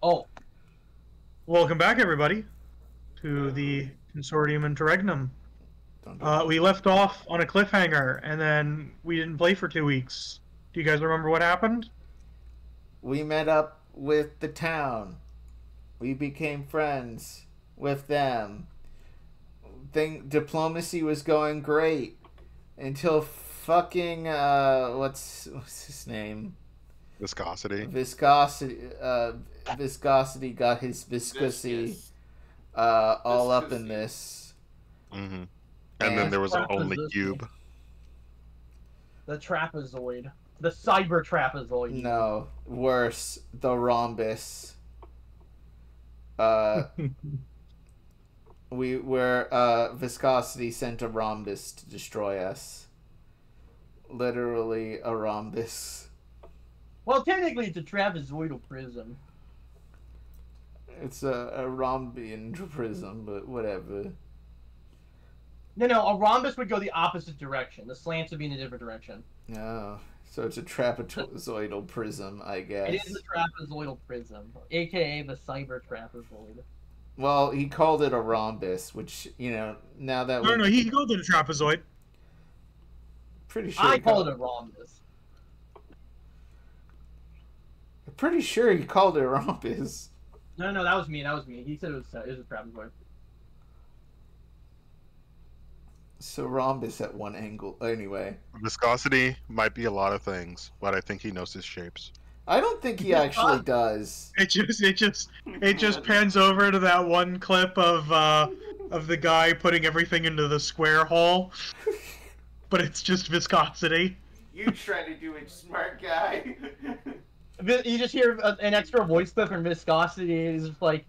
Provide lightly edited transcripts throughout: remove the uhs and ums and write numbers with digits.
Oh, Welcome back, everybody, to the Consortium Interregnum. We left off on a cliffhanger, and then we didn't play for 2 weeks. Do you guys remember what happened? We met up with the town. We became friends with them. Diplomacy was going great until fucking what's his name? Viscosity. Viscosity got his viscosity all up in this. Mm-hmm. And then there was only cube. The trapezoid. The cyber trapezoid. No, worse, the rhombus. Viscosity sent a rhombus to destroy us. Literally a rhombus. Well, technically it's a trapezoidal prism. It's a rhombian prism, but whatever. No, a rhombus would go the opposite direction. The slants would be in a different direction. Oh, so it's a trapezoidal prism, I guess. It is a trapezoidal prism, aka the cyber trapezoid. Well, he called it a rhombus, which, you know, now that No, he called it a trapezoid. Pretty sure I call it a rhombus. I'm pretty sure he called it a rhombus. No, that was me. He said it was a trapezoid. So rhombus at one angle. Anyway. Viscosity might be a lot of things, but I think he knows his shapes. I don't think he actually does. It just pans over to that one clip of the guy putting everything into the square hole, but it's just viscosity. You try to do it, smart guy. You just hear an extra voice clip from Viscosity. It's just like,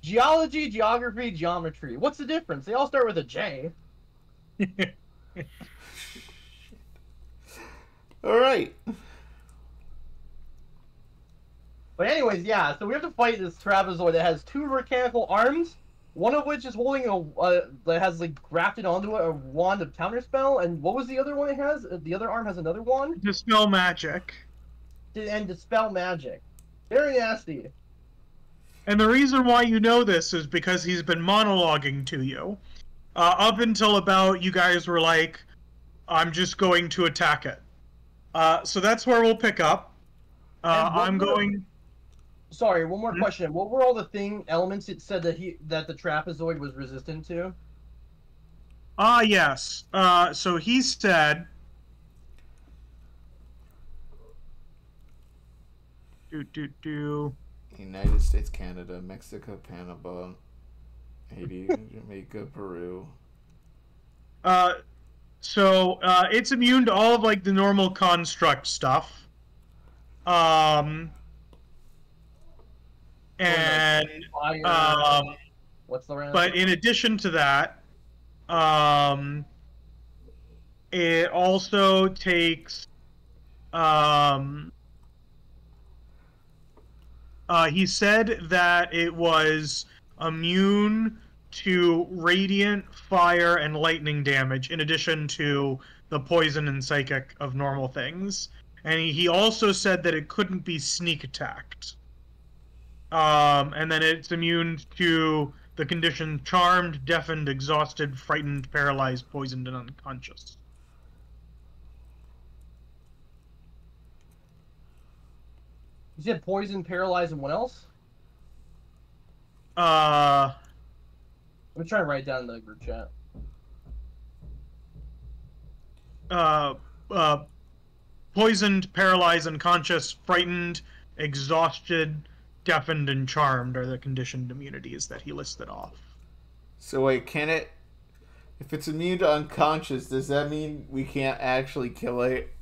geology, geography, geometry. What's the difference? They all start with a J. All right. But anyways, yeah. So we have to fight this trapezoid that has two mechanical arms. One of which is holding that has like grafted onto it a wand of counterspell. And what was the other one it has? The other arm has another wand. Dispel magic. And dispel magic. Very nasty. And the reason why you know this is because he's been monologuing to you. Up until about you guys were like, I'm just going to attack it. So that's where we'll pick up. Sorry, one more question. What were all the elements it said that the trapezoid was resistant to? Yes. So he said... United States, Canada, Mexico, Panama, Haiti, Jamaica, Peru. So it's immune to all of like the normal construct stuff. And what's the random? But in addition to that, it also takes he said that it was immune to radiant, fire, and lightning damage, in addition to the poison and psychic of normal things. And he also said that it couldn't be sneak attacked. And then it's immune to the condition charmed, deafened, exhausted, frightened, paralyzed, poisoned, and unconscious. You said poison, paralyzed, and what else? I'm gonna try to write down in the group chat. Poisoned, paralyzed, unconscious, frightened, exhausted, deafened, and charmed are the conditioned immunities that he listed off. So wait, can it... If it's immune to unconscious, does that mean we can't actually kill it?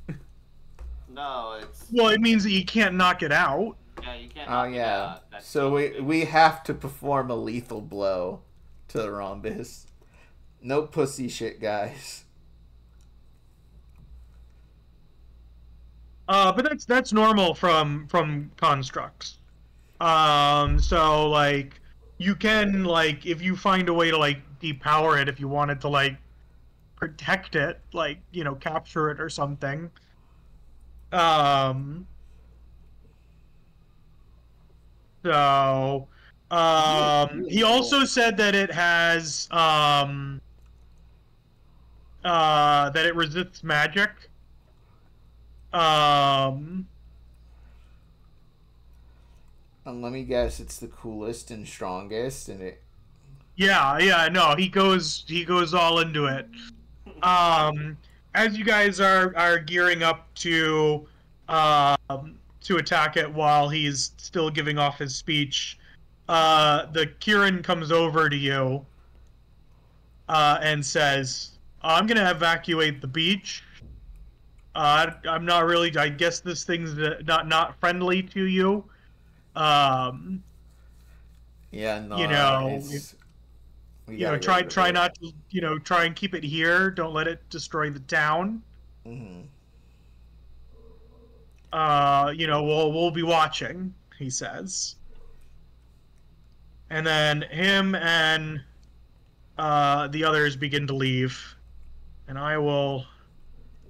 No, it's... Well, it means that you can't knock it out. Yeah, you can't knock it out. That's so we have to perform a lethal blow to the rhombus. No pussy shit, guys. But that's normal from constructs. So like you can like if you find a way to like depower it if you wanted to like protect it, like, you know, capture it or something. So, he also said that it has, that it resists magic. And let me guess, it's the coolest and strongest, and it. Yeah, no, he goes all into it. As you guys are gearing up to attack it while he's still giving off his speech, the Kieran comes over to you and says, "I'm gonna evacuate the beach. I'm not really. I guess this thing's not friendly to you. Yeah, no. You know, it's, try not to. Try and keep it here. Don't let it destroy the town. Mm-hmm. We'll be watching," he says. And then him and the others begin to leave, and I will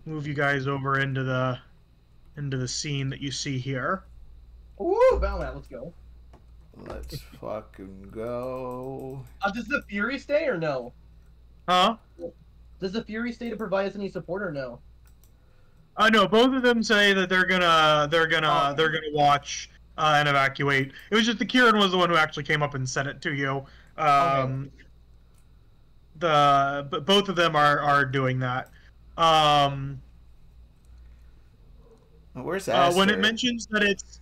move you guys over into the scene that you see here. Ooh, Valmat, let's go. Let's fucking go. Does the Fury stay or no? Huh? Does the Fury stay to provide us any support or no? No, both of them say that they're gonna watch and evacuate. It was just the Kieran was the one who actually came up and said it to you. But both of them are doing that. Where's Aster? When it mentions that it's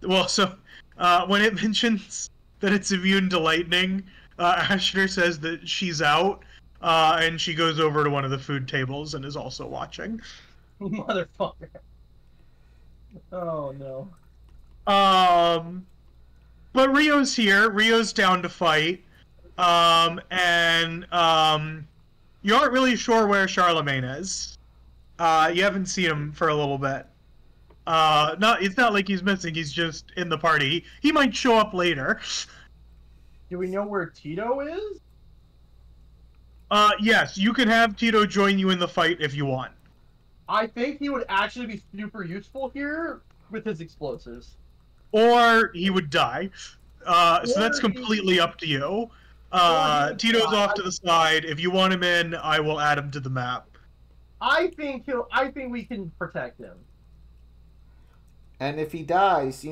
when it mentions that it's immune to lightning, Ashner says that she's out, and she goes over to one of the food tables and is also watching. Motherfucker. Oh no. But Rio's here. Rio's down to fight. And you aren't really sure where Charlemagne is. You haven't seen him for a little bit. It's not like he's missing, he's just in the party. He might show up later. Do we know where Tito is? Yes, you can have Tito join you in the fight if you want. I think he would actually be super useful here with his explosives. Or he would die. So that's completely up to you. Tito's off to the side. If you want him in, I will add him to the map. I think we can protect him. And if he dies,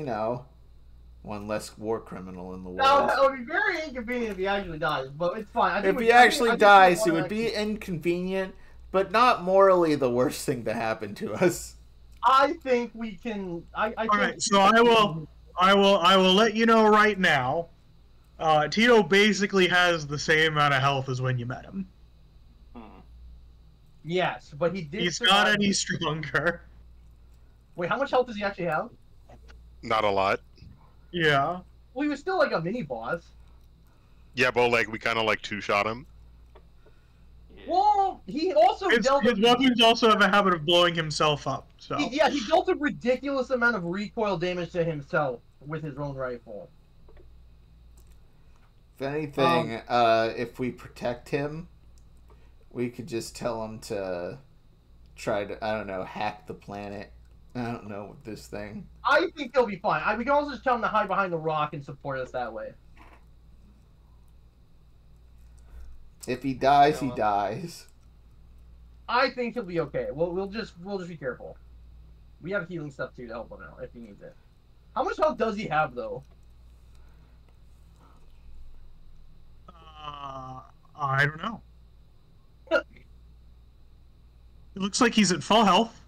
one less war criminal in the world. No, that would be very inconvenient if he actually dies, but it's fine. If he actually dies, it would be inconvenient, but not morally the worst thing to happen to us. I think we can. Alright, so I will let you know right now. Tito basically has the same amount of health as when you met him. Yes, but he did. He's not any stronger. Wait, how much health does he actually have? Not a lot. Yeah. Well, he was still like a mini boss. Yeah, but we kind of two-shot him. Well, he also dealt. His weapons also have a habit of blowing himself up. So he dealt a ridiculous amount of recoil damage to himself with his own rifle. If anything, if we protect him, we could just tell him to try to, I don't know, hack the planet. I don't know with this thing. I think he'll be fine. We can also just tell him to hide behind the rock and support us that way. If he dies, he dies. I think he'll be okay. We'll just be careful. We have healing stuff too to help him out if he needs it. How much health does he have though? I don't know. It looks like he's at full health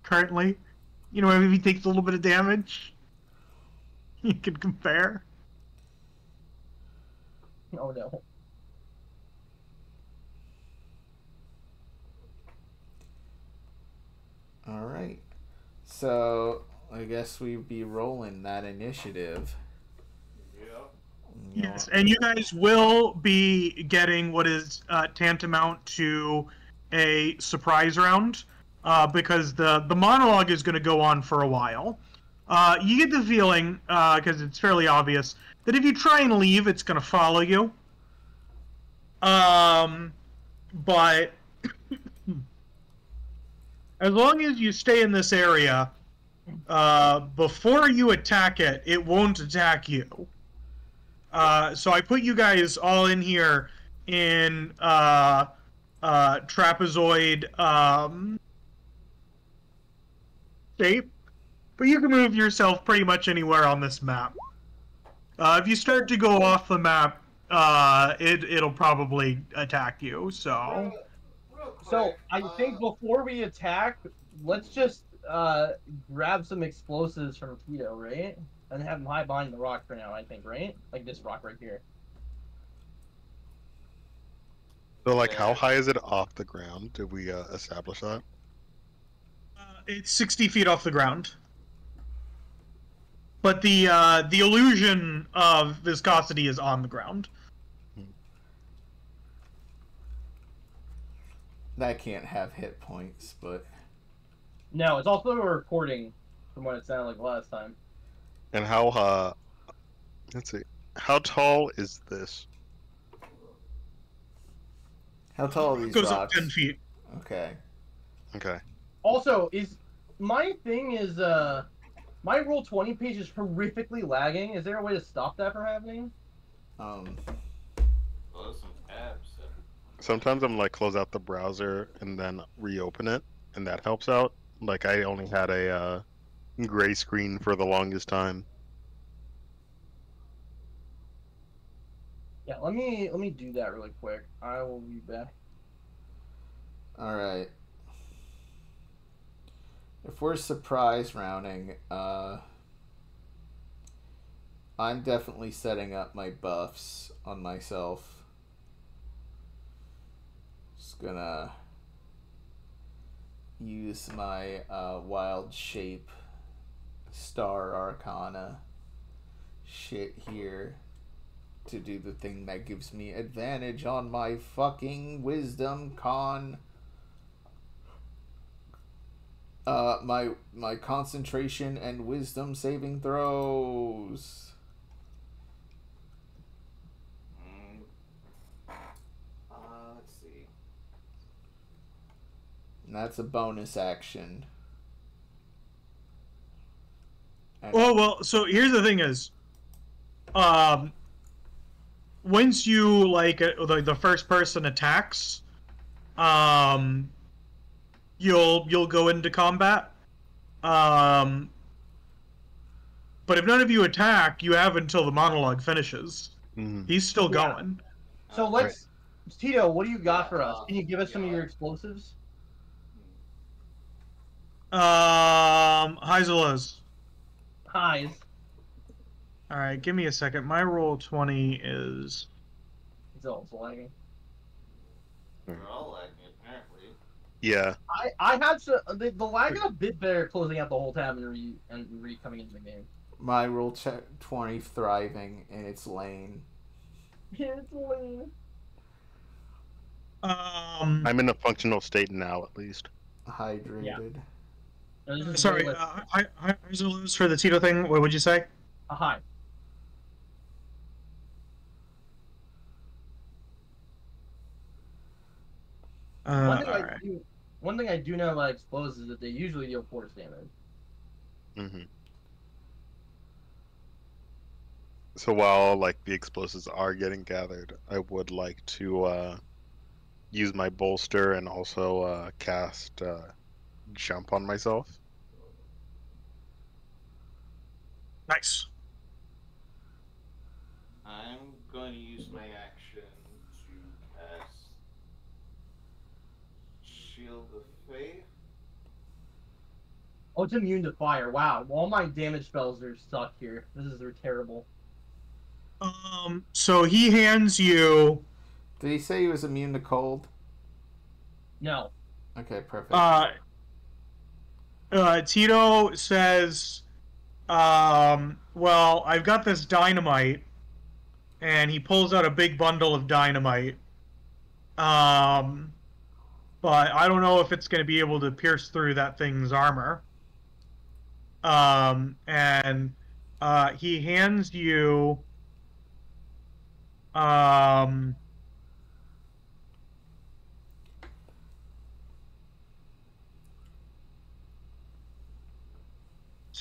currently. Maybe he takes a little bit of damage. You can compare. Oh no. Alright. So, I guess we'd be rolling that initiative. Yes, and you guys will be getting what is tantamount to a surprise round, because the monologue is going to go on for a while. You get the feeling, because it's fairly obvious, that if you try and leave, it's going to follow you. But as long as you stay in this area, before you attack it, it won't attack you. So I put you guys all in here in trapezoid shape, but you can move yourself pretty much anywhere on this map. If you start to go off the map, it'll probably attack you. So I think before we attack, let's just grab some explosives from Tito, right? And have him hide behind the rock for now, I think, right? Like this rock right here. So, like, how high is it off the ground? Did we establish that? It's 60 feet off the ground. But the illusion of viscosity is on the ground. That can't have hit points, but... No, it's also a recording from what it sounded like last time. And how, let's see. How tall is this? How tall are these It goes rocks? up 10 feet. Okay. Okay. Also, my roll 20 page is horrifically lagging. Is there a way to stop that from happening? Close some tabs. Sometimes I'm like close out the browser and then reopen it, and that helps out. Like I only had a gray screen for the longest time. Yeah, let me do that really quick. I will be back. All right. If we're surprise rounding, I'm definitely setting up my buffs on myself. Just gonna use my wild shape star arcana shit here to do the thing that gives me advantage on my fucking wisdom con. My concentration and wisdom saving throws. Let's see. And that's a bonus action. And Well, so here's the thing is, once you, like the first person attacks, you'll go into combat. But if none of you attack, you have until the monologue finishes. Mm-hmm. He's still going. So let's... Tito, what do you got for us? Can you give us some of your explosives? Highs or lows? Highs. Alright, give me a second. My roll 20 is... It's also lagging. We're all lagging, apparently. Yeah. I had to... The lag is a bit better closing out the whole tab and coming into the game. my roll 20 thriving in its lane. It's lame. I'm in a functional state now, at least. Hydrated. Sorry, highs or lows for the Tito thing? What would you say? A high. One thing I do know about explosives is that they usually deal force damage. Mm-hmm. So while like the explosives are getting gathered, I would like to use my bolster and also cast jump on myself. Nice. I'm going to use my action to cast Shield of Faith. Oh, it's immune to fire. Wow. All my damage spells are stuck here. They're terrible. So he hands you... Did he say he was immune to cold? No. Okay, perfect. Tito says, well, I've got this dynamite, and he pulls out a big bundle of dynamite. But I don't know if it's going to be able to pierce through that thing's armor. And he hands you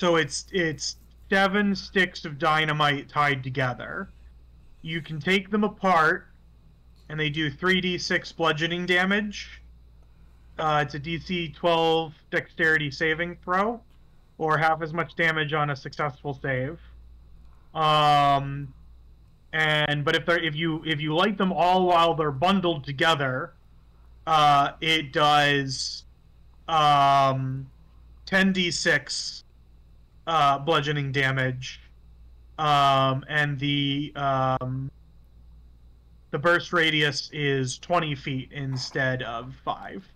So it's 7 sticks of dynamite tied together. You can take them apart, and they do 3d6 bludgeoning damage. It's a DC 12 dexterity saving throw, or half as much damage on a successful save. But if you light them all while they're bundled together, it does 10d6 bludgeoning damage, and the burst radius is 20 feet instead of 5.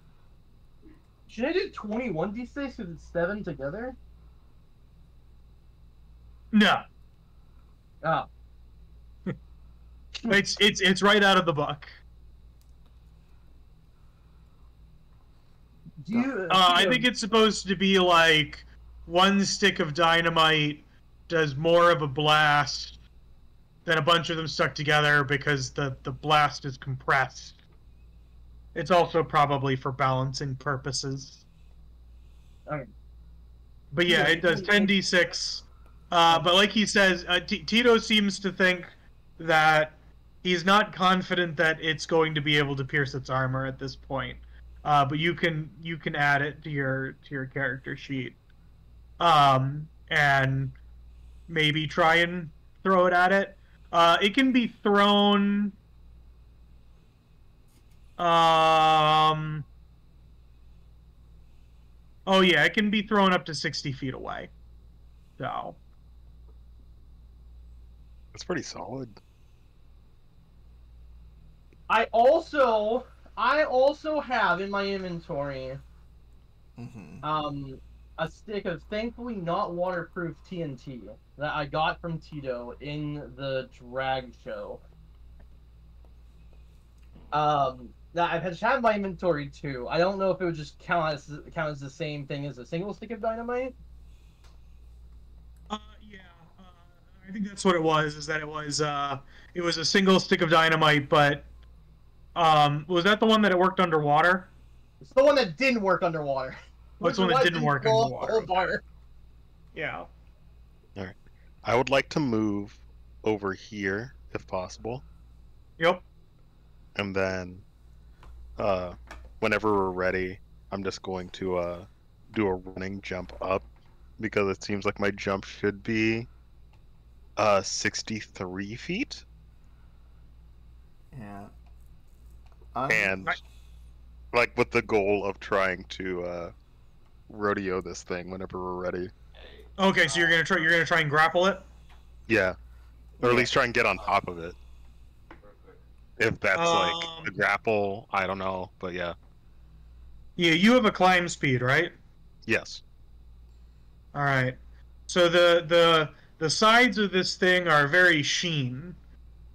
Should I do 21d6 because it's 7 together? No, Oh. it's right out of the book. I think it's supposed to be like 1 stick of dynamite does more of a blast than a bunch of them stuck together because the blast is compressed. It's also probably for balancing purposes. Okay. But yeah, it does 10d6. But like he says, Tito seems to think that he's not confident that it's going to be able to pierce its armor at this point. But you can add it to your character sheet, and maybe try and throw it at it. It can be thrown. Oh yeah, it can be thrown up to 60 feet away. So That's pretty solid. I also have in my inventory a stick of thankfully not waterproof TNT that I got from Tito in the drag show. That I've had in my inventory too. I don't know if it would just count as the same thing as a single stick of dynamite. Yeah, I think that's what it was. Is that it was a single stick of dynamite, but was that the one that it worked underwater? It's the one that didn't work underwater. What's the one that didn't work underwater? Yeah. All right. I would like to move over here if possible. Yep. And then, whenever we're ready, I'm just going to do a running jump up because it seems like my jump should be 63 feet. Yeah. And like with the goal of trying to rodeo this thing whenever we're ready. Okay, so you're gonna try and grapple it. Yeah, or at least try and get on top of it. If that's like a grapple, I don't know, but yeah. Yeah, you have a climb speed, right? Yes. All right. So the sides of this thing are very sheen,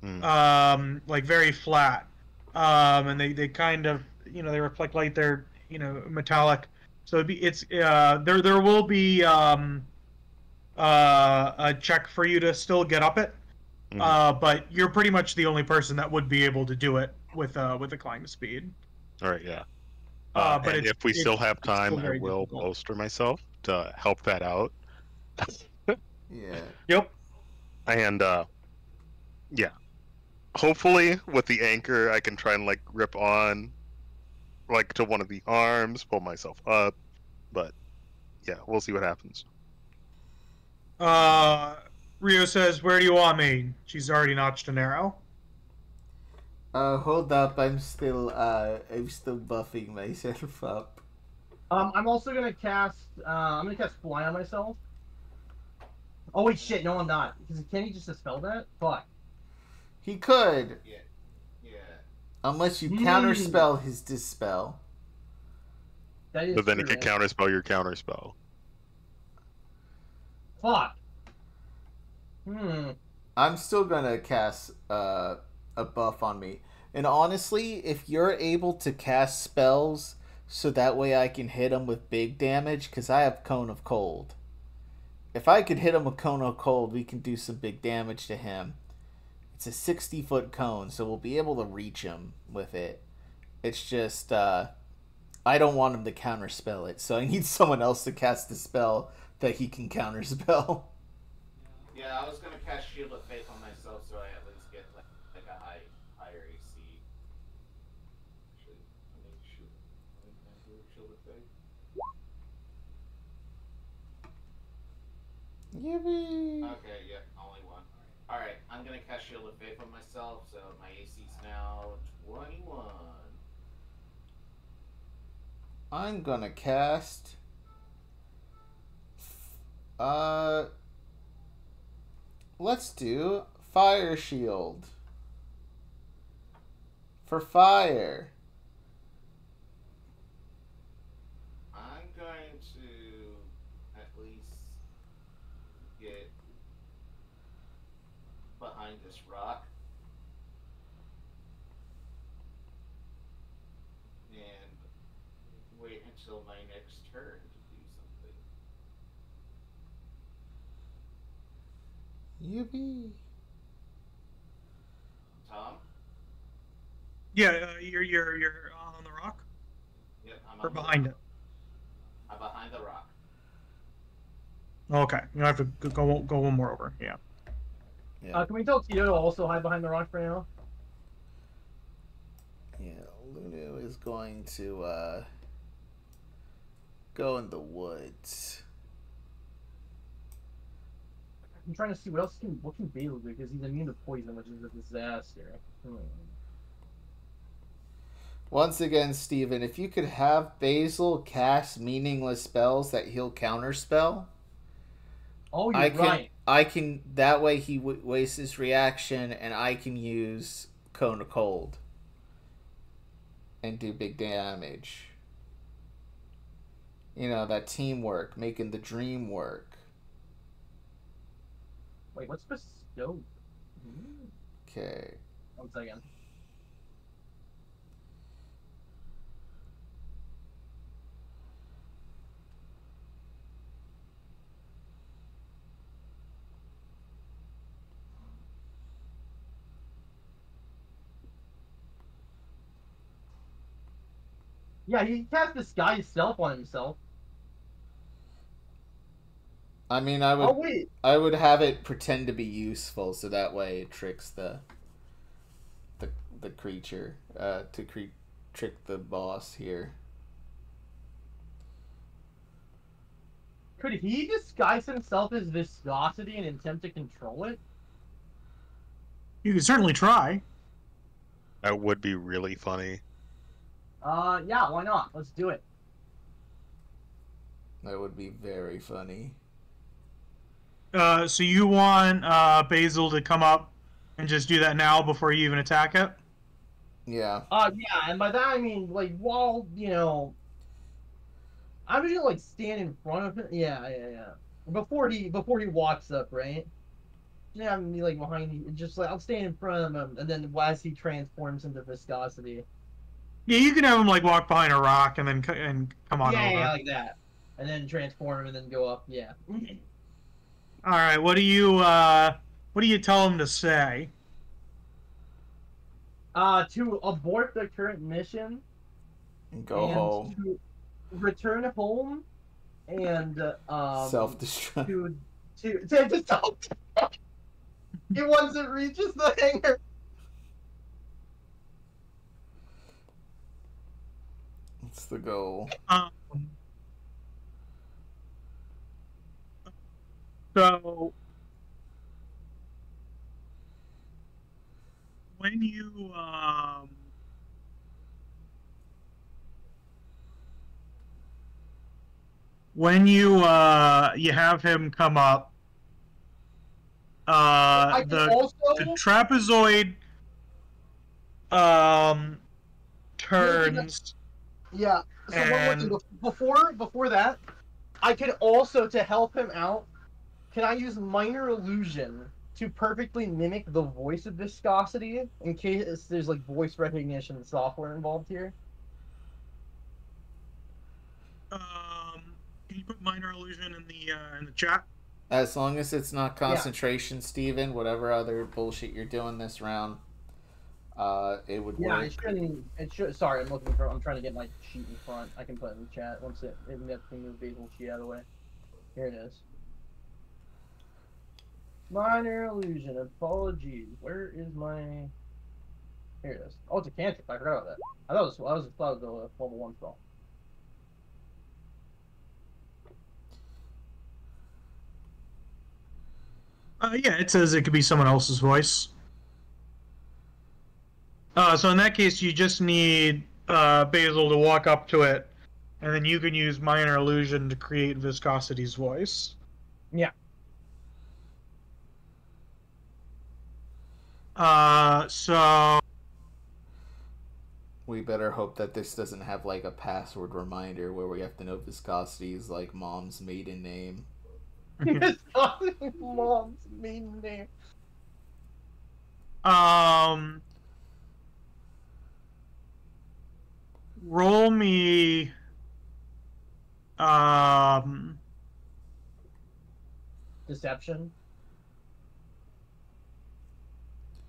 like very flat, and they kind of they reflect light. They're metallic. So there will be a check for you to still get up it, but you're pretty much the only person that would be able to do it with a climb speed. All right, yeah. But and if we still have time, I will difficult. bolster myself to help that out. Yeah. Yep. And yeah, hopefully with the anchor, I can try and like grip on, like to one of the arms, pull myself up. But yeah, we'll see what happens. Rio says, "Where do you want me?" She's already notched an arrow. Hold up. I'm still buffing myself up. I'm also gonna cast. I'm gonna cast Fly on myself. Oh wait, shit! No, I'm not. Because can he just dispel that? Fuck. He could. Yeah. Unless you counterspell his dispel. That is But then true, he can counterspell your counterspell. Fuck. I'm still gonna cast a buff on me. And honestly, if you're able to cast spells so that way I can hit him with big damage, because I have Cone of Cold. If I could hit him with Cone of Cold, we can do some big damage to him. It's a 60-foot cone, so we'll be able to reach him with it. It's just, I don't want him to counterspell it, so I need someone else to cast the spell that he can counterspell. Yeah, I was gonna cast Shield of Faith on myself, so I at least get like a higher AC. Actually, I mean, Shield of Faith. Yippee! Okay, yeah, only one. All right, I'm gonna cast Shield of Faith on myself, so my AC is now 21. I'm gonna cast. Let's do Fire Shield. For fire. I'm going to at least get behind this rock. And wait until my next turn to do something. Yippee! Tom? Yeah, you're on the rock Yep, I'm or on the behind rock. I'm behind the rock. it. Okay, you have to go one more over. Yeah. Yeah. Can we tell Tito to also hide behind the rock for now? Yeah, Lunu is going to go in the woods. I'm trying to see what else what can Basil do because he's immune to poison, which is a disaster. Once again, Steven, if you could have Basil cast meaningless spells that he'll counterspell, Oh, you're right. I can. That way, he wastes his reaction, and I can use Cone of Cold and do big damage. You know, that teamwork, making the dream work. Wait, what's bestowed? Okay. 1 second. Yeah, he cast Disguise Self on himself. I mean, Oh, wait. I would have it pretend to be useful, so that way it tricks the creature trick the boss here. Could he disguise himself as viscosity and attempt to control it? You can certainly try. That would be really funny. Yeah, why not? Let's do it. That would be very funny. So you want Basil to come up and just do that now before you even attack it? Yeah. Yeah, and by that I mean, like, while, you know, I'm just gonna, like, stand in front of him. Yeah. Before he walks up, right? Yeah, I'm gonna be, like, behind you. Just, like, I'll stand in front of him, and then as he transforms into viscosity. Yeah, you can have him like walk behind a rock and then come on over. Yeah, like that. And then transform and then go up. Yeah. All right. What do you tell him to say? To abort the current mission. And go home. To return home and Self-destruct. to self-destruct. Once it reaches the hangar. That's the goal. So when you you have him come up, the trapezoid turns. Yeah. So and... before that, I could also, to help him out, can I use minor illusion to perfectly mimic the voice of viscosity in case there's like voice recognition software involved here? Can you put minor illusion in the chat? As long as it's not concentration, Steven, whatever other bullshit you're doing this round, it would work. Yeah, it should. Sorry, I'm trying to get my sheet in front. I can put it in the chat once it lets me move Basil's sheet out of the way. Here it is. Minor illusion. Apologies. Where is my? Here it is. Oh, it's a cantrip. I forgot about that. I thought it was a level 1 spell. Yeah, it says it could be someone else's voice. So in that case, you just need Basil to walk up to it, and then you can use Minor Illusion to create Viscosity's voice. Yeah. So... We better hope that this doesn't have, like, a password reminder where we have to know Viscosity's, like, mom's maiden name. Mom's maiden name. Roll me Deception.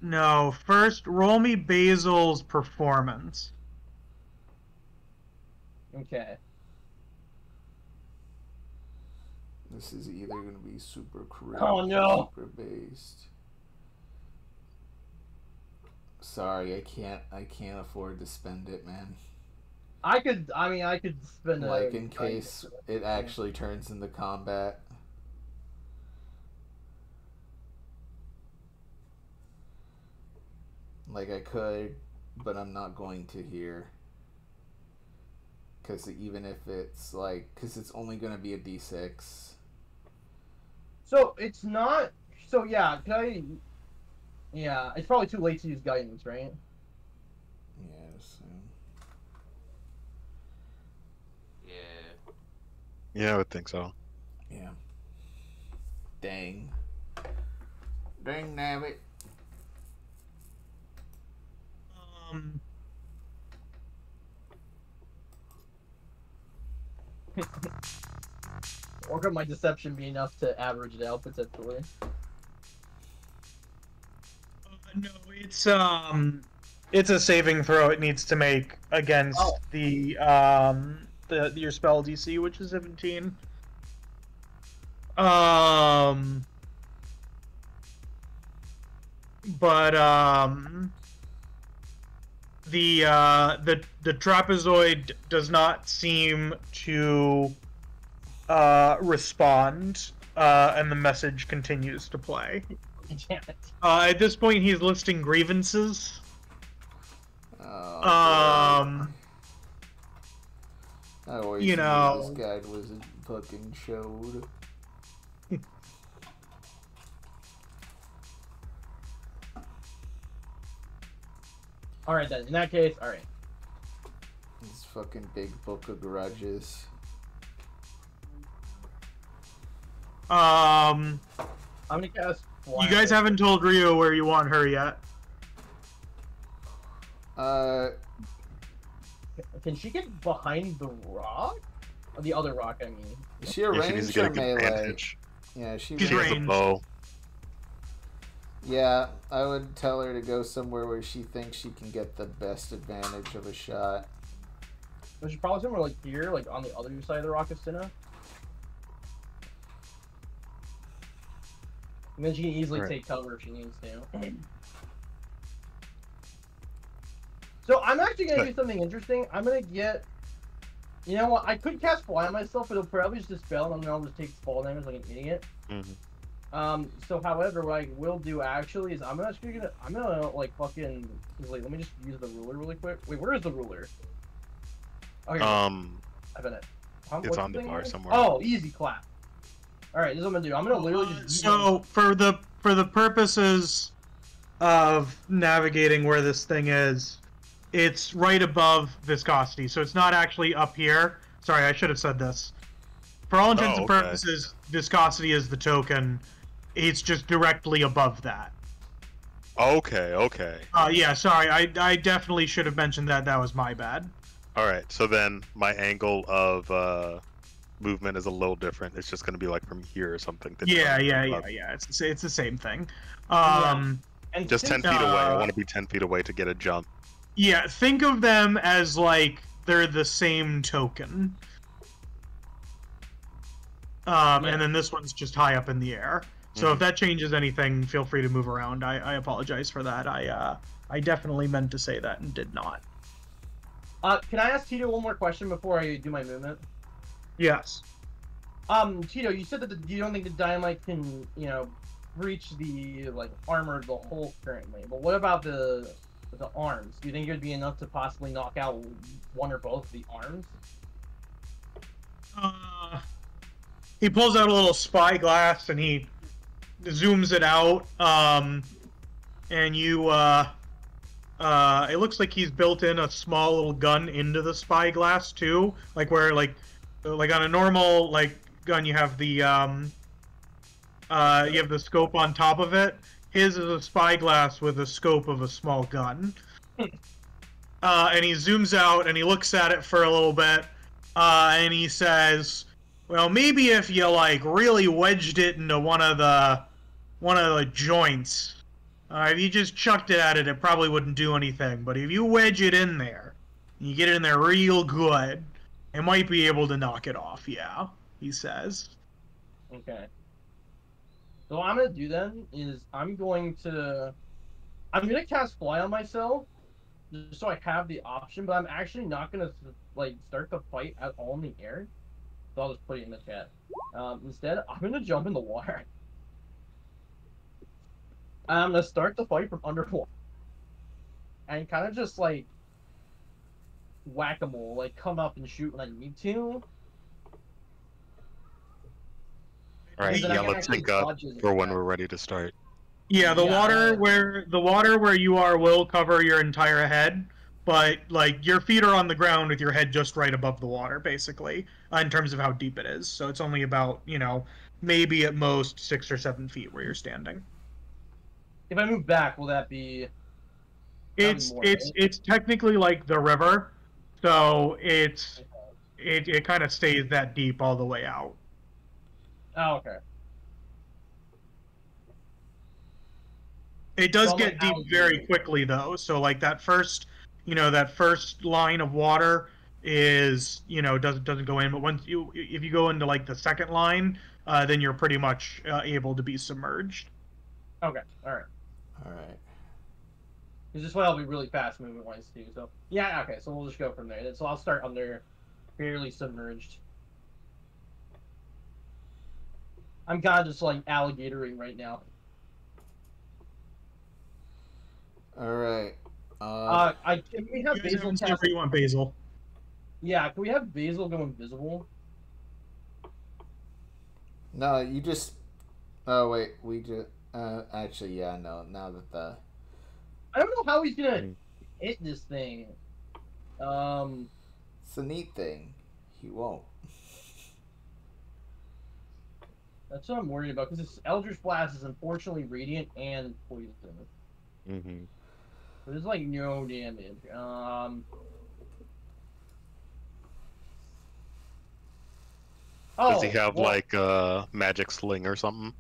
no, first roll me Basil's performance. Okay. This is either going to be super crit Oh, no. or super based. Sorry, I can't afford to spend it, man. I could spend Like, in case it actually turns into combat. Like, I could, but I'm not going to here. Because even if it's, like... Because it's only going to be a d6. So, it's not... So, yeah, yeah, it's probably too late to use guidance, right? Yes. Yeah. Yeah, I would think so. Yeah. Dang. Dang nabbit. Or could my deception be enough to average it out potentially? No, it's a saving throw it needs to make against the your spell DC, which is 17. The trapezoid does not seem to respond, and the message continues to play. Damn it. At this point, he's listing grievances. Oh, I always you knew know, this guy was a fucking chode. Alright then, in that case, alright. This fucking big book of grudges. I'm gonna cast You guys haven't told Rio where you want her yet. Can she get behind the rock? Or the other rock, I mean. Is she a Yeah, she needs range to or get a good melee? advantage. Yeah, She's She has a ranged. bow. Yeah, I would tell her to go somewhere where she thinks she can get the best advantage of a shot. Which is probably somewhere like here, like on the other side of the rock of Cinna. And then she can easily take cover if she needs to. So I'm actually gonna do something interesting. I'm gonna get... You know what? I could cast Fly on myself, but it'll probably just dispel, and then I'll just take fall damage like an idiot. So however, what I will do actually is I'm gonna like fucking... Like, let me just use the ruler really quick. Wait, where is the ruler? Okay. I've been it. It's on the bar somewhere. Oh, easy clap. Alright, this is what I'm gonna do. I'm gonna literally just... So for the purposes of navigating where this thing is, it's right above viscosity, so it's not actually up here. Sorry, I should have said this. For all intents and purposes, viscosity is the token. It's just directly above that. Okay, okay. Yeah, sorry, I definitely should have mentioned that. That was my bad. Alright, so then my angle of movement is a little different. It's just going to be like from here or something. Yeah. It's the same thing. And just 10 feet away. I want to be 10 feet away to get a jump. Yeah, think of them as like they're the same token. And then this one's just high up in the air. So if that changes anything, feel free to move around. I apologize for that. I definitely meant to say that and did not. Can I ask Tito one more question before I do my movement? Yes. Tito, you said that you don't think the dynamite can, reach the armor of the hull currently. But what about the arms? Do you think it would be enough to possibly knock out one or both of the arms? He pulls out a little spyglass and he zooms it out. And you, it looks like he's built in a small little gun into the spyglass too. Like where, like on a normal, gun, you have the, scope on top of it. His is a spyglass with a scope of a small gun. And he zooms out and he looks at it for a little bit. And he says, well, maybe if you, really wedged it into one of the joints. If you just chucked it at it, it probably wouldn't do anything. But if you wedge it in there, and you get it in there real good, it might be able to knock it off, yeah, he says. Okay. So what I'm going to do then is I'm going to cast Fly on myself, just so I have the option, but I'm actually not going to, start the fight at all in the air. So I'll just put it in the chat. Instead, I'm going to jump in the water. I'm going to start the fight from underwater. And kind of just, whack-a-mole, come up and shoot when I need to. Alright, yeah, let's sync up for when we're ready to start. Yeah, the water where you are will cover your entire head, but your feet are on the ground with your head just right above the water, basically, in terms of how deep it is. So it's only about, maybe at most 6 or 7 feet where you're standing. If I move back, will that be? It's technically like the river, so it kind of stays that deep all the way out. Oh, okay. It does get deep very quickly, though. So, that first line of water is, doesn't go in. But if you go into the second line, then you're pretty much able to be submerged. Okay. All right. Because this way I'll be really fast movement wise too. So yeah. Okay. So we'll just go from there. So I'll start under, barely submerged. I'm kind of just alligatoring right now. All right. Can we have Basil cast? You want Basil? Yeah. Can we have Basil go invisible? No, you just. Oh wait, we just. Actually, yeah, no. Now that the. I don't know how he's gonna hit this thing. It's a neat thing. He won't. That's what I'm worried about, because this Eldritch Blast is unfortunately radiant and poison. Mm-hmm. So there's no damage. Does he have a magic sling or something?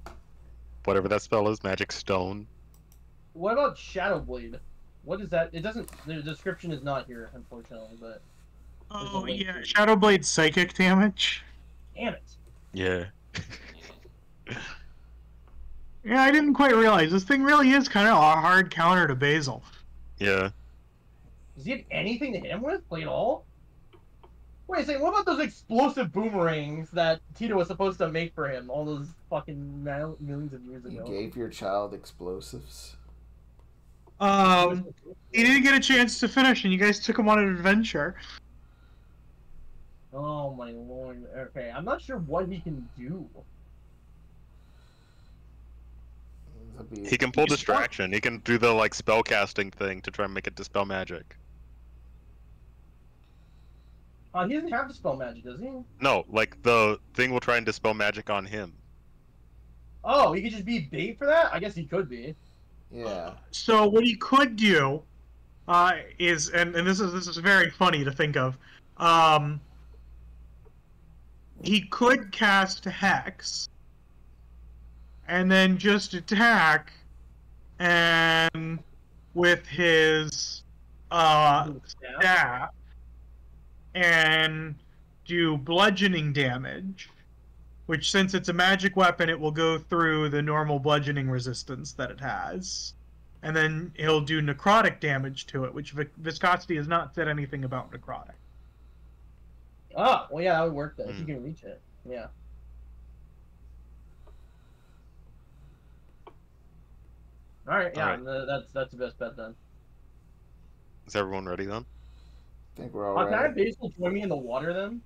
Whatever that spell is, magic stone. What about Shadow Blade? What is that? It doesn't. The description is not here, unfortunately. But oh yeah, Shadow Blade psychic damage. Damn it. Yeah. Yeah, I didn't quite realize this thing really is kind of a hard counter to Basil. Yeah. Does he have anything to hit him with? At all? Wait a second, what about those explosive boomerangs that Tito was supposed to make for him all those fucking millions of years ago? You gave your child explosives? He didn't get a chance to finish, and you guys took him on an adventure. Oh my lord. Okay, I'm not sure what he can do. He can pull distraction. He can do the spell casting thing to try and make it dispel magic. He doesn't have dispel magic, does he? No, the thing will try and dispel magic on him. Oh, he could just be bait for that? I guess he could be. Yeah. So what he could do is, and this is very funny to think of, he could cast Hex and then just attack and with his staff and do bludgeoning damage which, since it's a magic weapon, it will go through the normal bludgeoning resistance that it has. And then he'll do necrotic damage to it, which Viscosity has not said anything about necrotic. Ah, well, yeah, that would work then, if you can reach it. Yeah. Alright, yeah, that's the best bet then. Is everyone ready then? I think we're all Can I have ready. Basil join me in the water then?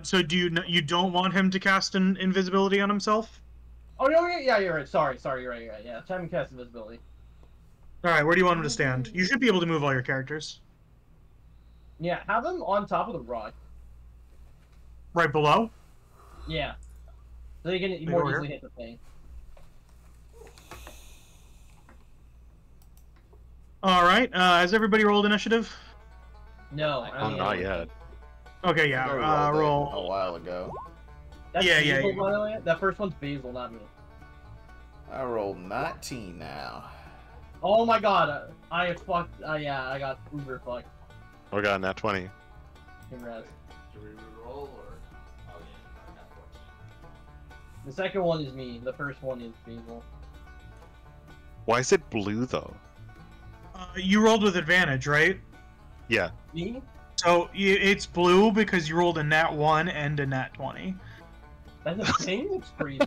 So do you don't want him to cast an invisibility on himself? Oh, no, yeah, you're right. Sorry, you're right. Yeah, time to cast invisibility. Alright, where do you want him to stand? You should be able to move all your characters. Yeah, have him on top of the rock. Right below? Yeah. So you can more easily hit the thing. Alright, has everybody rolled initiative? No. Oh, not yet. Okay, yeah, I rolled roll. it a while ago. That's Yeah, Basil, yeah. by the way. That first one's Basil, not me. I rolled 19 now. Oh my god, I fucked. Yeah, I got uber fucked. I got a nat 20. Congrats. Do we reroll or? Oh yeah, I got 14. The second one is me. The first one is Basil. Why is it blue though? You rolled with advantage, right? Yeah. Me? So it's blue because you rolled a nat 1 and a nat 20. That's a thing? That's crazy.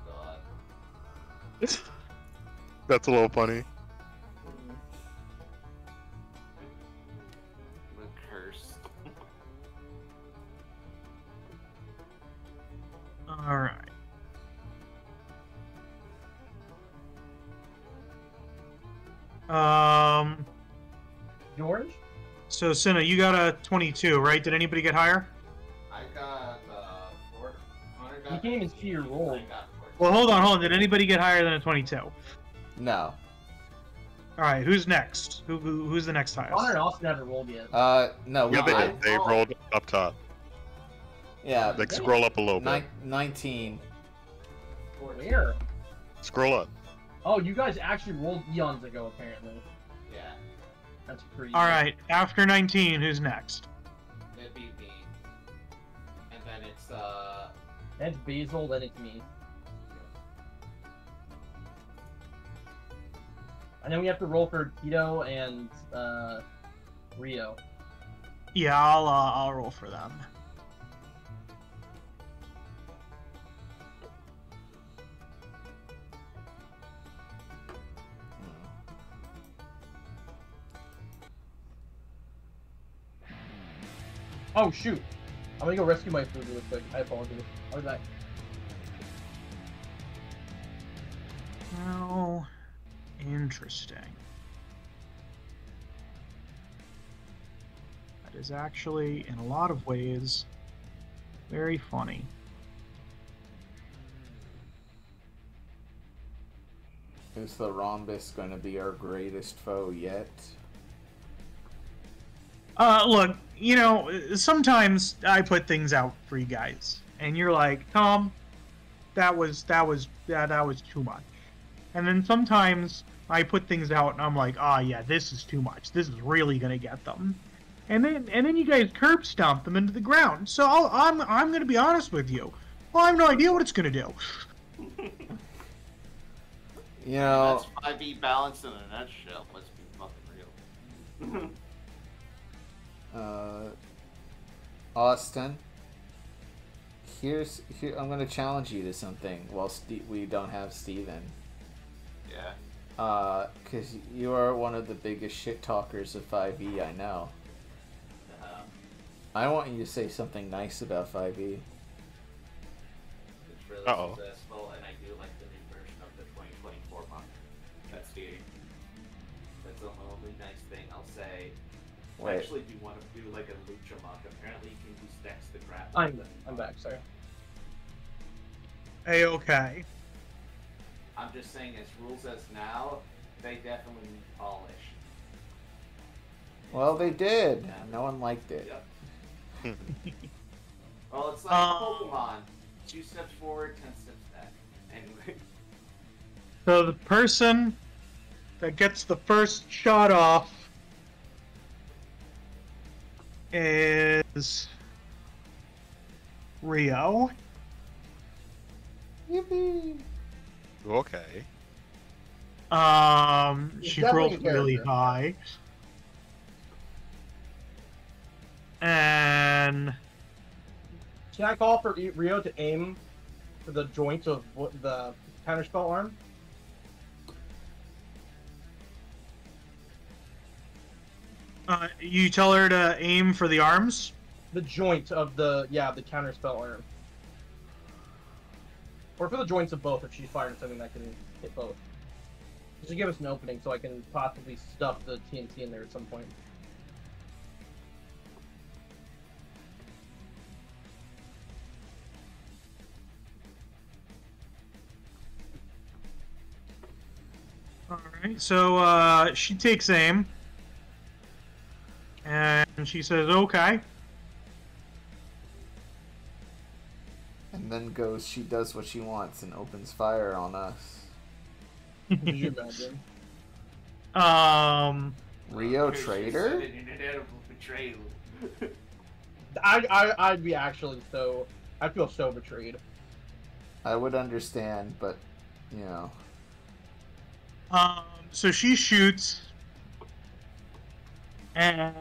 God. That's a little funny. The curse. Alright. George? So Cinna, you got a 22, right? Did anybody get higher? I got 4. Connar got You can't even 15, see your roll. I got 14. Well, hold on. Did anybody get higher than a 22? No. Alright, who's next? Who's the next highest? Connor and Austin haven't rolled yet. No, we Yeah, they did. did. They rolled up top. Yeah, Like, scroll up a little bit. 19. Where? Scroll up. Oh, you guys actually rolled eons ago, apparently. Yeah, That's pretty. Alright, after 19, who's next? it'd be me. And then it's That's Basil, then it's me. And then we have to roll for Tito and Rio. Yeah, I'll roll for them. Oh shoot! I'm gonna go rescue my food real quick. I apologize. I'll be back. Oh, interesting. That is actually, in a lot of ways, very funny. Is the rhombus going to be our greatest foe yet? Look, you know, sometimes I put things out for you guys, and you're like, Tom, that was too much. And then sometimes I put things out, and I'm like, oh yeah, this is too much. This is really gonna get them. And then you guys curb stomp them into the ground. So I'm gonna be honest with you. Well, I have no idea what it's gonna do. You know, that's 5e balance in a nutshell. Let's be fucking real. Austin, here I'm going to challenge you to something while we don't have Steven. Yeah. Because you are one of the biggest shit talkers of 5e I know. I want you to say something nice about 5e. It's really Uh-oh. successful, and I do like the new version of the 2024 month. That's the only nice thing I'll say. I Wait. actually do want to do like a lucha monk. Apparently, you can use Dex to grab. I'm back. Sorry. A-okay. I'm just saying, as rules as now, they definitely need polish. Well, they did. No one liked it. Yep. Well, it's like Pokemon. 2 steps forward, 10 steps back. Anyway. So the person that gets the first shot off is Rio. Yippee! Okay. He's She definitely rolled a really character. high. And Can I call for Rio to aim for the joint of the counterspell arm? you tell her to aim for the arms? The joint of the counterspell arm. Or for the joints of both if she's firing something that can hit both. Just give us an opening so I can possibly stuff the TNT in there at some point. Alright, so she takes aim. And she says, okay. And then she does what she wants and opens fire on us. Did you imagine? Rio traitor? An inedible betrayal. I'd be actually so... I feel so betrayed. I would understand, but, you know. So she shoots. And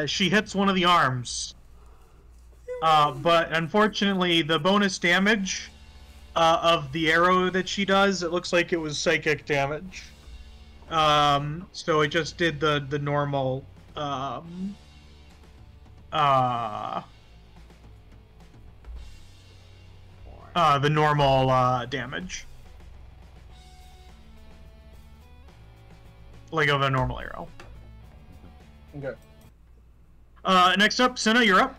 she hits one of the arms. But unfortunately, the bonus damage of the arrow that she does, it looks like it was psychic damage. So it just did the normal damage. Like of a normal arrow. Okay. Next up, Cinna, you're up.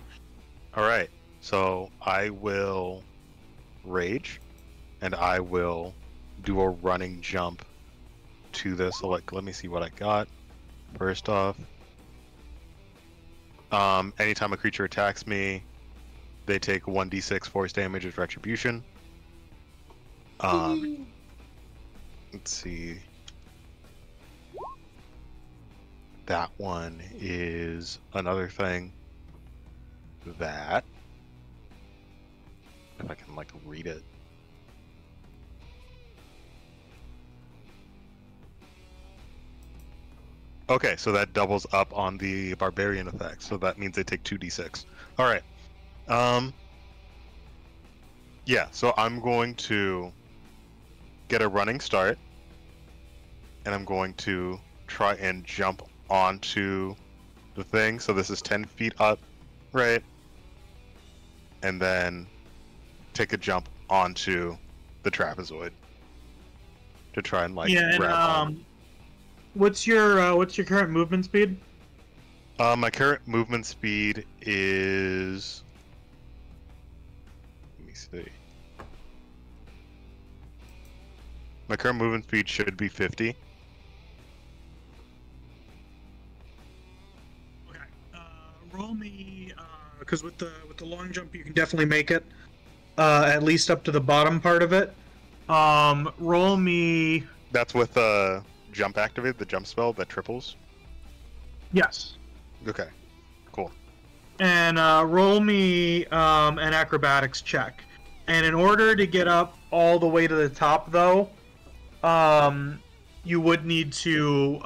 Alright, so I will rage, and I will do a running jump to this. So, like, let me see what I got. First off, anytime a creature attacks me, they take 1d6 force damage as retribution. Let's see. That one is another thing that, if I can like read it. Okay, so that doubles up on the barbarian effect, so that means they take 2d6. All right. Yeah, so I'm going to get a running start, and I'm going to try and jump onto the thing. So this is 10 feet up, right? And then take a jump onto the trapezoid to try and like Yeah, grab on. What's your current movement speed? My current movement speed is, let me see. My current movement speed should be 50. Okay. Roll me, because with the long jump you can definitely make it, at least up to the bottom part of it. Roll me. That's with jump activated, the jump spell that triples. Yes. Okay, cool. And roll me an acrobatics check. And in order to get up all the way to the top, though, you would need to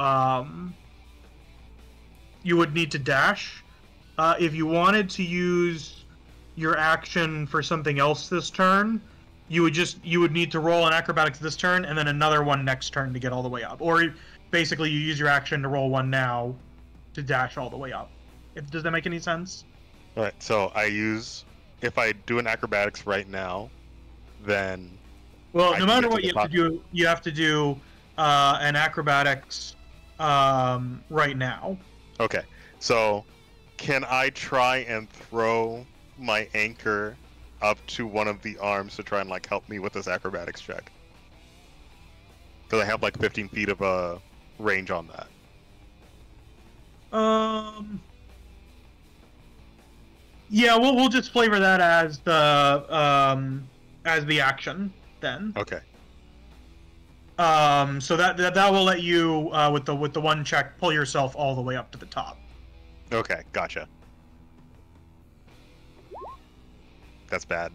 dash. If you wanted to use your action for something else this turn, you would need to roll an acrobatics this turn and then another one next turn to get all the way up. Or basically, you use your action to roll one now to dash all the way up. Does that make any sense? All right, so if I do an acrobatics right now, then well, I no can matter get to what the you have to do an acrobatics right now. Okay, so can I try and throw my anchor up to one of the arms to try and like help me with this acrobatics check? Because I have like 15 feet of a range on that. Yeah, we'll just flavor that as the action then. Okay. So that will let you with the one check pull yourself all the way up to the top. Okay, gotcha. That's bad.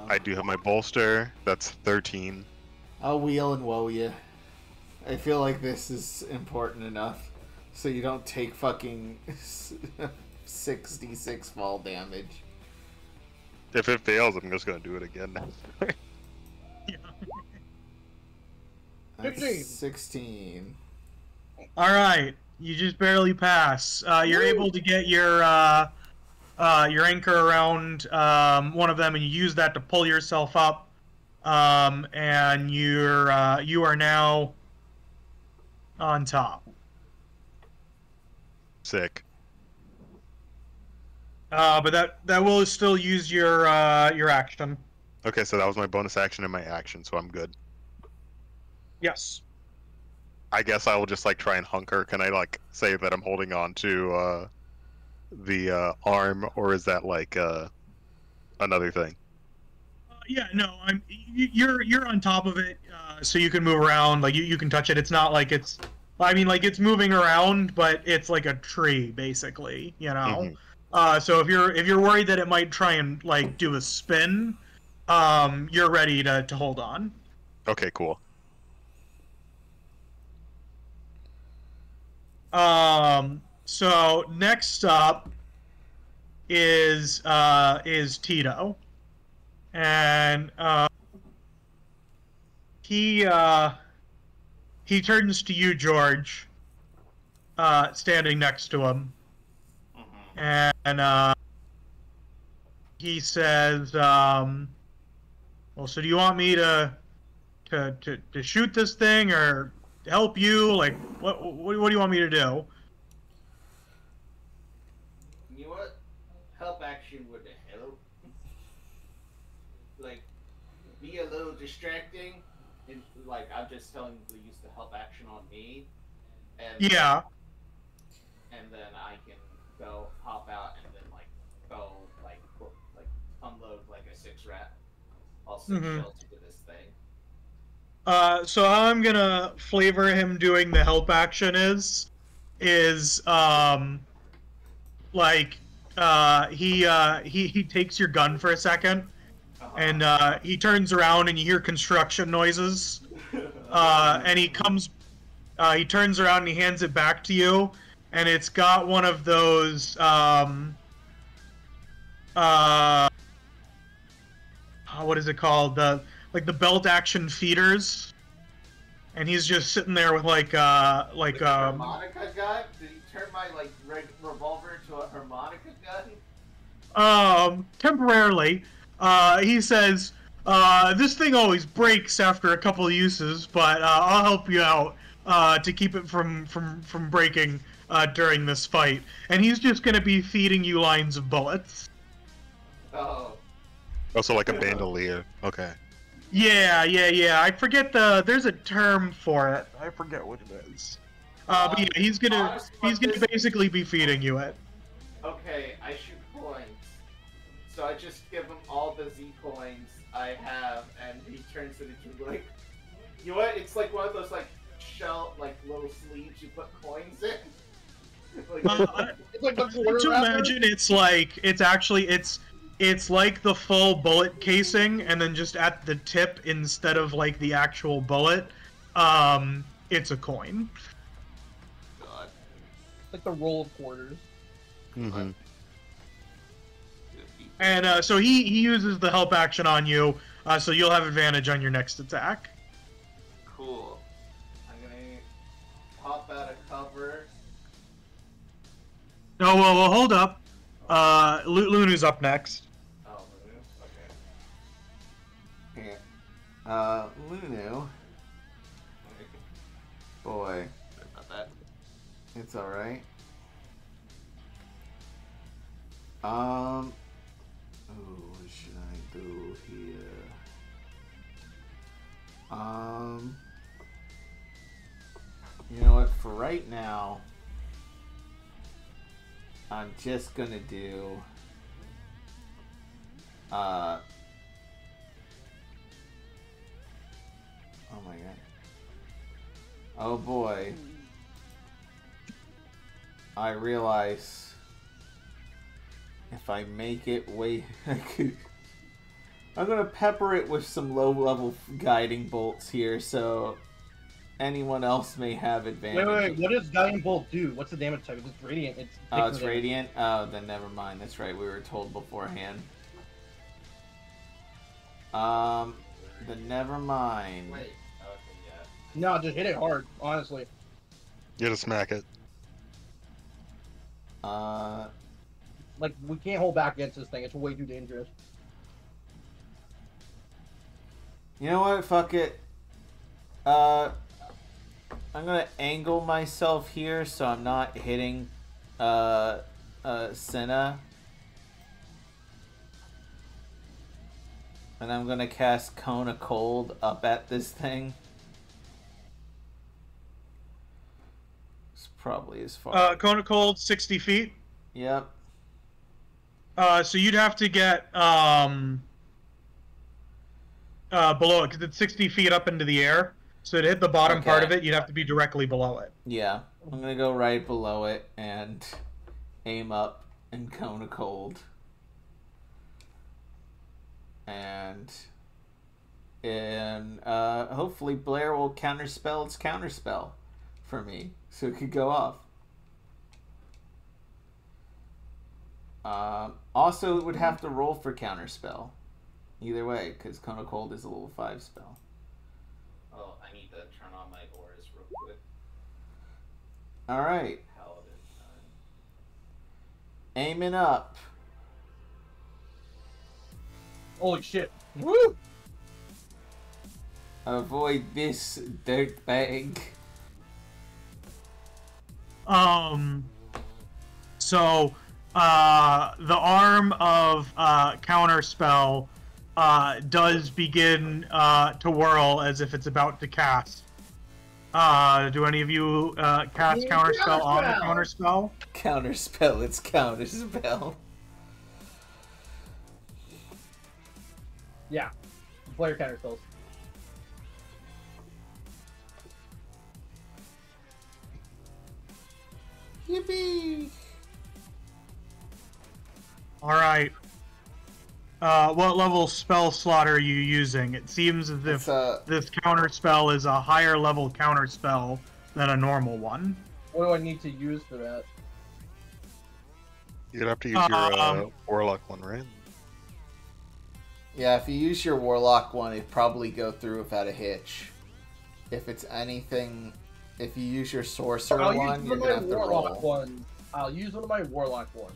I do have my bolster. That's 13. I'll wheel and woe you. I feel like this is important enough so you don't take fucking 66 fall damage. If it fails, I'm just gonna do it again. That's 16. 16. All right, you just barely pass. You're able to get your anchor around one of them, and you use that to pull yourself up. And you are now on top. Sick. But that will still use your action. Okay, so that was my bonus action and my action, so I'm good. Yes. I guess I will just like try and hunker. Can I like say that I'm holding on to the arm, or is that like another thing? Yeah, no, you're on top of it, so you can move around. Like you can touch it. It's not like it's. I mean, like it's moving around, but it's like a tree, basically. You know. So if you're worried that it might try and like do a spin, you're ready to hold on. Okay, cool. So next up is Tito, and he turns to you, George, standing next to him, and he says, "Well, so do you want me to shoot this thing or help you? Like, what do you want me to do?" You know what? Help action would help. Like, be a little distracting, and like I'm just telling you to use the help action on me, and Yeah. and then I can go hop out and then like go like unload like a 6-rat. I'll send shelter to this thing. So how I'm gonna flavor him doing the help action is he takes your gun for a second, and he turns around and you hear construction noises, and he turns around and he hands it back to you, and it's got one of those what is it called, the belt action feeders, and he's just sitting there with like harmonica gun? Did he turn my like revolver into a harmonica gun? Temporarily. He says, this thing always breaks after a couple of uses, but I'll help you out to keep it from breaking during this fight. And he's just gonna be feeding you lines of bullets. Oh. Also, like a bandolier. Okay. Yeah. I forget there's a term for it. I forget what it is. But yeah, he's gonna basically be feeding you it. Okay, I shoot coins. So I just give him all the Z coins I have, and he turns it into like, you know what? It's like one of those like like little sleeves you put coins in. It's like the quarter To wrapper. imagine, it's like the full bullet casing, and then just at the tip, instead of like the actual bullet, it's a coin. God. Like the roll of quarters. Mm-hmm. And so he uses the help action on you, so you'll have advantage on your next attack. Cool. I'm gonna pop out of cover. Oh, well, hold up. Lunu's up next. Oh, okay. Yeah. Lunu. Boy. About that. It's alright. What should I do here? You know what? For right now, I'm just gonna do. Oh my god. Oh boy. I realize If I make it I'm gonna pepper it with some low-level guiding bolts here, so anyone else may have advantage. Wait. What does Guiding Bolt do? What's the damage type? It's radiant. Oh, it's radiant? Oh, then never mind. That's right. We were told beforehand. Then never mind. Wait. Okay, yeah. No, just hit it hard, honestly. You gotta smack it. Like, we can't hold back against this thing. It's way too dangerous. You know what? Fuck it. I'm gonna angle myself here so I'm not hitting Cinna. And I'm gonna cast Cone of Cold up at this thing. It's probably as far. Cone of Cold, 60 feet. Yep. So you'd have to get below it because it's 60 feet up into the air. So to hit the bottom part of it, you'd have to be directly below it. Yeah, I'm gonna go right below it and aim up and Cone of Cold. And hopefully Blair will counterspell its counterspell for me, so it could go off. Also, it would have to roll for counterspell. Either way, because Cone of Cold is a level 5 spell. Oh, I need to turn on my auras real quick. Alright. Paladin time. Aiming up. Holy shit. Woo! Avoid this dirtbag. So, the arm of counterspell does begin to whirl as if it's about to cast. Do any of you cast counterspell on the counterspell? Counterspell, it's counterspell. Yeah. Player counter spells. Yippee! Alright. What level spell slot are you using? It seems as if this counterspell is a higher level counterspell than a normal one. What do I need to use for that? You'd have to use your warlock one, right? Yeah, if you use your warlock one, it'd probably go through without a hitch. If it's anything, if you use your sorcerer one, you're gonna have to roll. I'll use one of my warlock ones.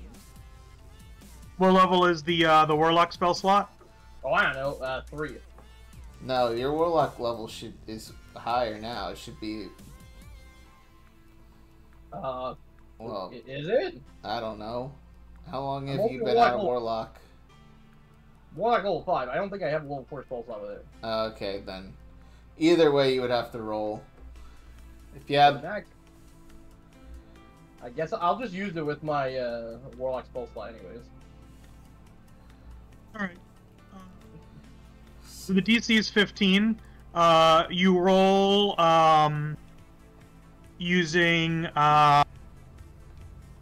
What level is the warlock spell slot? Oh, I don't know. 3. No, your warlock level is higher now. It should be. Well, is it? I don't know. How long have you been out of warlock? Warlock level 5. I don't think I have a level 4 spell slot with it. Okay, then. Either way, you would have to roll. If you have. I guess I'll just use it with my warlock spell slot, anyways. Alright. So the DC is 15. You roll using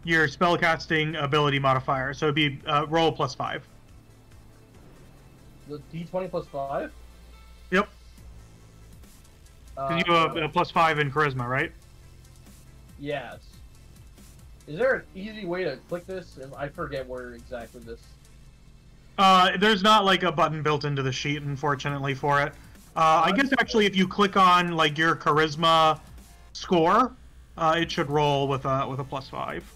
your spellcasting ability modifier. So it'd be roll plus 5. The D20 plus 5? Yep. Because you have a plus 5 in charisma, right? Yes. Is there an easy way to click this? I forget where exactly this... There's not like a button built into the sheet, unfortunately, for it. I guess actually if you click on like your charisma score, it should roll with a plus 5.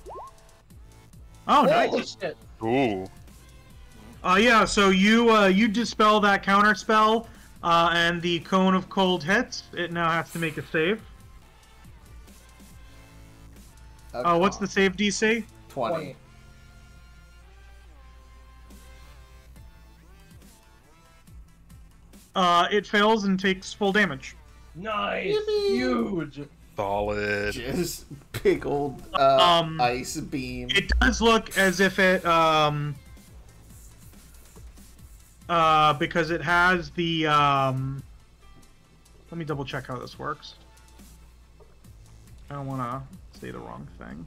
Oh, nice. Shit. Ooh. Yeah, so you dispel that counter spell, and the Cone of Cold hits. It now has to make a save. What's the save DC? 20. It fails and takes full damage. Nice! Huge! Solid. Just big old ice beam. It does look as if it because it has the let me double check how this works. I don't want to say the wrong thing.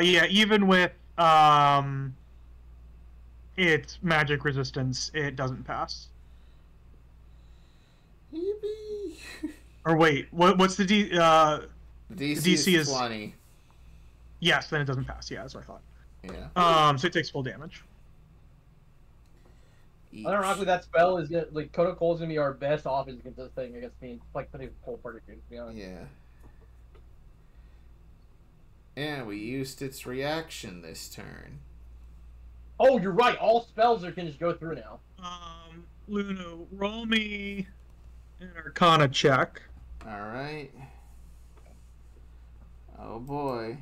Yeah, even with its magic resistance, it doesn't pass. Yippee! Or wait, what's the D? The DC, DC is is 20. Yes, then it doesn't pass. Yeah, that's what I thought. Yeah. So it takes full damage. Ironically, that spell is like Coda Coal is gonna be our best offense against this thing against me. Like putting whole party to be honest. Yeah. And we used its reaction this turn. Oh, you're right. All spells can just go through now. Lunu, roll me an Arcana check. Alright. Oh boy.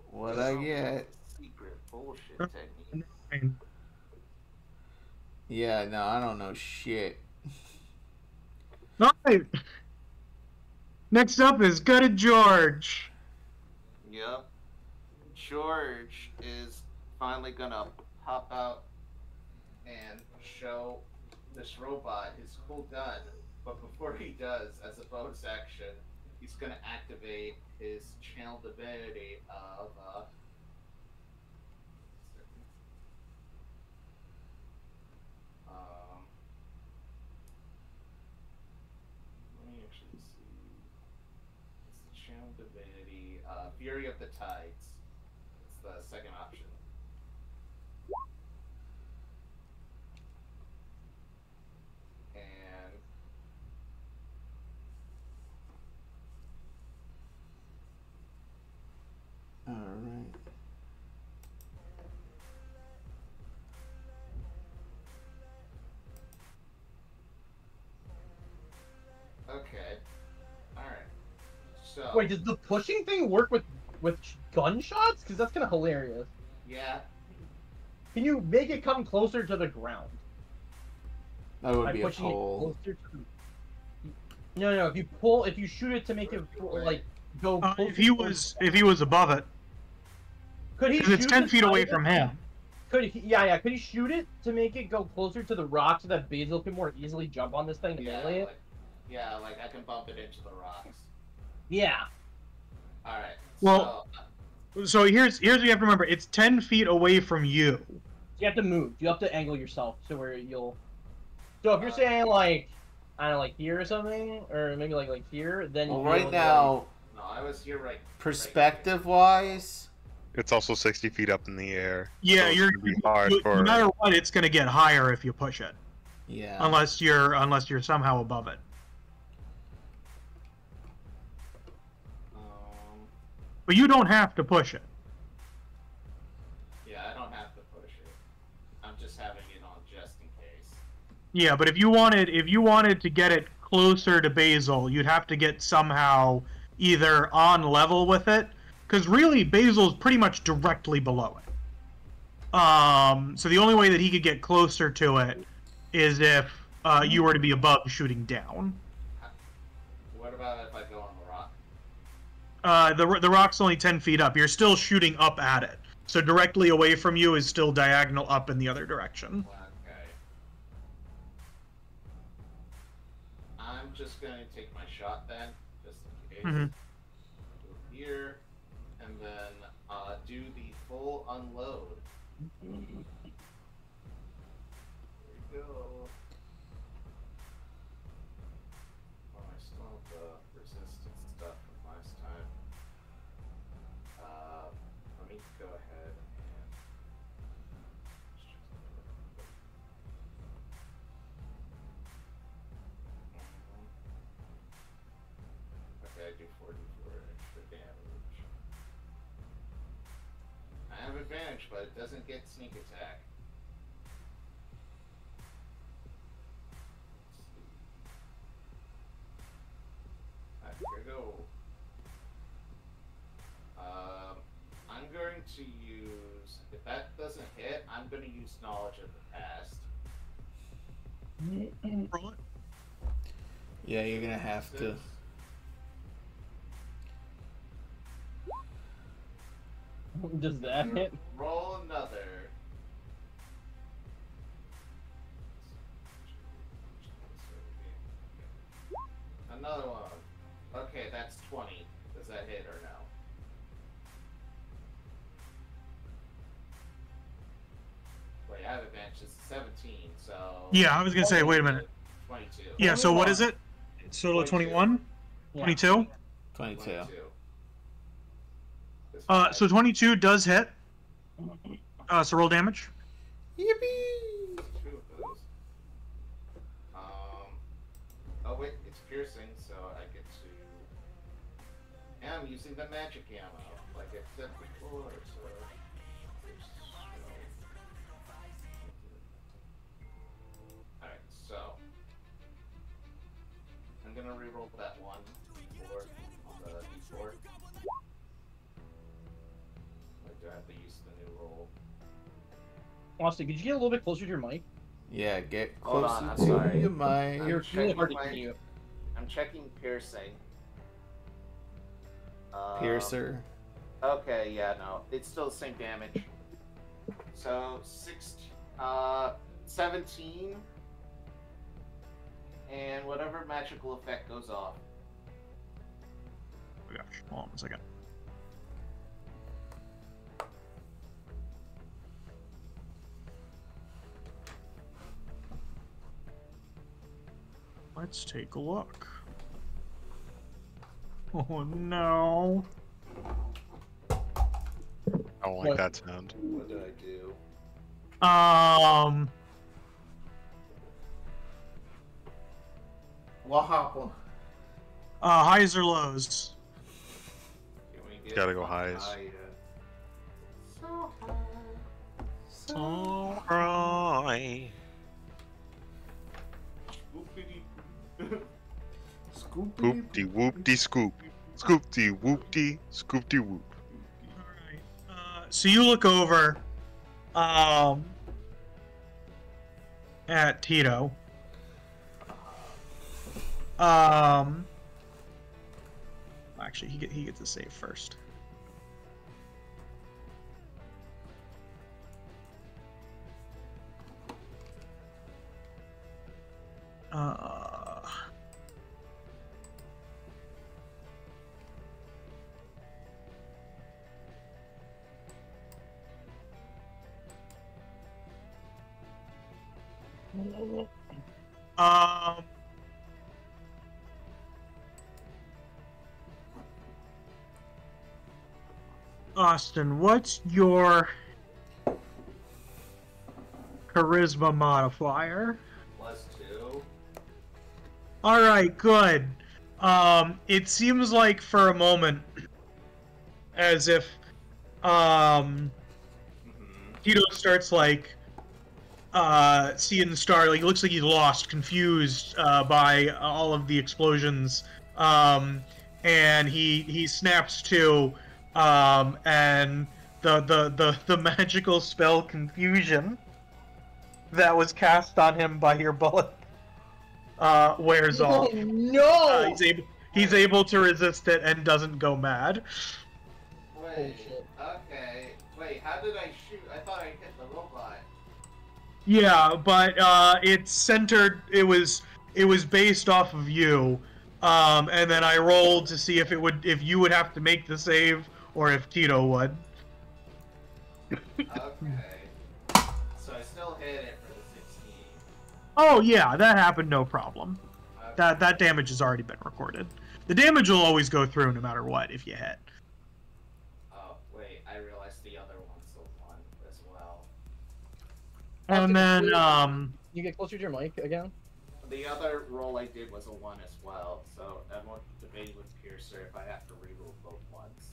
What'd I get? Secret bullshit technique. 9. Yeah, no, I don't know shit. Alright. Next up is Gutted George. Yep. George is finally gonna pop out and show this robot his cool gun. But before he does, as a bonus action, he's gonna activate his channel divinity of let me actually see. It's the channel divinity, Fury of the Tides. It's the second option. And Alright. okay. Alright. So Wait, does the pushing thing work with gunshots? Because that's kind of hilarious. yeah. Can you make it come closer to the ground? That would By be a pushing it poll. closer to the... No, if you shoot it to make it like go closer. If he was above it, could he? because it's shoot 10 it feet away higher? from him. Could he? Yeah. Could he shoot it to make it go closer to the rock so that Basil can more easily jump on this thing to melee it? Like I can bump it into the rocks. Yeah. Alright. Well, so here's what you have to remember. It's 10 feet away from you. You have to move. You have to angle yourself to where you'll. So if you're saying like, I don't know, like here or something, or maybe like here, then. Well, you'll right be able now, no, I was here right. perspective-wise, It's also 60 feet up in the air. Yeah, so it's you're gonna be hard for. no matter what, it's going to get higher if you push it, yeah. unless you're somehow above it. But you don't have to push it. Yeah, I don't have to push it. I'm just having it on just in case. Yeah, but if you wanted to get it closer to Basil, you'd have to get somehow either on level with it, because really Basil's pretty much directly below it. So the only way that he could get closer to it is if you were to be above shooting down. What about if I go on the rock? The rock's only 10 feet up. You're still shooting up at it. So directly away from you is still diagonal up in the other direction. Okay. I'm just gonna take my shot then, just in case. Mm-hmm. Go here, and then do the full unload. There we go. Oh, I still have the resistance stuff from last time. Let me go ahead and. Okay, I do 44 extra damage. I have advantage, but it doesn't get sneak attack. Alright, here we go. I'm going to use, if that doesn't hit, I'm going to use knowledge of the past. Yeah, you're gonna have to. Does that hit? Roll another. Another one. Okay, that's 20. Does that hit or no? Wait, I have advantage. It's 17, so... Yeah, I was gonna say, wait a minute. 22. Yeah, so what is it? Total 21? 22? 22. So 22 does hit. So roll damage. Yippee! Two of those. Oh wait, it's piercing, so I get to... And I'm using the magic ammo, like I said before, so... Alright, so... I'm gonna reroll that one for the d4. Do I have to use the new roll? Austin, could you get a little bit closer to your mic? Yeah, get Hold closer on, I'm to sorry. your mic. You're really hard to my- hear you. I'm checking piercing. Piercer. Okay, yeah, no. It's still the same damage. So, 17. And whatever magical effect goes off. Oh gosh, hold on a second. Let's take a look. Oh no. I don't like that sound. What did I do? What happened? Highs or lows? Can we get Gotta go highs. So high. Alright. Scoop-de whoop-de scoop. Scoop-de whoop-de, scoop-de whoop. Alright. So you look over at Tito. Actually, he gets a save first. Um, Austin, what's your charisma modifier? +2. All right, good. It seems like for a moment, as if Tito starts like seeing the star. Like, it looks like he's lost, confused by all of the explosions, and he snaps to, and the magical spell confusion that was cast on him by your bullet wears off. Oh, no! He's able to resist it and doesn't go mad. Wait, shit. okay. Wait, how did I shoot? I thought I hit the robot. Yeah, but it's centered. It was based off of you, and then I rolled to see if you would have to make the save or if Tito would. Okay. So I still hit it for the 16. Oh yeah, that happened, no problem. Okay. That damage has already been recorded. The damage will always go through no matter what if you hit. Oh, wait, I realized the other one's the 1 as well. And then You get closer to your mic again? The other roll I did was a 1 as well, so I'm debating with Piercer if I have to reroll both ones.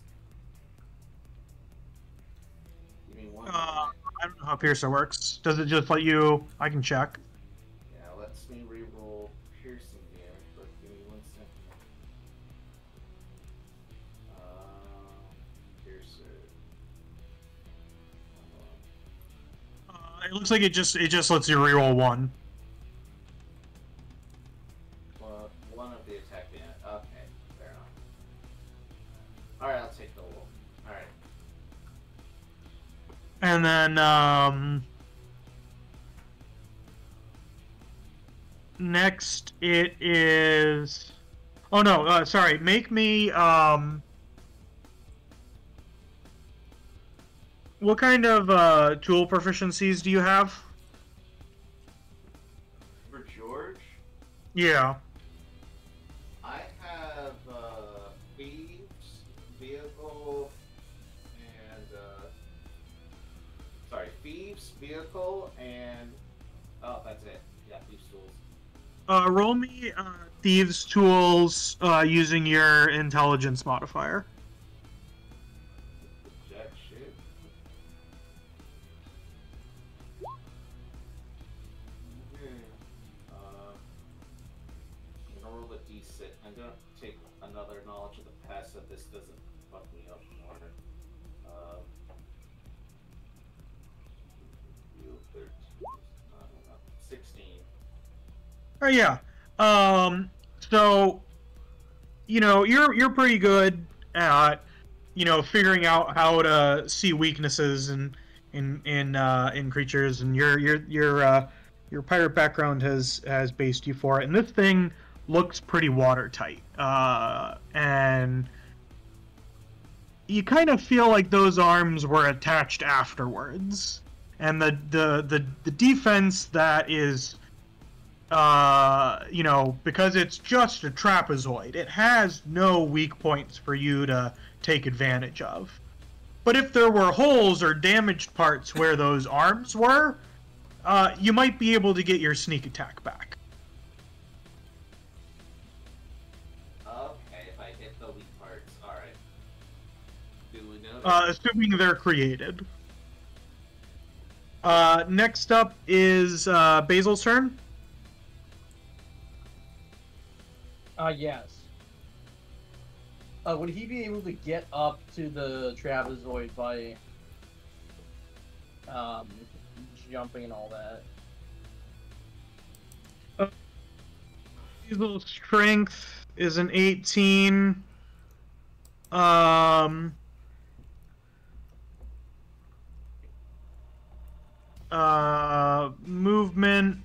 Give me one moment. I don't know how Piercer works. Does it just let you? I can check. Yeah, lets me reroll piercing damage, but give me 1 second. Piercer. It looks like it just lets you reroll one. Well, 1 of the attack damage. Okay, fair enough. Alright, I'll take the roll. Alright. And then next it is Oh no, sorry. Make me what kind of tool proficiencies do you have? For George, Yeah. I have thieves, vehicle, and thieves, vehicle, and oh, that's it. Yeah, thieves tools. Roll me thieves tools using your intelligence modifier. Jack shit. Okay. I'm gonna roll a d6. I'm gonna take another knowledge of the past so this doesn't fuck me up more. Um, 13, 16. Oh yeah. So you're pretty good at figuring out how to see weaknesses in creatures, and your pirate background has based you for it. And this thing looks pretty watertight, and you kind of feel like those arms were attached afterwards, and the defense that is because it's just a trapezoid, it has no weak points for you to take advantage of. But if there were holes or damaged parts where those arms were, you might be able to get your sneak attack back. Okay, if I hit the weak parts, alright. Do we know? Assuming they're created. Next up is Basil's turn. Yes. Would he be able to get up to the trapezoid by jumping and all that? Basil's strength is an 18. Movement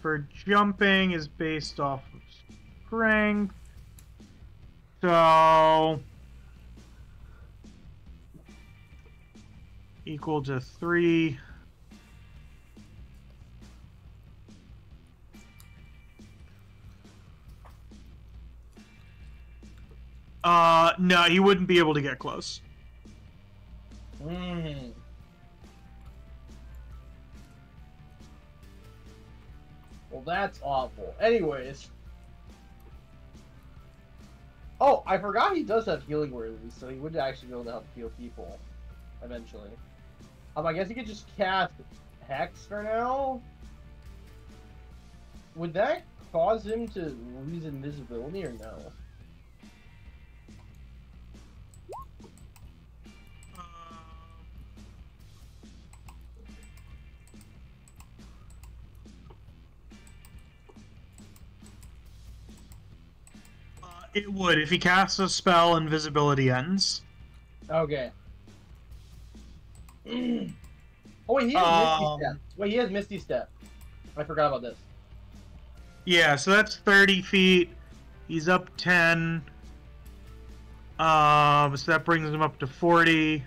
for jumping is based off of strength. So equal to 3. No, he wouldn't be able to get close. Well, that's awful. Anyways. Oh, I forgot he does have healing words, so he would actually be able to help heal people eventually. I guess he could just cast Hex for now. Would that cause him to lose invisibility or no? It would. If he casts a spell, invisibility ends. Okay. Oh, wait, he has Misty Step. Wait, he has Misty Step. I forgot about this. Yeah, so that's 30 feet. He's up 10. So that brings him up to 40.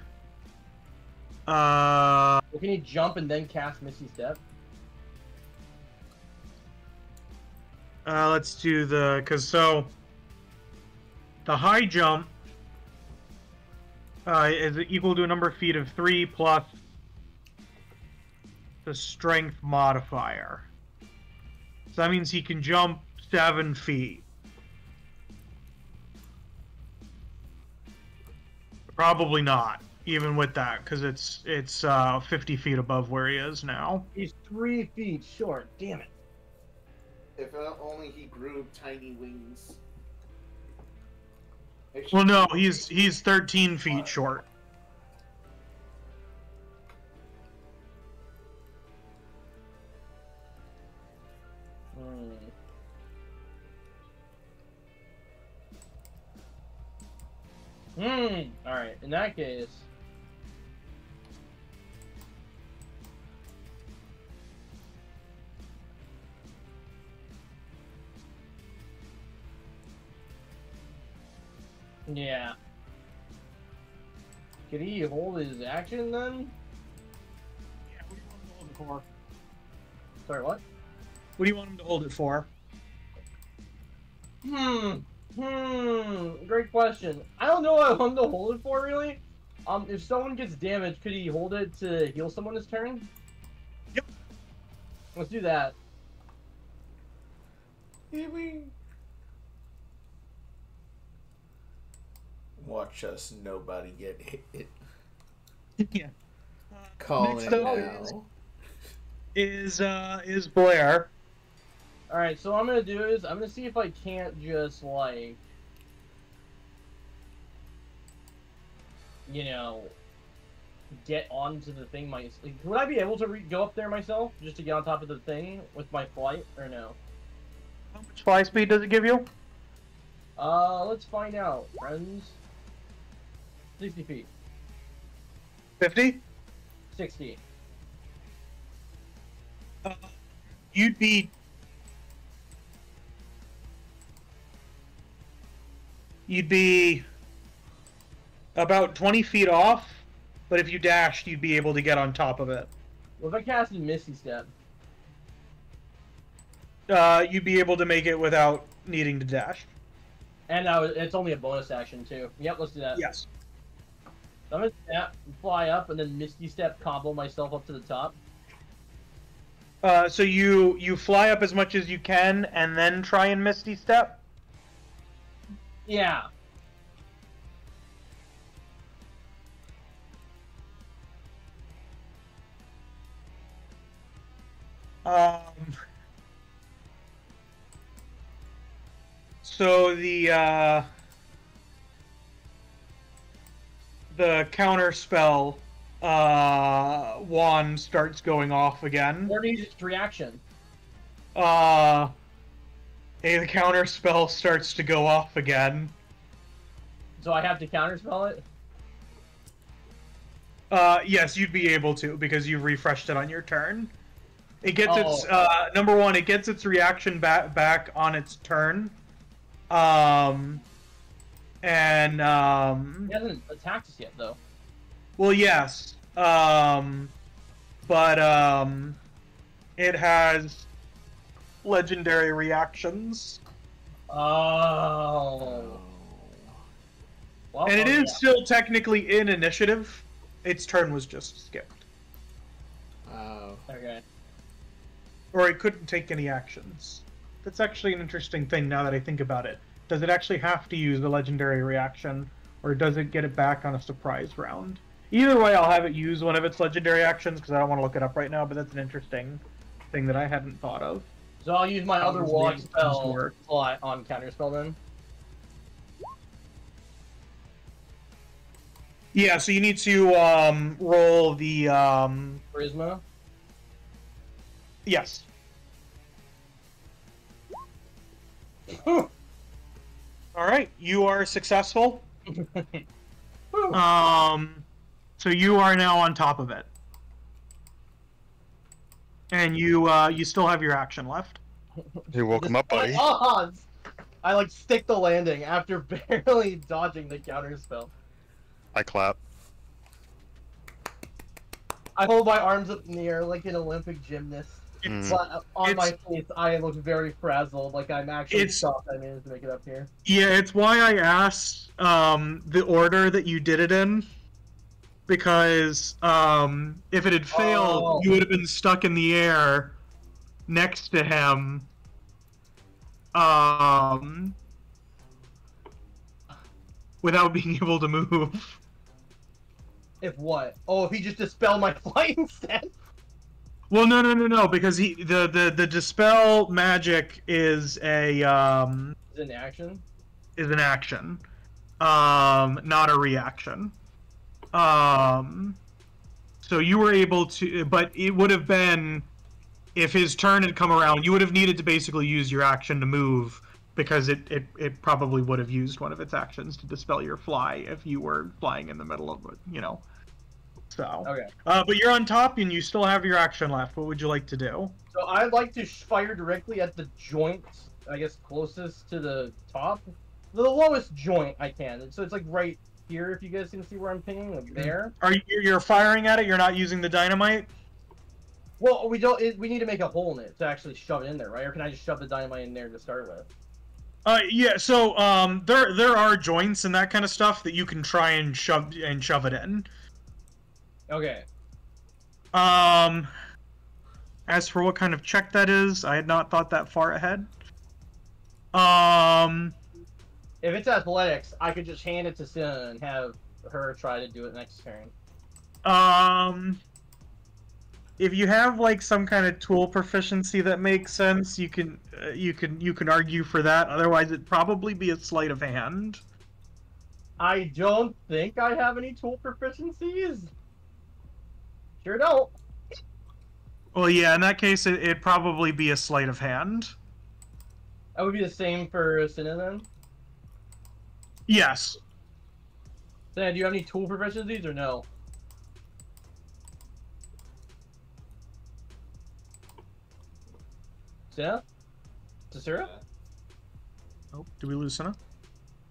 Well, can he jump and then cast Misty Step? Let's do the... the high jump is equal to a number of feet of 3 plus the strength modifier. So that means he can jump 7 feet. Probably not, even with that, because it's 50 feet above where he is now. He's 3 feet short. Damn it. If only he grew tiny wings. Well, no, he's 13 feet short. Alright, in that case... Yeah. Could he hold his action then? Yeah, what do you want him to hold it for? Sorry, what? What do you want him to hold it for? Great question. I don't know what I want him to hold it for, really. If someone gets damaged, could he hold it to heal someone this turn? Yep. Let's do that. Watch us, nobody get hit. Yeah. Call Next it up now. is Blair. Alright, so what I'm gonna do is, I'm gonna see if I can't just, like... You know... Get onto the thing like, would I be able to go up there myself, just to get on top of the thing with my flight, or no? How much fly speed does it give you? Let's find out, friends. 60 feet. 50? 60. You'd be... You'd be about 20 feet off, but if you dashed, you'd be able to get on top of it. What if I casted Misty Step? You'd be able to make it without needing to dash. And it's only a bonus action, too. Yep, let's do that. Yes. So I'm gonna snap, fly up, and then Misty Step combo myself up to the top. So you fly up as much as you can, and then try and Misty Step? Yeah. So the counter spell wand starts going off again. Or needs its reaction. The counter spell starts to go off again. So I have to counterspell it? Yes, you'd be able to, because you've refreshed it on your turn. It gets its number one. It gets its reaction back on its turn, and He hasn't attacked us yet, though. well, yes, but it has legendary reactions, Oh. Well, and it is still technically in initiative. Its turn was just skipped, Oh. Okay. or it couldn't take any actions. That's actually an interesting thing now that I think about it. Does it actually have to use the legendary reaction, or does it get it back on a surprise round? Either way, I'll have it use one of its legendary actions, because I don't want to look it up right now, but that's an interesting thing that I hadn't thought of. So I'll use my other does warlock the spell work? on counterspell then. Yeah, so you need to roll the... Charisma. Yes. Alright, you are successful. So you are now on top of it. And you still have your action left. You woke him up, buddy. Odds! I like stick the landing after barely dodging the counterspell. I clap. I hold my arms up in the air like an Olympic gymnast. It's, But on It's- my face, I look very frazzled, like I'm actually It's- shocked I managed to make it up here. yeah, it's why I asked the order that you did it in. Because if it had failed, Oh. you would have been stuck in the air next to him. Without being able to move. If what? Oh, if he just dispelled my flight instead? Well, no, because the dispel magic is a Is it an action? is an action, not a reaction. So you were able to, but it would have been, if his turn had come around, you would have needed to basically use your action to move, because it probably would have used one of its actions to dispel your fly if you were flying in the middle of it, you know. So. Okay. But you're on top and you still have your action left. What would you like to do? So I'd like to fire directly at the joint, I guess, closest to the top the lowest joint I can. So it's like right here, if you guys can see where I'm pinging, like there. Are you're firing at it? You're not using the dynamite? Well, we don't. We need to make a hole in it to actually shove it in there, right? Or can I just shove the dynamite in there to start with? Yeah. So there are joints and that kind of stuff that you can try and shove it in. Okay. As for what kind of check that is, I had not thought that far ahead. If it's athletics, I could just hand it to Cinna and have her try to do it next turn. If you have like some kind of tool proficiency that makes sense, you can argue for that. Otherwise, it'd probably be a sleight of hand. I don't think I have any tool proficiencies. Sure don't. Well, yeah, in that case, it'd probably be a sleight of hand. That would be the same for Cinna then? Yes. Cinna, do you have any tool proficiencies or no? Cinna? Tasura? Oh, did we lose Cinna?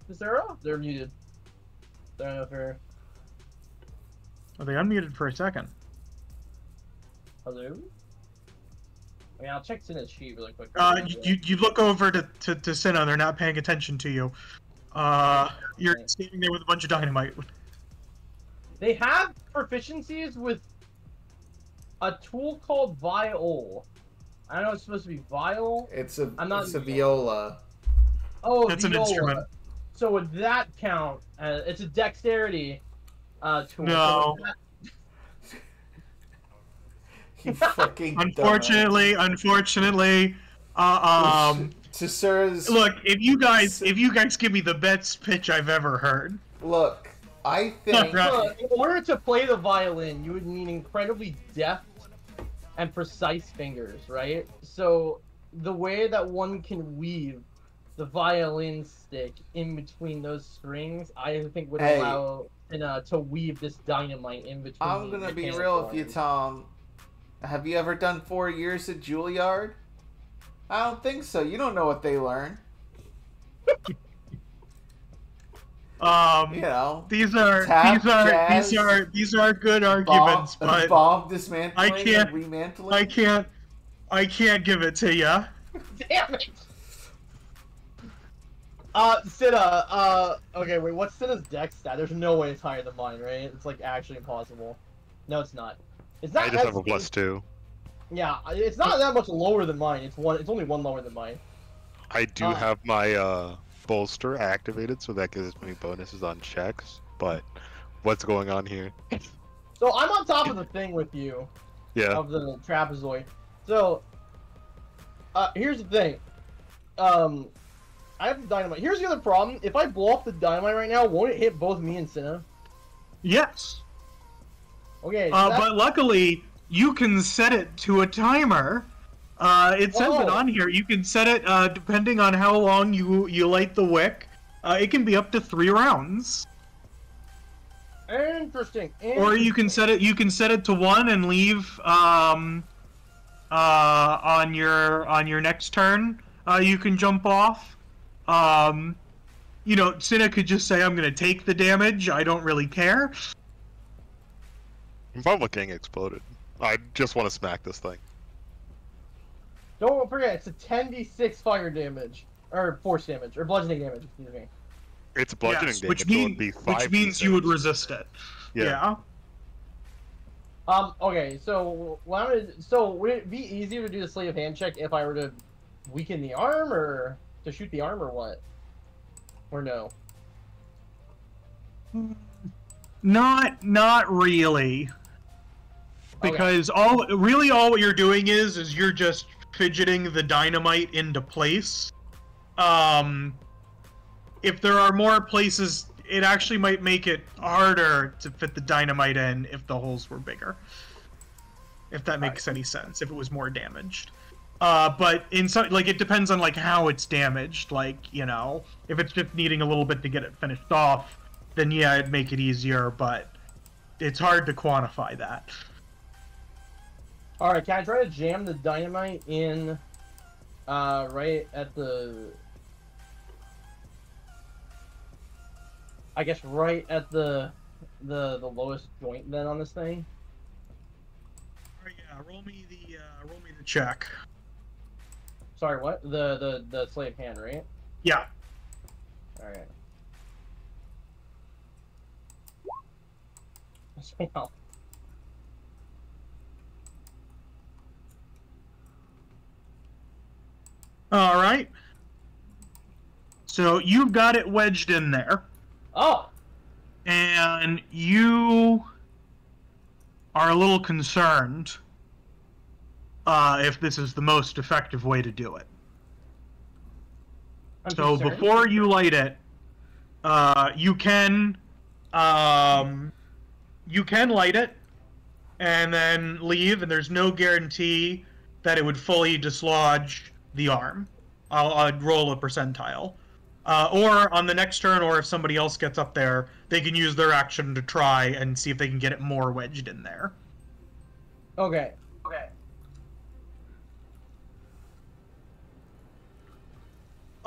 Tasura? They're muted. I don't know if they're... Are they unmuted for a second? Hello? I mean, I'll check Cinna's sheet really quick. You look over to Cinna, they're not paying attention to you. You're standing there with a bunch of dynamite. They have proficiencies with a tool called viol. I know it's supposed to be viol. It's a not it's a viola. Oh, That's an viola. instrument. So would that count? It's a dexterity tool. No. So You fucking Unfortunately, Tasura's... look, if you guys give me the best pitch I've ever heard. Look, I think... Right. in order to play the violin, you would need incredibly deft and precise fingers, right? So the way that one can weave the violin stick in between those strings, I think would allow to weave this dynamite in between. I'm gonna be real with you, Tom. Have you ever done 4 years at Juilliard? I don't think so. You don't know what they learn. You know, these are good arguments, but bomb dismantling I can't and remantling. I can't give it to ya. Damn it! Cinna, okay, wait, what's Cinna's dex stat? There's no way it's higher than mine, right? It's like actually impossible. No, it's not. It's not. I just have a +2. Yeah, it's not that much lower than mine. It's only one lower than mine. I do have my bolster activated, so that gives me bonuses on checks. But what's going on here? So I'm on top of the thing with you. Yeah. Of the trapezoid. So, here's the thing. I have the dynamite. Here's the other problem. If I blow up the dynamite right now, won't it hit both me and Cinna? Yes. Okay. But luckily, you can set it to a timer. It says it on here. You can set it depending on how long you light the wick. It can be up to 3 rounds. Interesting. Or you can set it to 1 and leave on your next turn. You can jump off. You know, Cinna could just say, "I'm gonna take the damage. I don't really care." I'm probably getting exploded. I just want to smack this thing. Don't forget, it's a 10d6 fire damage, or force damage, or bludgeoning damage. Excuse me. It's bludgeoning Yes, damage, so it'd be 5. which means you would resist it. Yeah. Okay, so would it be easier to do the sleight of hand check if I were to weaken the arm, or to shoot the arm, or what? Or no? Not really. Because all what you're doing is you're just fidgeting the dynamite into place. If there are more places, it actually might make it harder to fit the dynamite in if the holes were bigger. If that makes any sense, if it was more damaged. But in some, like, it depends on like how it's damaged. Like, you know, if it's just needing a little bit to get it finished off, then yeah, it'd make it easier. But it's hard to quantify that. All right, can I try to jam the dynamite in, right at the? I guess right at the lowest joint then on this thing. All right, yeah, roll me the check. Sorry, what? The slave hand, right? Yeah. All right. Well, All right. So you've got it wedged in there, oh, and you are a little concerned if this is the most effective way to do it. I'm So concerned. before you light it, you can light it and then leave, and there's no guarantee that it would fully dislodge the arm. I'd roll a percentile. Or on the next turn, or if somebody else gets up there, they can use their action to try and see if they can get it more wedged in there. Okay.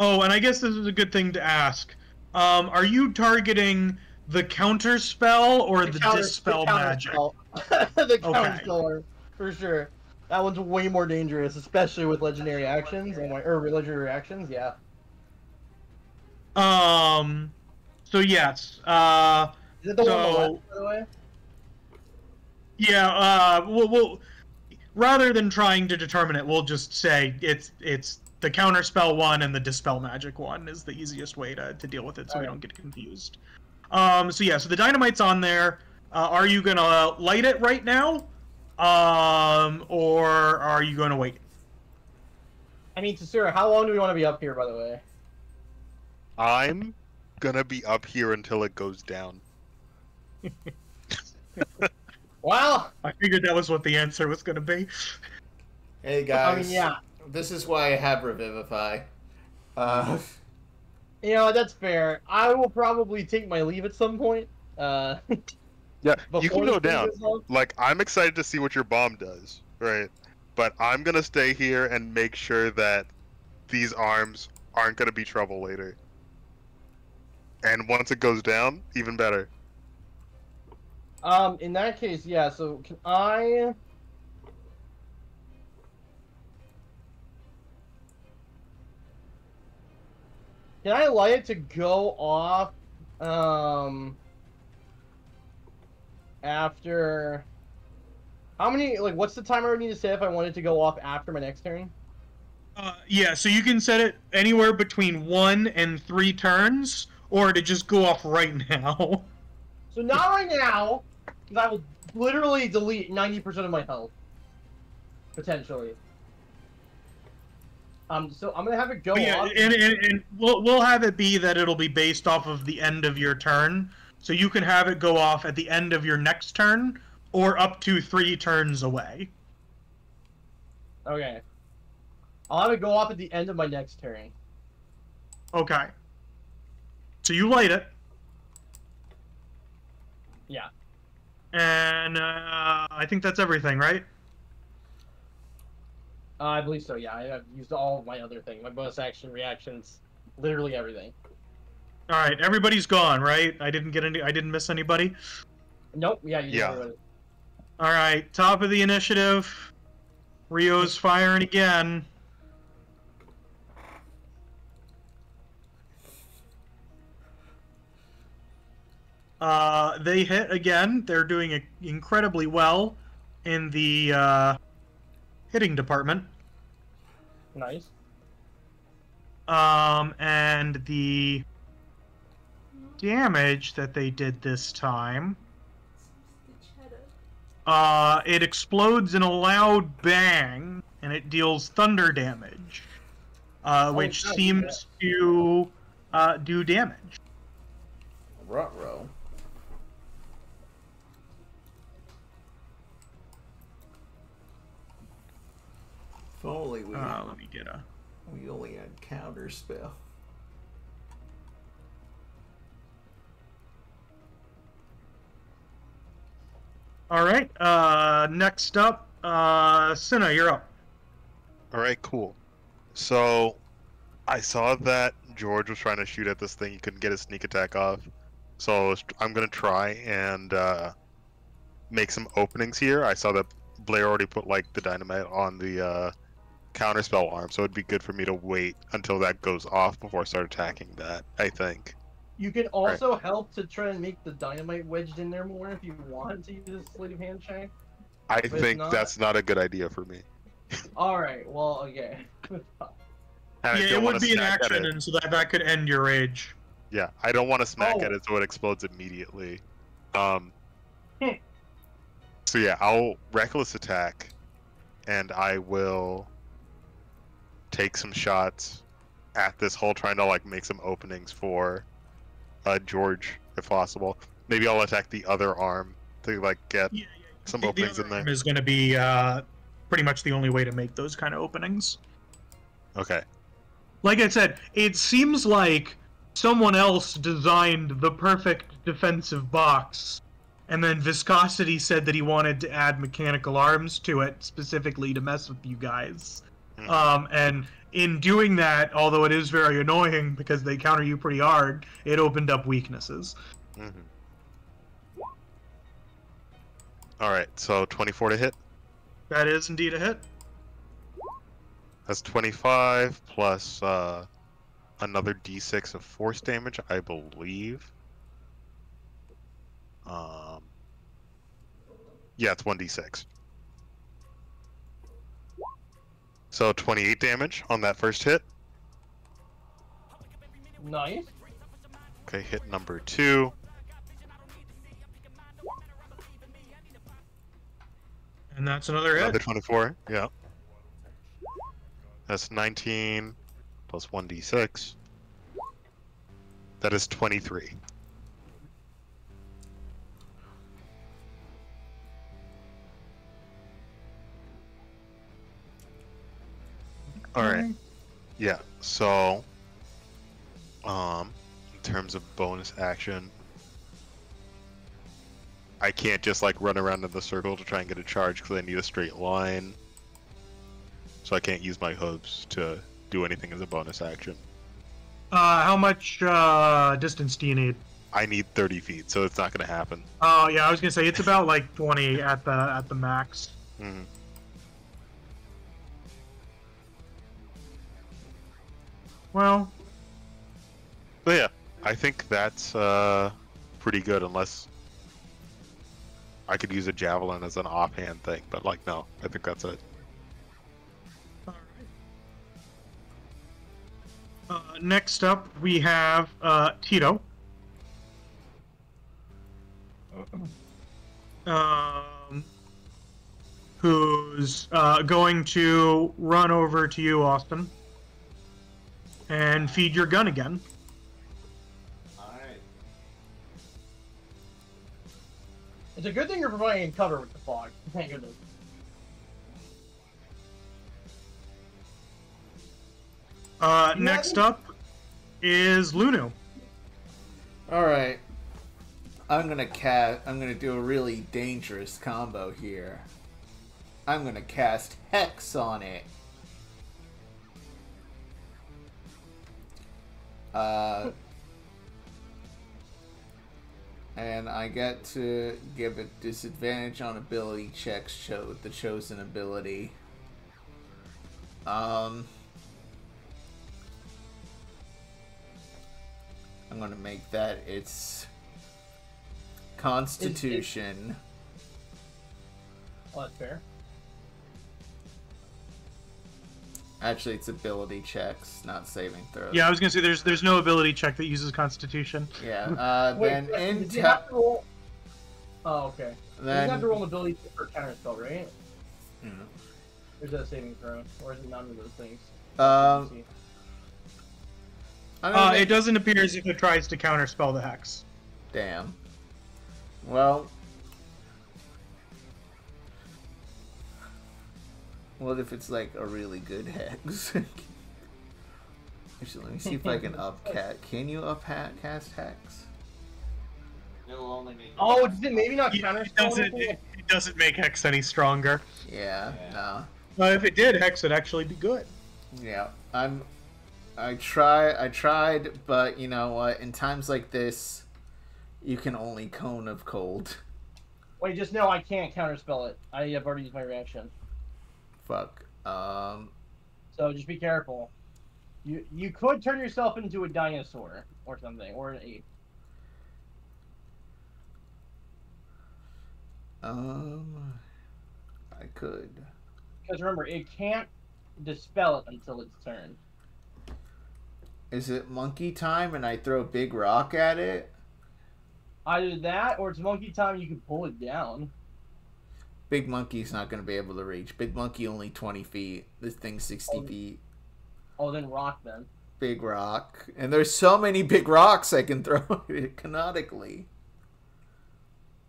Oh, and I guess this is a good thing to ask. Are you targeting the counter spell or the dispel magic? The counter Okay. spell, for sure. That one's way more dangerous, especially with legendary actions or legendary reactions. Yeah. So yes. Is it the one on the So- left, by the way? Yeah. We'll rather than trying to determine it, we'll just say it's the counter spell one and the dispel magic one is the easiest way to deal with it, so we don't get confused. So yeah. So the dynamite's on there. Are you gonna light it right now? Or are you gonna wait? I mean, Tasura, how long do we want to be up here, by the way? I'm gonna be up here until it goes down. Well, I figured that was what the answer was gonna be. Hey guys. I mean, yeah. This is why I have Revivify. You know, that's fair. I will probably take my leave at some point. Yeah, you Before can the go thing down. goes off? Like, I'm excited to see what your bomb does, right? But I'm gonna stay here and make sure that these arms aren't gonna be trouble later. And once it goes down, even better. In that case, yeah, so can I... Can I light it to go off, after... How many, like, what's the timer I need to set if I want it to go off after my next turn? Yeah, so you can set it anywhere between 1 and 3 turns, or to just go off right now. So not right now, because I will literally delete 90% of my health. Potentially. So I'm gonna have it go But yeah, off. and we'll have it be that it'll be based off of the end of your turn, so you can have it go off at the end of your next turn, or up to 3 turns away. Okay. I'll have it go off at the end of my next turn. Okay. So you light it, Yeah. and I think that's everything, right? I believe so, yeah. I've used all of my other things. My bonus action, reactions, literally everything. All right, everybody's gone, right? I didn't miss anybody. Nope, yeah, you did Yeah. everything. All right, top of the initiative. Rio's firing again. They hit again. They're doing incredibly well in the hitting department. Nice. And the damage that they did this time, it explodes in a loud bang, and it deals thunder damage, which nice, seems to do damage. Ruh-roh. If only Let me get a... we only had counter spell. All right, next up, Cinna, you're up. Alright, cool. So, I saw that George was trying to shoot at this thing. He couldn't get his sneak attack off. So I'm gonna try and make some openings here. I saw that Blair already put like the dynamite on the counterspell arm, so it'd be good for me to wait until that goes off before I start attacking that, I think. You can also help to try and make the dynamite wedged in there more if you want to use a Sleight of Hand check. I But think not- that's not a good idea for me. Alright, well, okay. And I Yeah, it don't would wanna be an smack at action, it. and so that could end your rage. Yeah, I don't want to smack Oh. at it so it explodes immediately. Hmm. So yeah, I'll reckless attack, and I will take some shots at this hole, trying to like make some openings for George, if possible. Maybe I'll attack the other arm to like get Yeah, some the openings other in there. arm is going to be pretty much the only way to make those kind of openings. Okay. Like I said, it seems like someone else designed the perfect defensive box, and then Viscosity said that he wanted to add mechanical arms to it specifically to mess with you guys. And in doing that, although it is very annoying because they counter you pretty hard, it opened up weaknesses. Mm-hmm. All right, so 24 to hit. That is indeed a hit. That's 25 plus another d6 of force damage, I believe. Yeah, it's 1d6. So 28 damage on that first hit. Nice. Okay, hit number 2. And that's another hit. Another 24, yeah. That's 19 plus 1d6. That is 23. Alright. Yeah, so in terms of bonus action, I can't just like run around in the circle to try and get a charge because I need a straight line. So I can't use my hooves to do anything as a bonus action. How much distance do you need? I need 30 feet, so it's not going to happen. Oh yeah, I was gonna say it's about like 20 at the max. Mhm. Well, But yeah, I think that's pretty good, unless I could use a javelin as an offhand thing. But like, no, I think that's it. next up we have Tito. Who's going to run over to you, Austin, and feed your gun again. Alright. It's a good thing you're providing cover with the fog. Thank goodness. Next up is Lunu. Alright. I'm gonna do a really dangerous combo here. I'm gonna cast Hex on it. And I get to give it disadvantage on ability checks with the chosen ability. I'm gonna make that its Constitution. Oh, that's fair. Actually, it's ability checks, not saving throws. Yeah, I was gonna say there's no ability check that uses Constitution. Yeah. Wait, Then in does he have to roll? Oh, okay. then You have to roll an ability for counter spell, right? Mm. Or is that a saving throw? Or is it none of those things? I'm gonna It make- doesn't appear as if it tries to counterspell the hex. Damn. Well. What if it's like a really good hex? Actually, let me see if I can Can you cast hex? It'll only make. Oh, is it maybe not It counter spell? doesn't make hex any stronger. Yeah. Yeah. No. But if it did, hex would actually be good. Yeah. I tried, but you know what? In times like this, You can only cone of cold. Wait, just know I can't counterspell it. I have already used my reaction. Fuck. So just be careful. You could turn yourself into a dinosaur or something, or an ape. I could. Because remember, it can't dispel it until its turn. Is it monkey time and I throw a big rock at it? Either that, or it's monkey time, you can pull it down. Big monkey's not going to be able to reach. Big monkey only 20 feet. This thing's 60 feet. Oh, then rock then. Big rock. And there's so many big rocks I can throw at it canonically.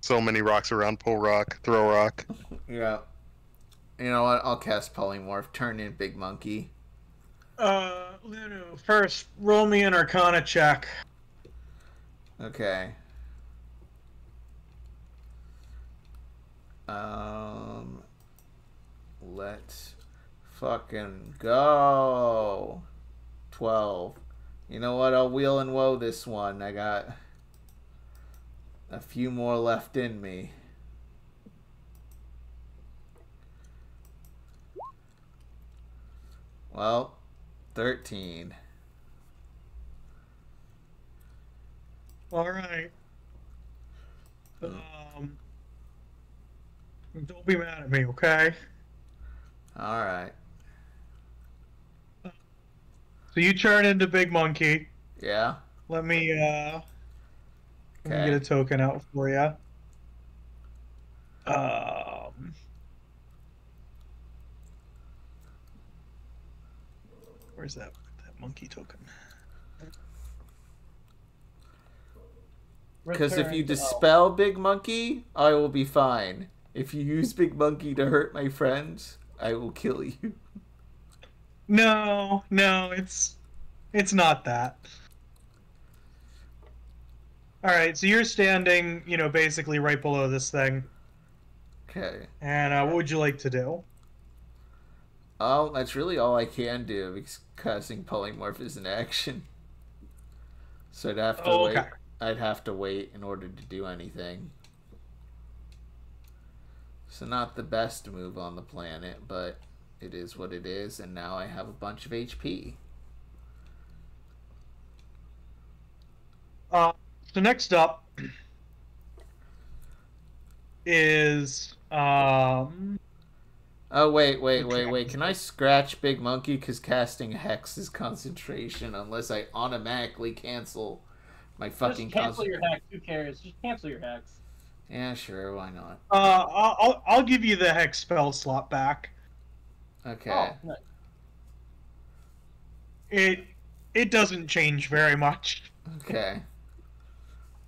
So many rocks around. Pull rock. Throw rock. Yeah. You know what? I'll cast polymorph. Turn in big monkey. Lunu, first, roll me an Arcana check. Okay. Let's fucking go. 12. You know what? I'll wheel and woe this one. I got a few more left in me. Well, 13. All right. Don't be mad at me, okay? All right. So you turn into Big Monkey. Yeah. Let me get a token out for you. Where's that monkey token? Because if you dispel Big Monkey, I will be fine. If you use Big Monkey to hurt my friends, I will kill you. No, it's not that. All right, so you're standing, basically right below this thing. Okay. And what would you like to do? Oh, that's really all I can do because casting polymorph is an action. So I'd have to wait. I'd have to wait in order to do anything. So not the best move on the planet, but it is what it is, and now I have a bunch of HP. So next up is Oh, wait. Can I scratch Big Monkey? Because casting Hex is concentration unless I automatically cancel my fucking... Just cancel your Hex. Who cares? Just cancel your Hex. Yeah, sure. Why not? I'll give you the Hex spell slot back. Okay. Oh, nice. It doesn't change very much. Okay.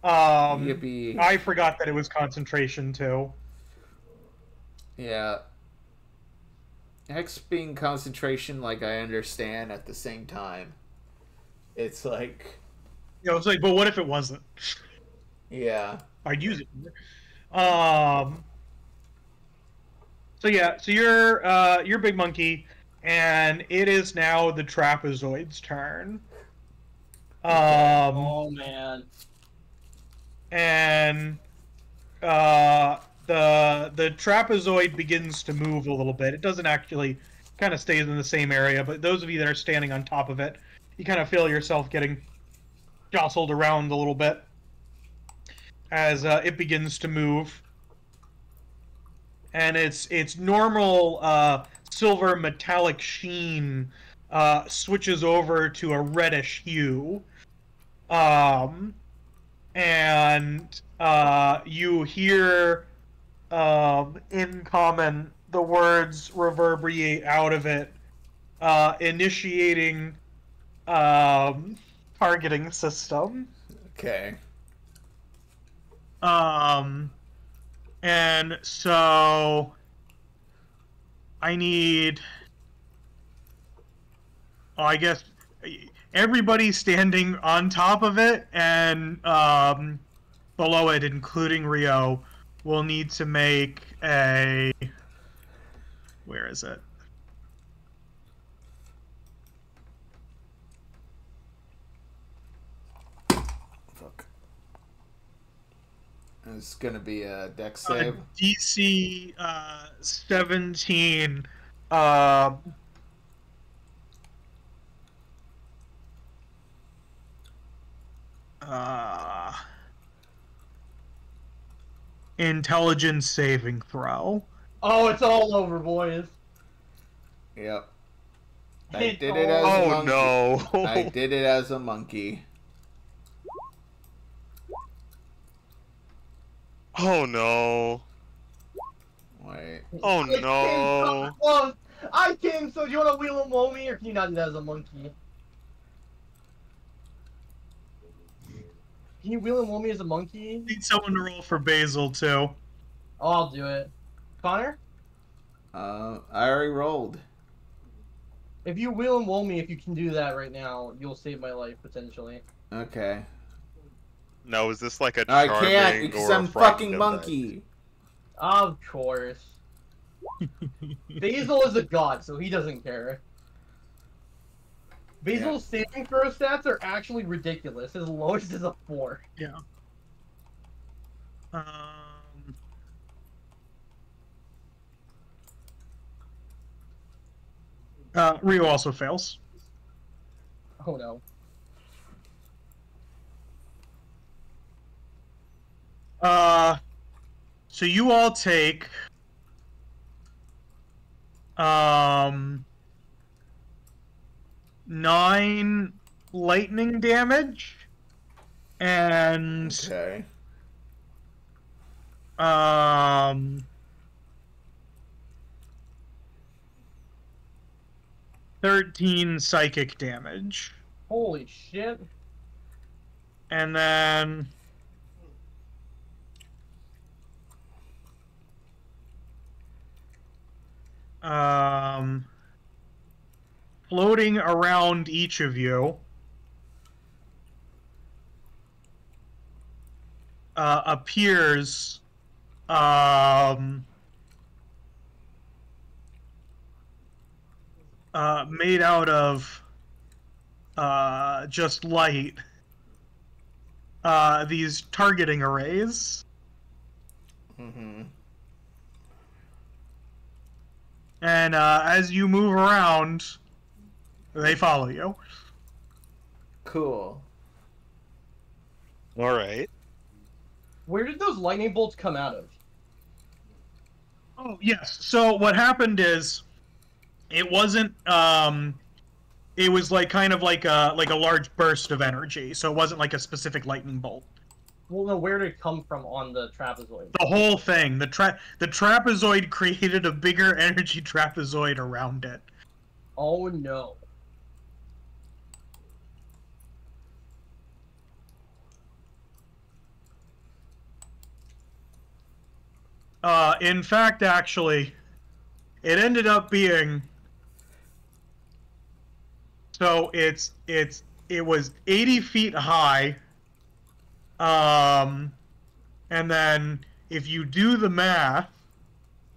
Yippee. I forgot that it was concentration too. Yeah. Hex being concentration, like, I understand at the same time. It's like... it's like, but what if it wasn't? Yeah. I'd use it. So you're Big Monkey, and it is now the Trapezoid's turn. Oh man. And the trapezoid begins to move a little bit. It doesn't actually, kind of stays in the same area, but those of you that are standing on top of it, you kind of feel yourself getting jostled around a little bit as it begins to move. And its normal silver metallic sheen switches over to a reddish hue. And you hear in common the words reverberate out of it, initiating targeting system. Okay. And so I need, I guess everybody standing on top of it and below it, including Rio, will need to make a... Where is it? Fuck. It's gonna be a dex save. DC 17. Intelligence saving throw. Oh, it's all over, boys. Yep. I It's did it as a Oh monkey. no! I did it as a monkey. Oh no! Wait. Oh It came no! so close. I came, so do you want to wheel and woe me, or can you not do that as a monkey? Can you wheel and woe me as a monkey? Need someone to roll for Basil too. Oh, I'll do it. Connor? I already rolled. If you wheel and woe me, if you can do that right now, you'll save my life, potentially. Okay. No, is this like a I charming can't because or a I'm frightened fucking effect? monkey. Of course. Basil is a god, so he doesn't care. Basil's saving throw stats are actually ridiculous. His lowest is a 4. Yeah. Rio also fails. Oh no. So you all take 9 lightning damage and Okay. 13 psychic damage. Holy shit. And then floating around each of you appears made out of just light, these targeting arrays. Mm-hmm. And as you move around, they follow you. Cool. All right. Where did those lightning bolts come out of? Oh, yes. So what happened is, it wasn't, it was like kind of like a large burst of energy, so it wasn't like a specific lightning bolt. Well, no, where did it come from on the trapezoid? The whole thing, the trapezoid created a bigger energy trapezoid around it. Oh no. In fact, actually, it ended up being, so it was 80 feet high, and then if you do the math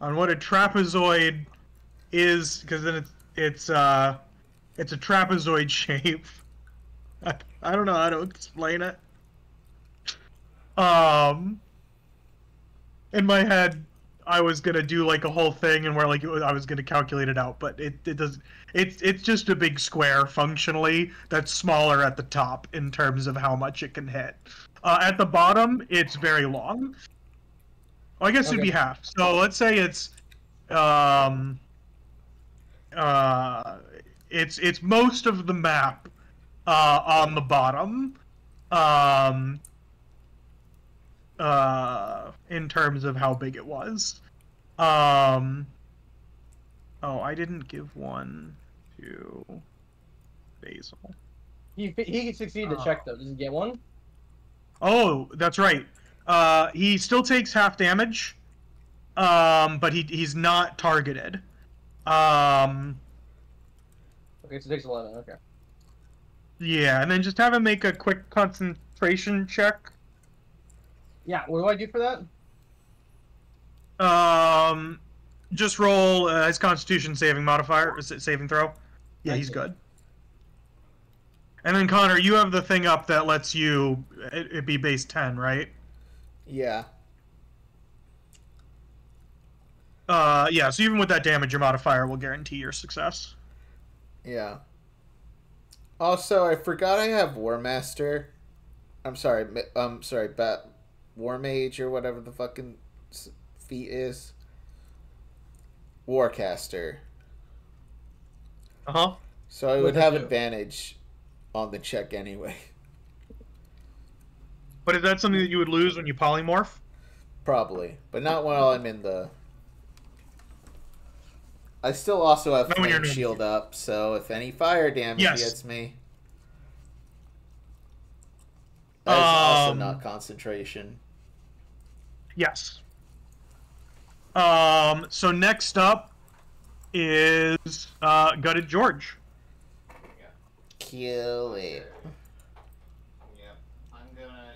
on what a trapezoid is, because then it's a trapezoid shape. I don't know how to explain it. In my head, I was gonna do like a whole thing and where like I was gonna calculate it out, but it doesn't. It's just a big square functionally that's smaller at the top in terms of how much it can hit. At the bottom, it's very long. Well, I guess it'd be half. So let's say it's most of the map on the bottom. In terms of how big it was. Oh, I didn't give one to Basil. He succeeded to check though. Does he get one? Oh, that's right. He still takes half damage, but he's not targeted. Okay, so it takes 11. Okay. Yeah, and then just have him make a quick concentration check. Yeah, what do I do for that? Just roll his Constitution saving modifier, saving throw. Yeah, he's good. And then Connor, you have the thing up that lets you it be base 10, right? Yeah. Yeah, so even with that damage, your modifier will guarantee your success. Yeah. Also, I forgot I have War Master. I'm sorry, War Mage or whatever the fucking feat is. Warcaster. Uh-huh. So I would have advantage on the check anyway. But is that something that you would lose when you polymorph? Probably. But not while I'm in the... I still also have Flame Shield up, so if any fire damage gets me... That is also not concentration. Yes. So next up is Gutted George. Yeah. Kill it. Yep. I'm gonna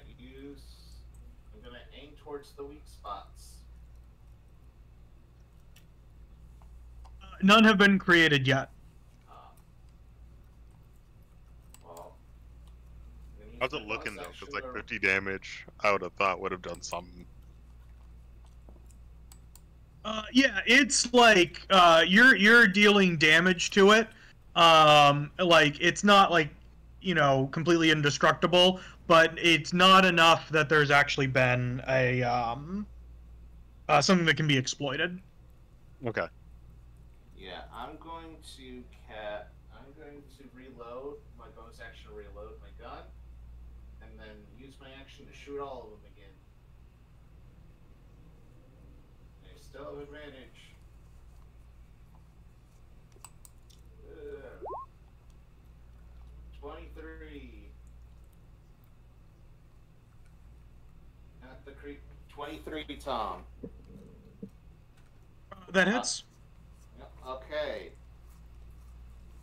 aim towards the weak spots. None have been created yet. Well, how's it looking though? Because like 50 damage, I would have thought would have done something. Yeah, it's like you're dealing damage to it. Like it's not like, you know, completely indestructible, but it's not enough that there's actually been a something that can be exploited. Okay. Yeah, I'm going to reload my bonus action, reload my gun, and then use my action to shoot all of them again. I still have advantage. 23. At the creek. 23, Tom. That hits. Okay.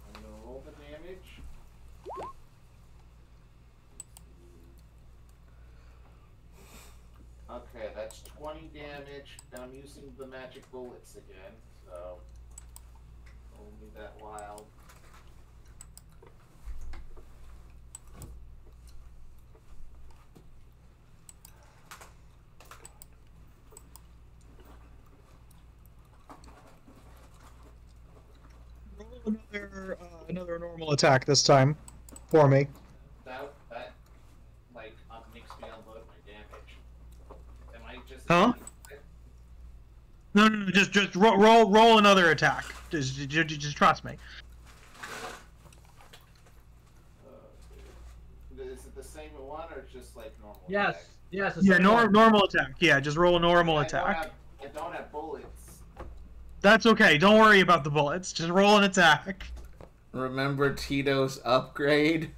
I'm gonna roll the damage. Okay, that's 20 damage, and I'm using the magic bullets again, so only that wild. Roll another normal attack this time for me. That like makes me unload my damage. Am I just? Huh? No, just roll another attack. Just trust me. Is it the same one or just like normal? Yes. Attack? Yes. Yeah, normal attack. Yeah, just roll a normal attack. I don't have bullets. That's okay. Don't worry about the bullets. Just roll an attack. Remember Tito's upgrade?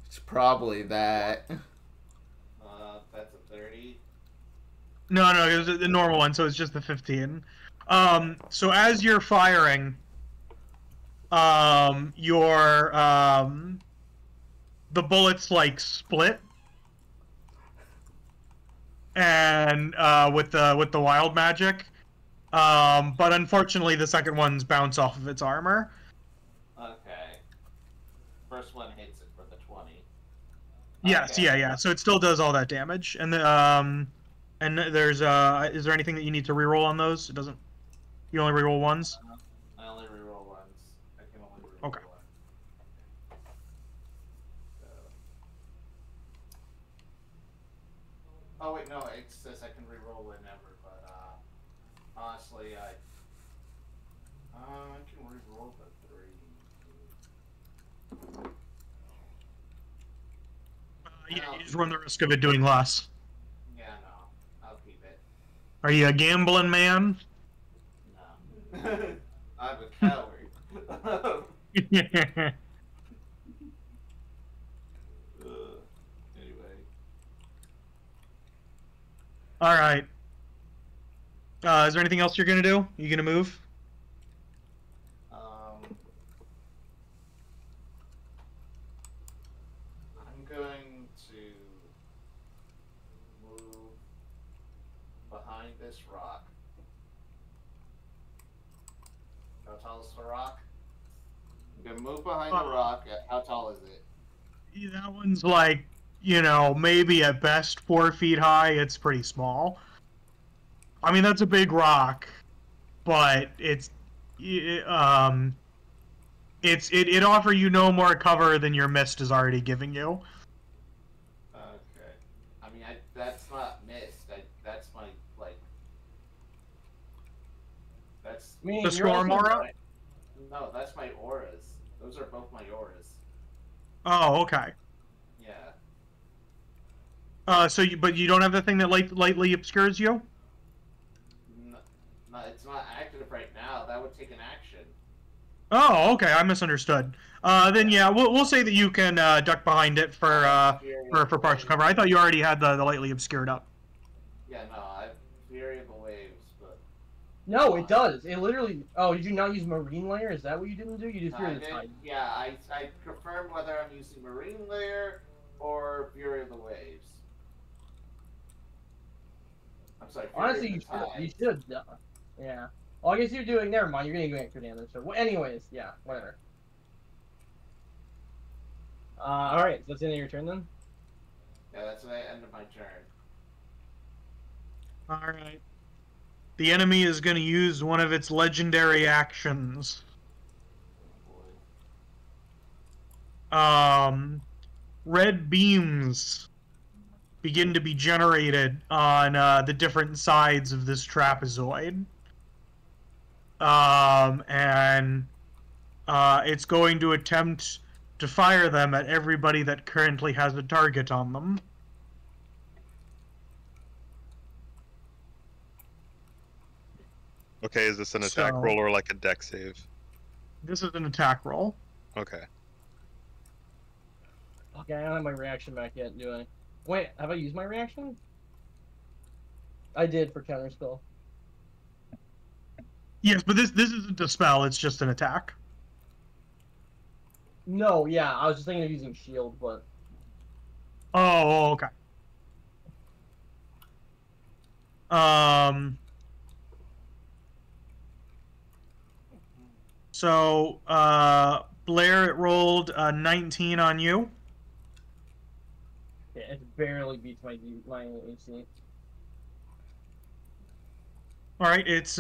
It's probably that. That's a 30. No, it was the normal one, so it's just the 15. So as you're firing, the bullets like split, and with the wild magic, but unfortunately the second one's bounce off of its armor. Okay. First one hits it for the 20. Yes, Okay. yeah. So it still does all that damage, and there's is there anything that you need to reroll on those? It doesn't. You only reroll ones. I only reroll ones. I can only reroll Okay. one. So. Oh wait, no. It says I can reroll whenever, but honestly, I can reroll the 3. Yeah, you just run the risk of it doing less. Yeah, no. I'll keep it. Are you a gambling man? No. I'm a coward. Anyway. All right. Is there anything else you're gonna do? You gonna move? I'm going to move behind this rock. How tall is the rock? I'm gonna move behind the rock. How tall is it? Yeah, that one's like, you know, maybe at best 4 feet high. It's pretty small. I mean, that's a big rock, but it offer you no more cover than your mist is already giving you. Okay. I mean, that's not mist. That's my, like... That's... I mean, The you're storm also- aura? No, that's my auras. Those are both my auras. Oh, okay. Yeah. But you don't have the thing that lightly obscures you? No, it's not active right now. That would take an action. Oh, okay. I misunderstood. Then yeah, we'll say that you can duck behind it for partial cover. I thought you already had the lightly obscured up. Yeah, no, I have variable waves, but... No, it does. It literally. Oh, did you not use marine layer? Is that what you didn't do? You just No, I fear the did, tide. yeah, I confirmed whether I'm using marine layer or Fury of the Waves. I'm sorry, Fury Honestly, of you the should. You Tides. should. Yeah. Well, I guess you're doing. Never mind. You're gonna do extra damage. So, well, anyways, yeah, whatever. All right. So that's the end of your turn then. Yeah, that's the end of my turn. All right. The enemy is going to use one of its legendary actions. Red beams begin to be generated on the different sides of this trapezoid. And it's going to attempt to fire them at everybody that currently has a target on them. Okay, is this an attack So- roll or like a deck save? This is an attack roll. Okay. Okay, I don't have my reaction back yet, do I? Wait, have I used my reaction? I did for counterspell. Yes, but this isn't a spell, it's just an attack. No, yeah, I was just thinking of using shield, but Oh, okay. So, Blair, it rolled 19 on you. yeah, it barely beats my AC. Alright, it's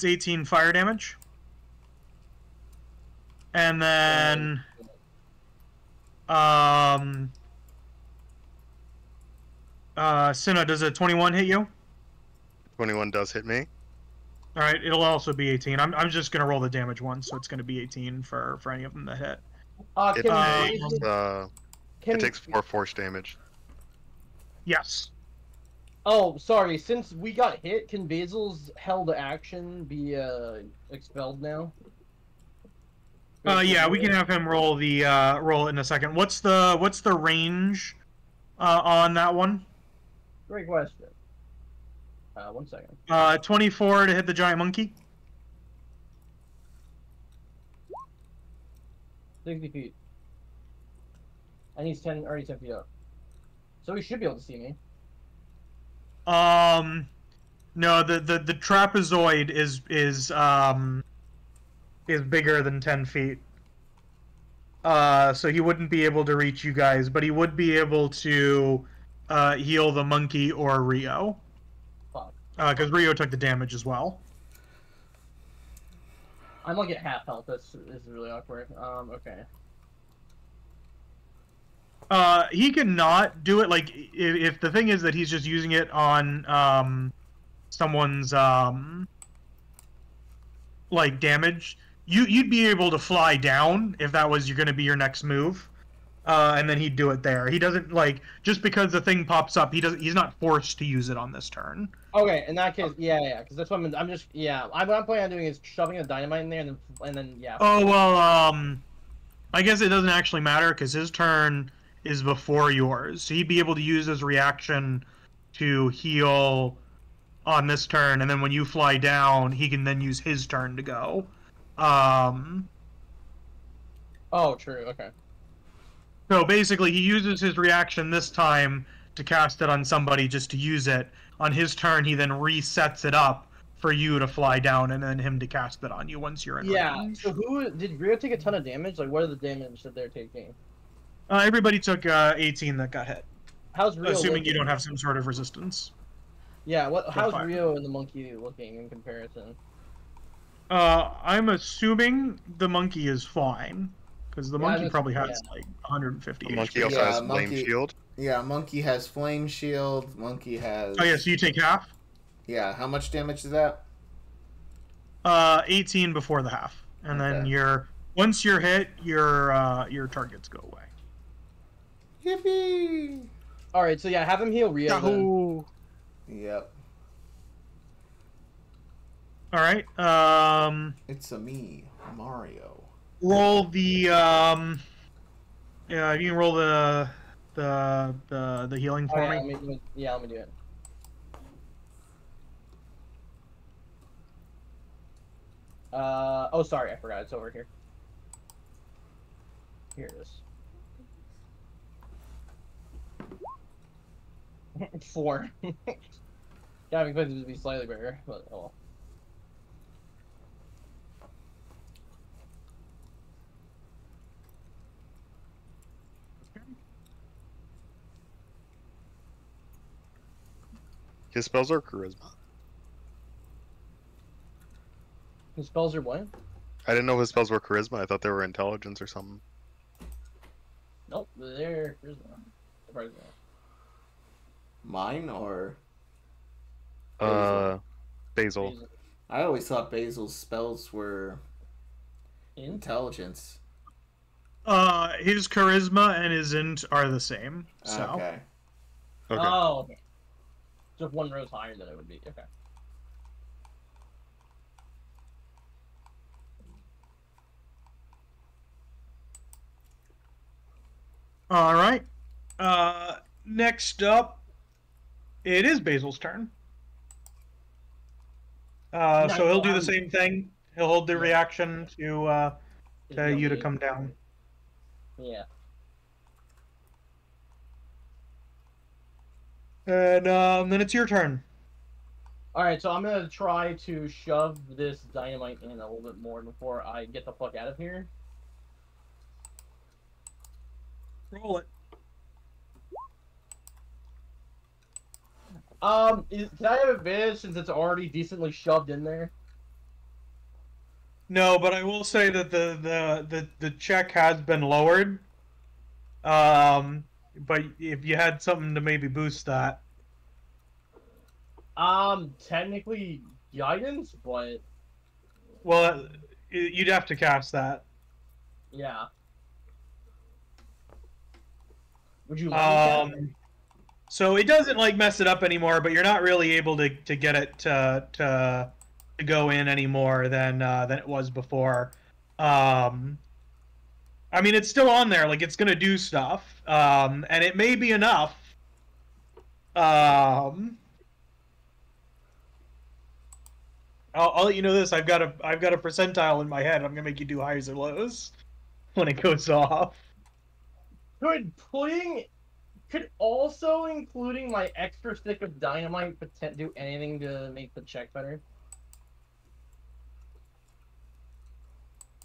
18 fire damage. And then, Cinna, does a 21 hit you? 21 does hit me. Alright, it'll also be 18. I'm just gonna roll the damage once, so it's gonna be 18 for any of them that hit. It Can takes 4 force damage. Yes. Oh, sorry. Since we got hit, can Basil's held action be expelled now? Yeah, we can have him roll the roll it in a second. What's the range on that one? Great question. 1 second. 24 to hit the giant monkey. 60 feet. And he's 10 feet up. So he should be able to see me. No, the trapezoid is bigger than 10 feet. So he wouldn't be able to reach you guys, but he would be able to heal the monkey or Rio. Fuck. Because Rio took the damage as well. I'm like at half health. This is really awkward. Okay. He cannot do it. Like, if the thing is that he's just using it on someone's like damage, you'd be able to fly down if that was going to be your next move, and then he'd do it there. He doesn't, like, just because the thing pops up, he's not forced to use it on this turn. Okay, in that case, yeah, because that's what I'm just, yeah. What I'm planning on doing is shoving a dynamite in there and then yeah. Oh well, I guess it doesn't actually matter because his turn is before yours, so he'd be able to use his reaction to heal on this turn, and then when you fly down, he can then use his turn to go. Oh, true. Okay. So basically, he uses his reaction this time to cast it on somebody just to use it. On his turn, he then resets it up for you to fly down and then him to cast it on you once you're in Yeah. range. So who did Rio take a ton of damage? Like, what are the damage that they're taking? Everybody took 18 that got hit. How's Rio Assuming you looking? don't have some sort of resistance. Yeah, how's fire. Rio and the monkey looking in comparison? I'm assuming the monkey is fine, because the monkey probably has like 150 The monkey HP. also Yeah, has flame monkey- shield. Yeah, monkey has flame shield. Monkey has. Oh yeah, so you take half. Yeah, how much damage is that? 18 before the half, and then Okay. once you're hit, your targets go away. Yippee! All right, so yeah, have him heal Rio. Then. Yahoo! Yep. All right. It's a me, Mario. Roll the yeah. You can roll the healing for Oh, me. yeah, let me do it. Oh, sorry, I forgot. It's over here. Here it is. 4. Yeah, I expected it to be slightly bigger, but oh well. His spells are charisma. His spells are what? I didn't know his spells were charisma. I thought they were intelligence or something. Nope, there's one. Surprisingly. Mine or Basil. I always thought Basil's spells were In? intelligence. His charisma and his int are the same. So. Okay. Okay. Oh, okay. Just one rose higher than it would be. Okay. All right. Next up, it is Basil's turn. So he'll do the same thing. He'll hold the reaction to you to come down. Yeah. And then it's your turn. Alright, so I'm gonna try to shove this dynamite in a little bit more before I get the fuck out of here. Roll it. Can I have advantage since it's already decently shoved in there? No, but I will say that the check has been lowered. But if you had something to maybe boost that. Technically guidance, but Well, you'd have to cast that. yeah. Would you let me cast it? So it doesn't like mess it up anymore, but you're not really able to get it to go in any more than it was before. I mean, it's still on there, like it's gonna do stuff, and it may be enough. I'll let you know this. I've got a percentile in my head. I'm gonna make you do highs or lows when it goes off. Could also including my extra stick of dynamite do anything to make the check better?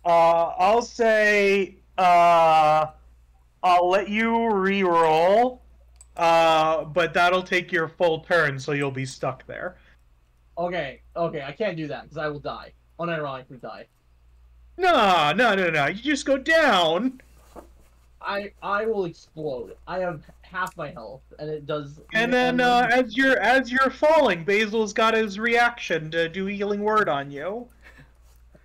I'll say I'll let you re-roll, but that'll take your full turn, so you'll be stuck there. Okay, I can't do that because I will die. Unironically die. No. You just go down. I will explode. I have half my health, and it does. And then as you're falling, Basil's got his reaction to do healing word on you.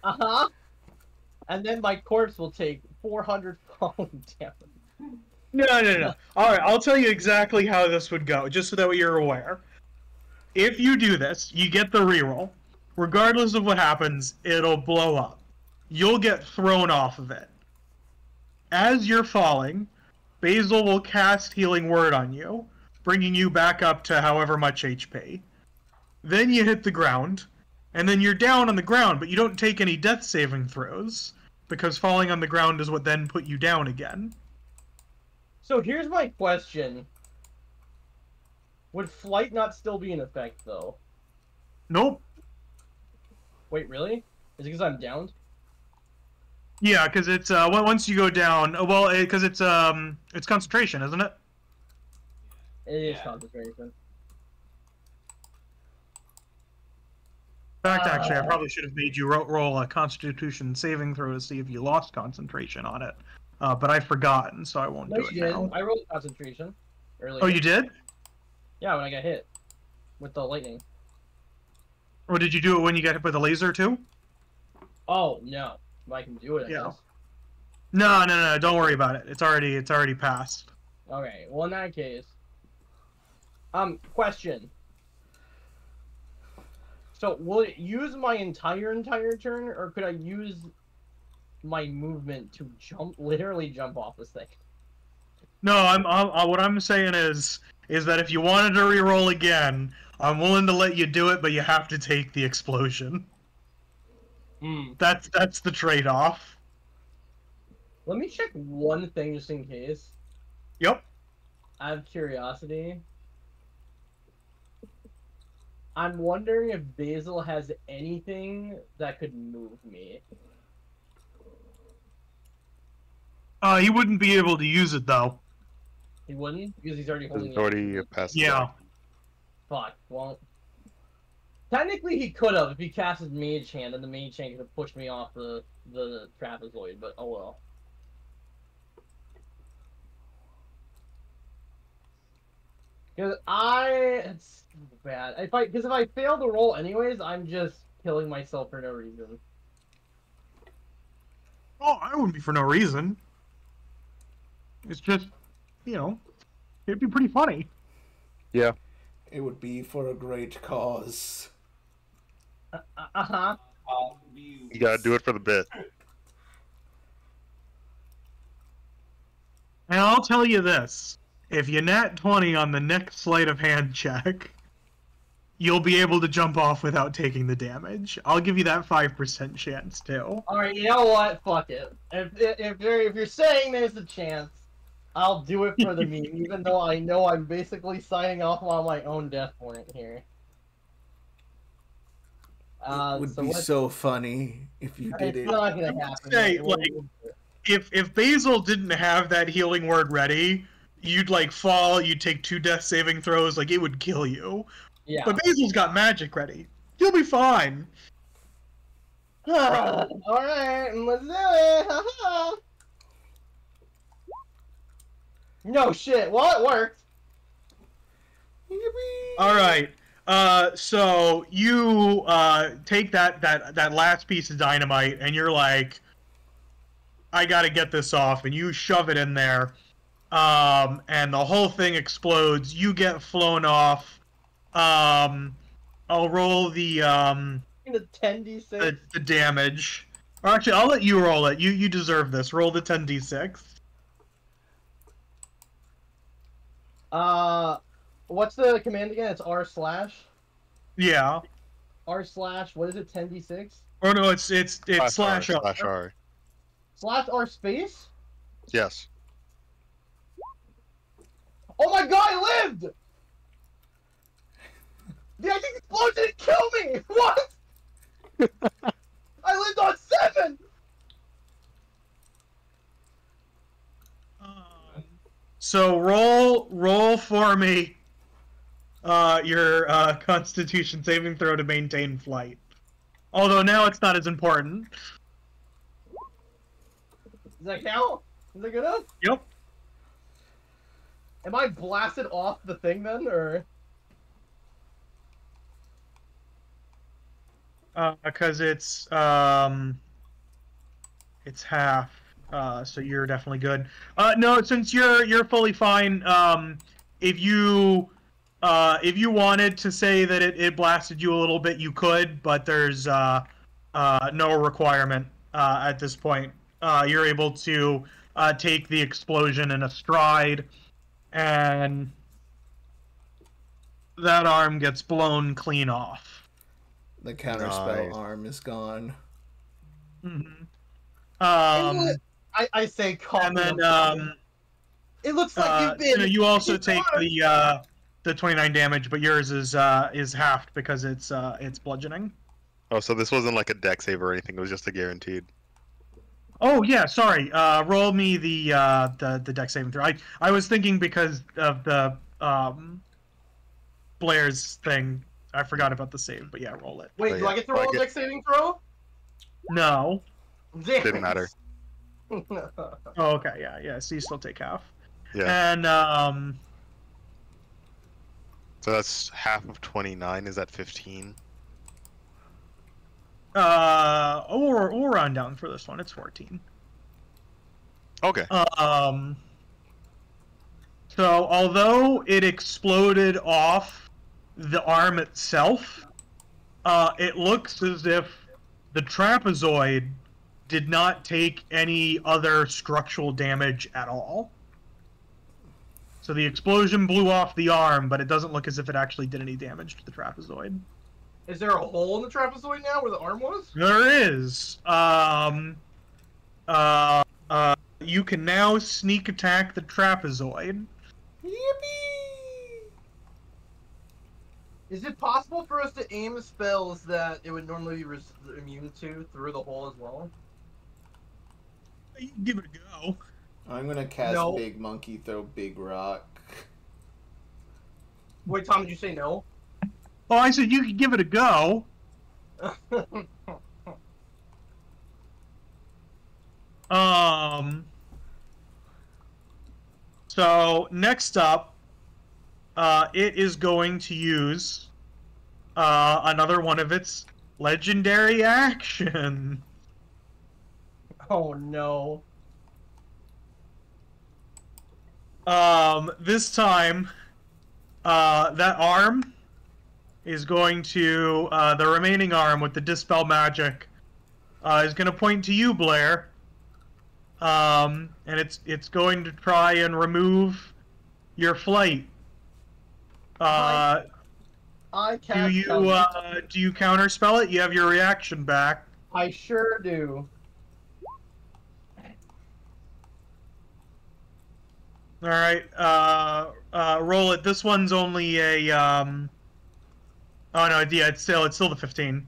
And then my corpse will take 400 falling damage. No. All right, I'll tell you exactly how this would go, just so that you're aware. If you do this, you get the reroll. Regardless of what happens, it'll blow up. You'll get thrown off of it. As you're falling, Basil will cast Healing Word on you, bringing you back up to however much HP. Then you hit the ground, and then you're down on the ground, but you don't take any death saving throws, because falling on the ground is what then put you down again. So here's my question. Would flight not still be in effect, though? Nope. Wait, really? Is it because I'm downed? Yeah, because it's once you go down. Well, because it's concentration, isn't it? It is Yeah. concentration. In fact, actually, I probably should have made you roll a Constitution saving throw to see if you lost concentration on it. But I've forgotten, so I won't No, do you it didn't. now. I rolled concentration earlier. Oh, you did? Yeah, when I got hit with the lightning. Or did you do it when you got hit with a laser too? Oh no, but I can do it. I Yeah. guess. No. Don't worry about it. It's already passed. Okay. Well, in that case, question. So, will it use my entire turn, or could I use my movement to literally jump off this thing? No, what I'm saying is that if you wanted to re-roll again, I'm willing to let you do it, but you have to take the explosion. Hmm. That's the trade-off. Let me check one thing just in case. Yep. Out of curiosity. I'm wondering if Basil has anything that could move me. He wouldn't be able to use it though. He wouldn't? Because he's already holding It's already it. past. Yeah. Fuck, well... Technically he could have if he cast his mage hand, and the mage hand could have pushed me off the trapezoid, but oh well. Because it's so bad. Because if I fail the roll anyways, I'm just killing myself for no reason. Oh, I wouldn't be for no reason. It's just, it'd be pretty funny. Yeah. It would be for a great cause. Uh-huh. You gotta do it for the bit. And I'll tell you this. If you nat 20 on the next sleight of hand check, you'll be able to jump off without taking the damage. I'll give you that 5% chance, too. Alright, you know what? Fuck it. If you're saying there's a chance, I'll do it for the meme, even though I know I'm basically signing off on my own death point here. It would be so funny if you did It's it. not gonna happen. Say, It won't- If Basil didn't have that healing word ready, you'd fall, you'd take 2 death saving throws, it would kill you. Yeah. But Basil's got magic ready. You'll be fine. Alright, let's do it! No shit, well, it worked. Alright. So you take that last piece of dynamite and you're like, I gotta get this off, and you shove it in there. And the whole thing explodes. You get flown off. I'll roll the 10d6. the damage. Or actually, I'll let you roll it. You deserve this. Roll the 10d6. What's the command again? It's r/. Yeah. R/, what is it, 10d6? Or no, it's slash R. Slash R. /r space? Yes. Oh my god, I lived! The acting explosion didn't kill me! What? I lived on 7! So roll for me your Constitution saving throw to maintain flight. Although now it's not as important. Does that count? Is that good enough? Yep. Am I blasted off the thing then, or? Because it's half. So you're definitely good. No, since you're fully fine. If you wanted to say that it blasted you a little bit, you could, but there's no requirement at this point. You're able to take the explosion in a stride, and that arm gets blown clean off. The counterspell Nice. arm is gone. Mm-hmm. I say And then it looks like you've been. you also take the 29 damage, but yours is halved because it's bludgeoning. Oh, so this wasn't like a deck save or anything. It was just a guaranteed. Oh yeah, sorry. Roll me the deck saving throw. I was thinking because of the Blair's thing. I forgot about the save, but yeah, roll it. Wait, But do yeah, I get to roll a dex saving throw? No. Damn. Didn't matter. Oh, okay, yeah. So you still take half. Yeah. And So that's half of 29. Is that 15? we'll round down for this one. It's 14. Okay. So although it exploded off the arm itself, it looks as if the trapezoid did not take any other structural damage at all. So the explosion blew off the arm, but it doesn't look as if it actually did any damage to the trapezoid. Is there a hole in the trapezoid now where the arm was? There is. You can now sneak attack the trapezoid. Yippee! Is it possible for us to aim spells that it would normally be immune to through the hole as well? You can give it a go. I'm gonna cast No. Big Monkey, throw Big Rock. Wait, Tom, did you say no? Oh, I said you could give it a go. So next up, it is going to use another one of its legendary action. Oh no. This time, that arm is going to, the remaining arm with the Dispel Magic, is going to point to you, Blair. And it's going to try and remove your flight. I can't. Do you counterspell it? You have your reaction back. I sure do. All right. Roll it. This one's only a. Oh no! Yeah, it's still the 15.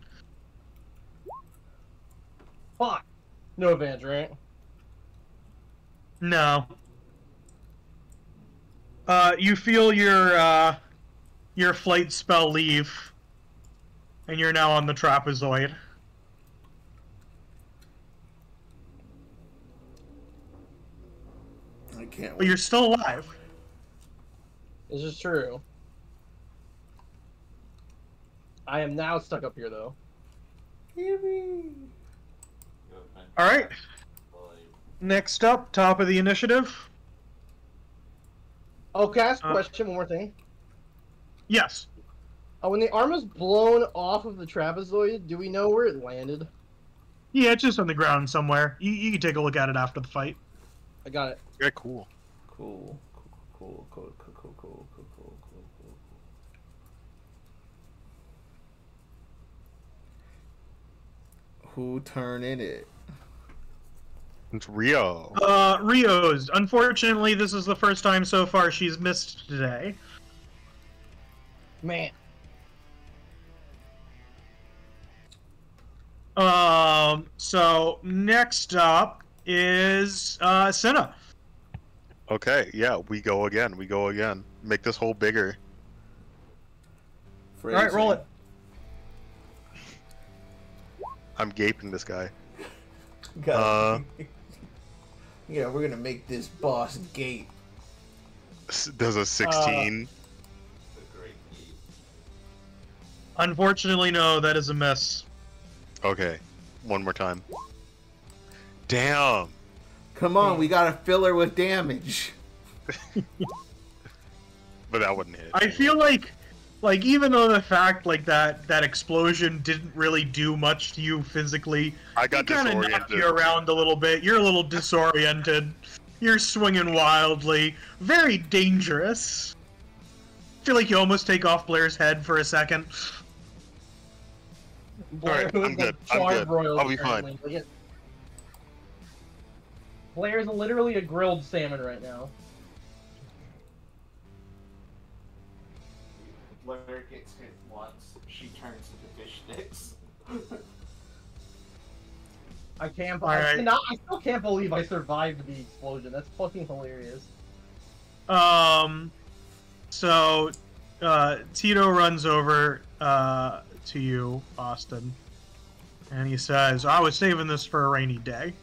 Fuck. No advantage, right? No. You feel your flight spell leave, and you're now on the trapezoid. I can't But wait. you're still alive. This is true. I am now stuck up here, though. Yippee! All right. Next up, top of the initiative. Oh, can I ask a question? One more thing. Yes. When the arm is blown off of the trapezoid, do we know where it landed? Yeah, it's just on the ground somewhere. You can take a look at it after the fight. I got it. Yeah, cool. Cool. Cool. Who turn in it? It's Rio. Rio's. Unfortunately, this is the first time so far she's missed today. Man. So next up is Cinna. Okay, yeah, we go again. Make this hole bigger. All right, roll it. I'm gaping this guy. Yeah, we're gonna make this boss gape. Does a 16? Unfortunately, no, that is a miss. Okay, one more time. Damn. Come on, we gotta fill her with damage. But that wouldn't hit. I feel like even though the fact that explosion didn't really do much to you physically, I got it kind of knocked disoriented. you around a little bit. You're a little disoriented. You're swinging wildly. Very dangerous. I feel like you almost take off Blair's head for a second. Alright, I'm good. I'll be fine. Blair's literally a grilled salmon right now. Blair gets hit once, she turns into fish sticks. I can't. Alright. I still can't believe I survived the explosion. That's fucking hilarious. So, Tito runs over to you, Austin, and he says, "I was saving this for a rainy day."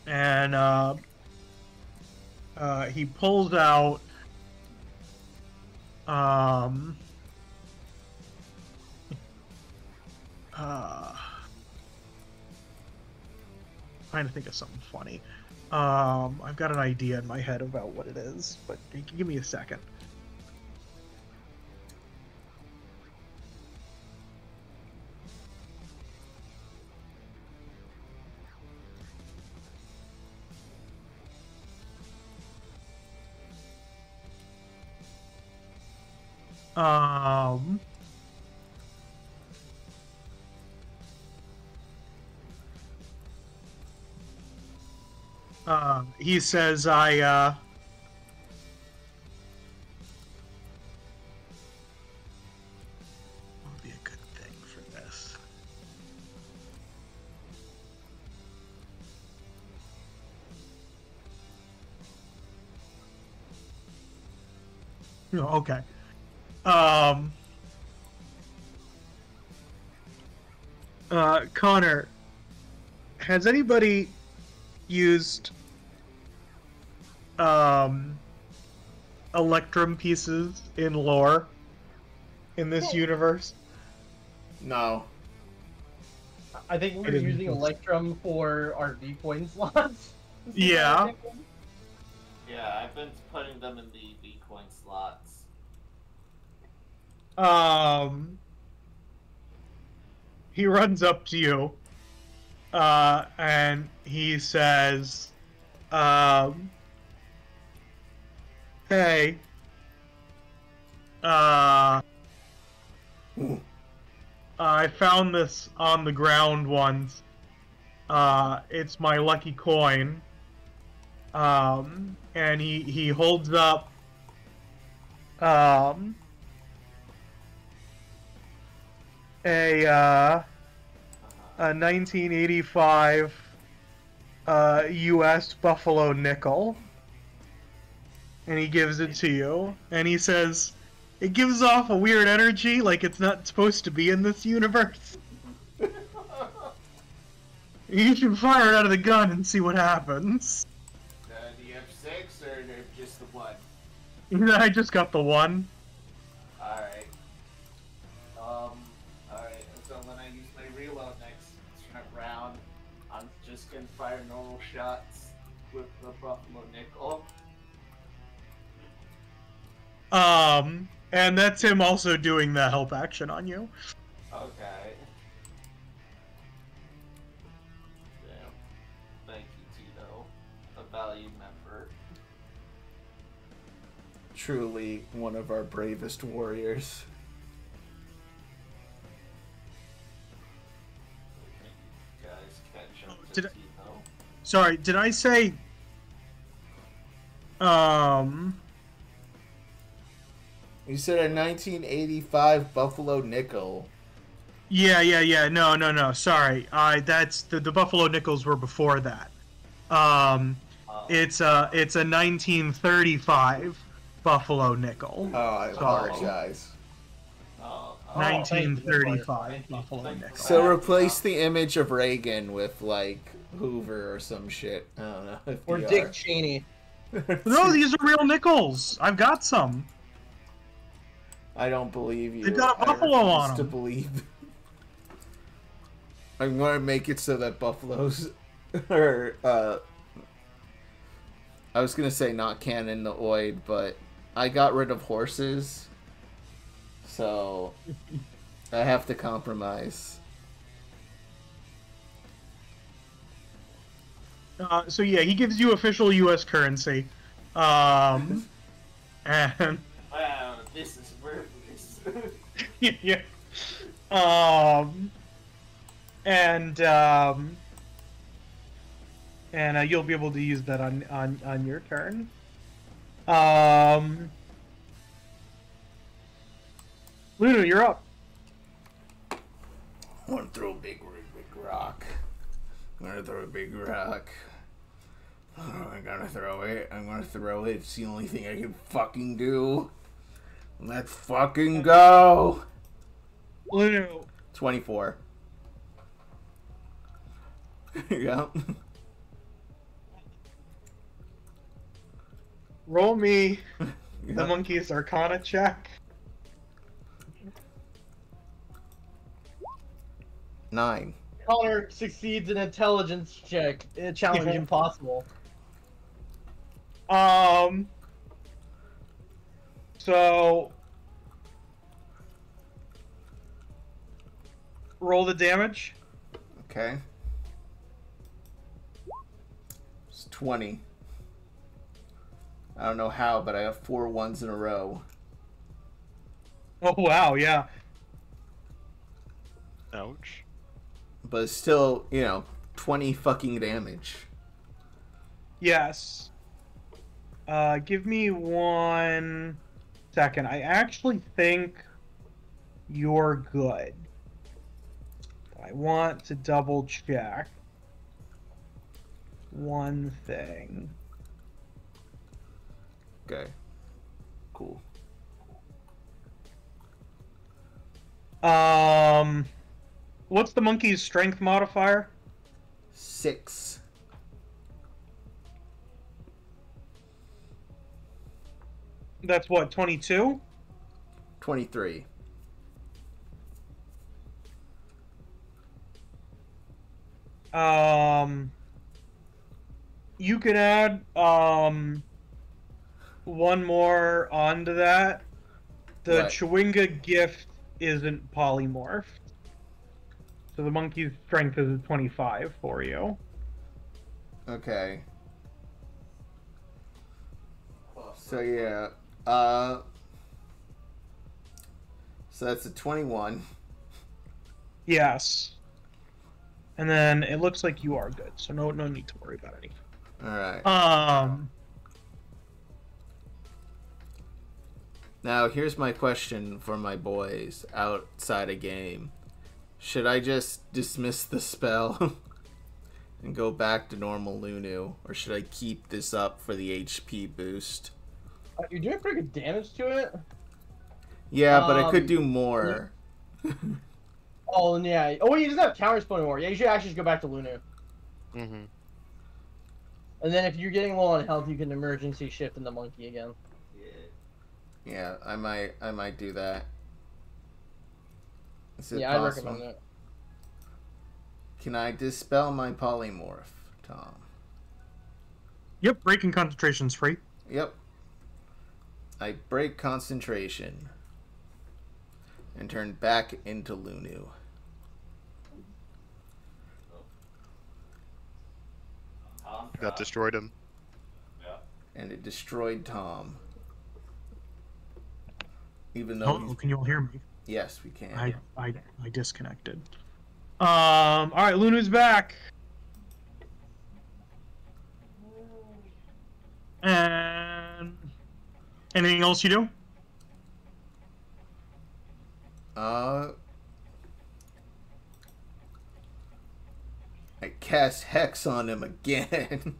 And he pulls out trying to think of something funny. I've got an idea in my head about what it is, but give me a second. He says, what would be a good thing for this? No, okay. Connar, has anybody used electrum pieces in lore in this universe? No. I think we're using Electrum for our V-coin slots. Yeah. Yeah, I've been putting them in the V-coin slots. He runs up to you, and he says, "Hey, I found this on the ground once. It's my lucky coin." And he holds up a 1985 U.S. Buffalo nickel, and he gives it to you, and he says, "It gives off a weird energy, like it's not supposed to be in this universe. You should fire it out of the gun and see what happens." Do you have 6 or just the 1? I just got the 1. Alright. Alright, so when I use my reload next round, I'm just gonna fire normal shots with the Buffalo Nickel. And that's him also doing the help action on you. Okay. Damn. Thank you, Tito. A valued member. Truly one of our bravest warriors. You guys catch up to Did I- Tito. Sorry, did I say... You said a 1985 Buffalo nickel. Yeah. No. Sorry. That's the Buffalo Nickels were before that. It's a 1935 Buffalo Nickel. Oh, I apologize. 1935 Buffalo Nickel. So replace the image of Reagan with like Hoover or some shit. I don't know. Or FDR. Dick Cheney. No, these are real nickels. I've got some. I don't believe you. They've got a buffalo I refuse on 'em. to believe. I'm gonna make it so that buffaloes are. I was gonna say not canon the oid, but I got rid of horses, so I have to compromise. So yeah, he gives you official U.S. currency, and Wow, this is worthless. yeah, and you'll be able to use that on your turn. Lunu, you're up. I want to throw a big rock. I'm gonna throw a big rock. Oh, I'm gonna throw it. I'm gonna throw it. It's the only thing I can fucking do. Let's fucking go. Lunu. 24. Yep. Roll me Yep. the monkey's arcana check. 9. Connar succeeds an intelligence check. A challenge Yeah. impossible. So roll the damage. Okay. It's 20. I don't know how, but I have 4 ones in a row. Oh wow, yeah. Ouch. But it's still, 20 fucking damage. Yes. Give me 1 second. I actually think you're good. I want to double check one thing. Okay. Cool. What's the monkey's strength modifier? 6. That's what, 22? 23. You could add one more onto that. The What? Chewinga gift isn't polymorphed. So the monkey's strength is a 25 for you. Okay. So yeah. So that's a 21. Yes. And then it looks like you are good, so no need to worry about anything. Alright. Now here's my question for my boys outside a game. Should I just dismiss the spell and go back to normal Lunu, or should I keep this up for the HP boost? You're doing pretty good damage to it. Yeah, but I could do more. Oh, yeah. Oh, he doesn't have counter spell anymore. Yeah, you should actually just go back to Lunu. Mm-hmm. And then if you're getting low on health, you can emergency shift in the monkey again. Yeah, I might do that. Is it Yeah, I possible? recommend that. Can I dispel my polymorph, Tom? Yep, breaking concentration's free. Yep. I break concentration and turn back into Lunu. That destroyed him. And it destroyed Tom. Even though Oh, can you all hear me? Yes, we can. I disconnected. Alright, Luna's back. And anything else you do? I cast Hex on him again.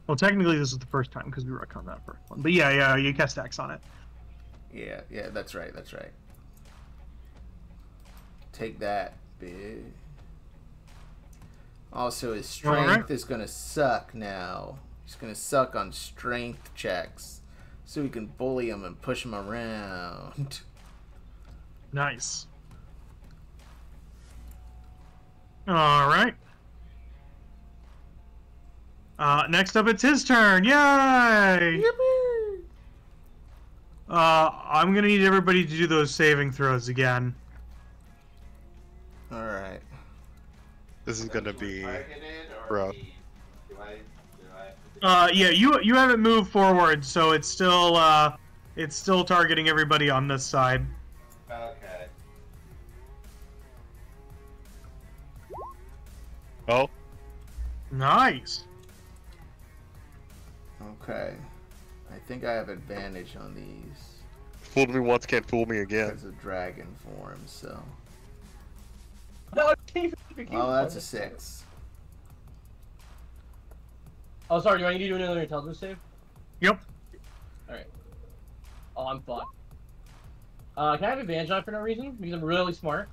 Well, technically this is the first time because we wrecked on that first one. But yeah, you cast X on it. Yeah, that's right. Take that, bitch. Also, his strength is gonna suck now. He's gonna suck on strength checks. So we can bully him and push him around. Nice. Alright. Next up, it's his turn. Yay! Yippee! I'm gonna need everybody to do those saving throws again. Alright. This is gonna be Targeted, or rough. do I Yeah, you haven't moved forward, so it's still targeting everybody on this side. Okay. Oh, Nice. Okay. I think I have advantage on these. fooled me once, can't fool me again. As a dragon form, so. No, can't even Well, that's a 6. Oh, sorry, do I need to do another intelligence save? Yep. Alright. Oh, I'm fucked. Can I have advantage on it for no reason? Because I'm really smart.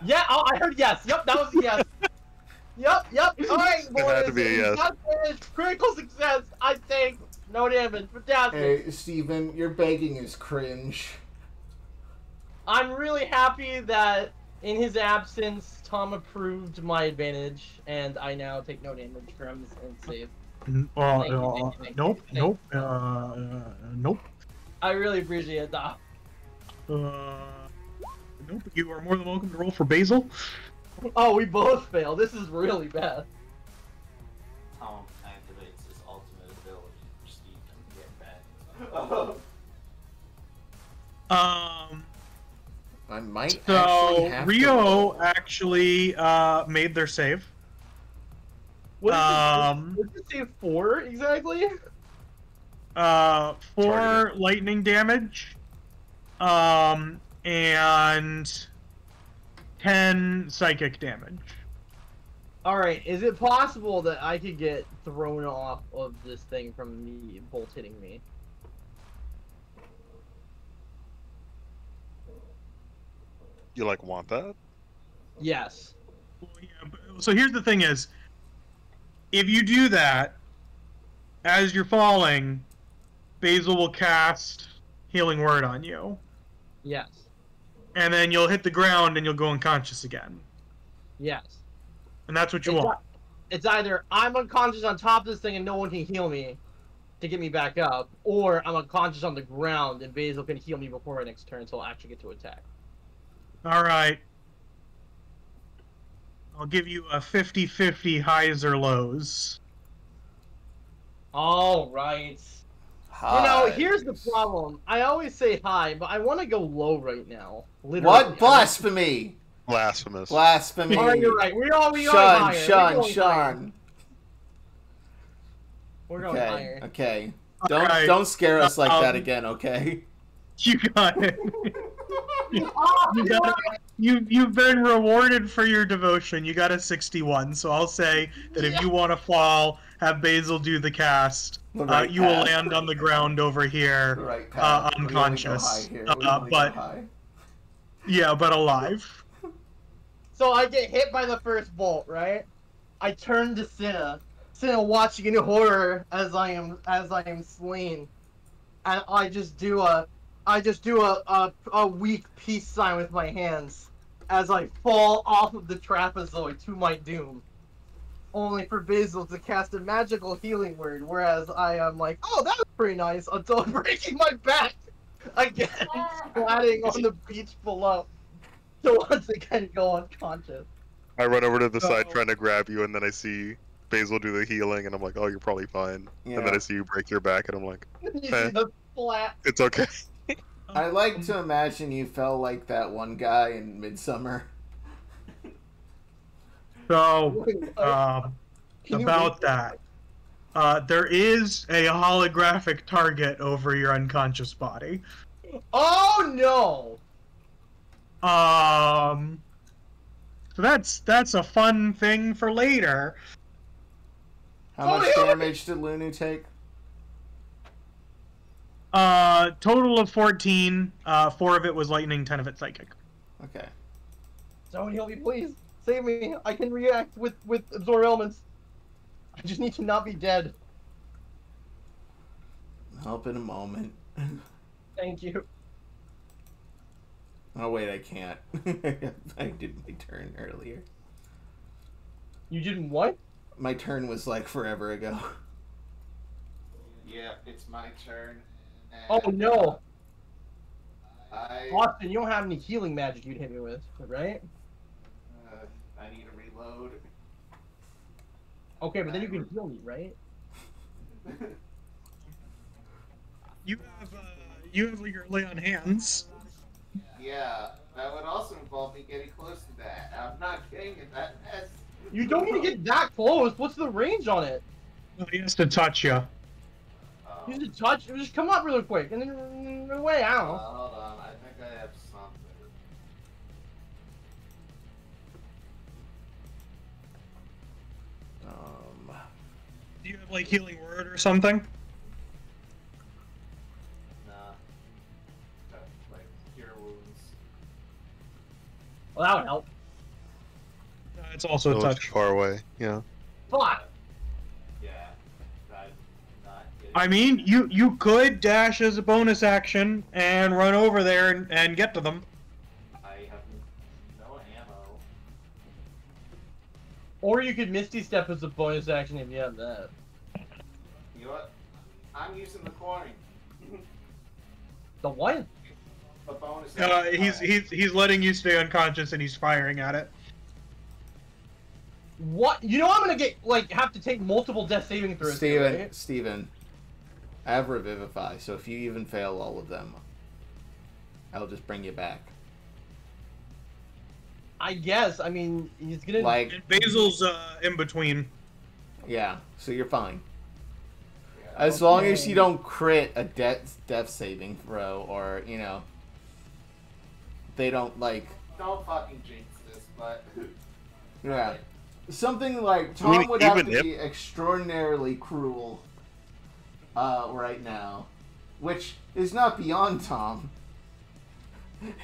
Yeah, oh, I heard yes. Yep, that was a yes. Yep. Alright, boys. It had to be a yes. Critical success, I think. No damage. Fantastic. Hey, Steven, your begging is cringe. I'm really happy that in his absence, Tom approved my advantage, and I now take no damage from and save. Nope. I really appreciate that. Nope. You are more than welcome to roll for Basil. Oh, we both fail. This is really bad. Tom activates his ultimate ability for Steve and get back. I might actually So have Rio to actually made their save. What did you say 4 exactly? 4 Targeted. lightning damage, and 10 psychic damage. Alright, is it possible that I could get thrown off of this thing from the bolt hitting me? You like want that? Yes. Well, yeah, so here's the thing is, if you do that, as you're falling, Basil will cast Healing Word on you. Yes. And then you'll hit the ground and you'll go unconscious again. Yes. And that's what you want. It's either I'm unconscious on top of this thing and no one can heal me to get me back up, or I'm unconscious on the ground and Basil can heal me before my next turn, so I'll actually get to attack. Alright. I'll give you a 50-50 highs or lows. Alright. Hi. You know, here's the problem. I always say high, but I want to go low right now. Literally. What? Blasphemy! Blasphemous. Blasphemy! Alright, you're right. We are Sean, higher. Sean, We're going higher. Sean. We're going Okay, higher. okay. Alright. Don't scare us like that again, okay? You got it. You've been rewarded for your devotion. You got a 61, so I'll say that if you want to fall, have Basil do the cast. The right you will path. land on the ground over here, The right path. We only go unconscious. high here. We only go But high. yeah, but alive. So I get hit by the first bolt, right? I turn to Cinna. Cinna watching in horror as I am slain. And I just do a weak peace sign with my hands as I fall off of the trapezoid to my doom. Only for Basil to cast a magical healing word, whereas I am like, oh, that was pretty nice, until breaking my back again, splatting on the beach below. So once again, go unconscious. I run over to the side Oh. trying to grab you, and then I see Basil do the healing, and I'm like, oh, you're probably fine. And then I see you break your back, and I'm like, You see the splat. it's okay. I like to imagine you fell like that one guy in Midsummer. So, Can you about read that, there is a holographic target over your unconscious body. Oh no! So that's a fun thing for later. How Oh, much yeah. damage did Lunu take? Total of 14. 4 of it was lightning, 10 of it psychic. Okay. Someone help me, please. Save me. I can react with absorb elements. I just need to not be dead. Help in a moment. Thank you. Oh wait, I can't. I did my turn earlier. You didn't what? My turn was like forever ago. Yeah, it's my turn. And Oh no! I Austin, you don't have any healing magic you'd hit me with, right? I need to reload. Okay, but then you can heal me, right? You have your lay on hands. Yeah, that would also involve me getting close to that. I'm not getting it that mess. You don't need to get that close. What's the range on it? He has to touch you. Use a touch. Just come up really quick and then run away. I don't know. Hold on, I think I have something. Do you have like healing word or something? Nah. Like cure wounds. Well, that would help. It's also a Oh, touch. too far away. Yeah. Fuck. Yeah. I'm not getting. I mean, you could dash as a bonus action and run over there and get to them. I have no ammo. Or you could Misty Step as a bonus action if you have that. You know what? I'm using the coin. The what? The bonus. He's letting you stay unconscious and he's firing at it. What? You know I'm gonna get have to take multiple death saving throws. Steven, I have Revivify, so if you even fail all of them, I'll just bring you back. I guess. I mean, he's gonna Like, And Basil's in between. yeah, so you're fine. Yeah. As long as you don't crit a death saving throw, or, you know, they don't, like... Don't fucking jinx this, but. Yeah. Something like Tom I mean, would have even to be extraordinarily cruel right now, which is not beyond Tom.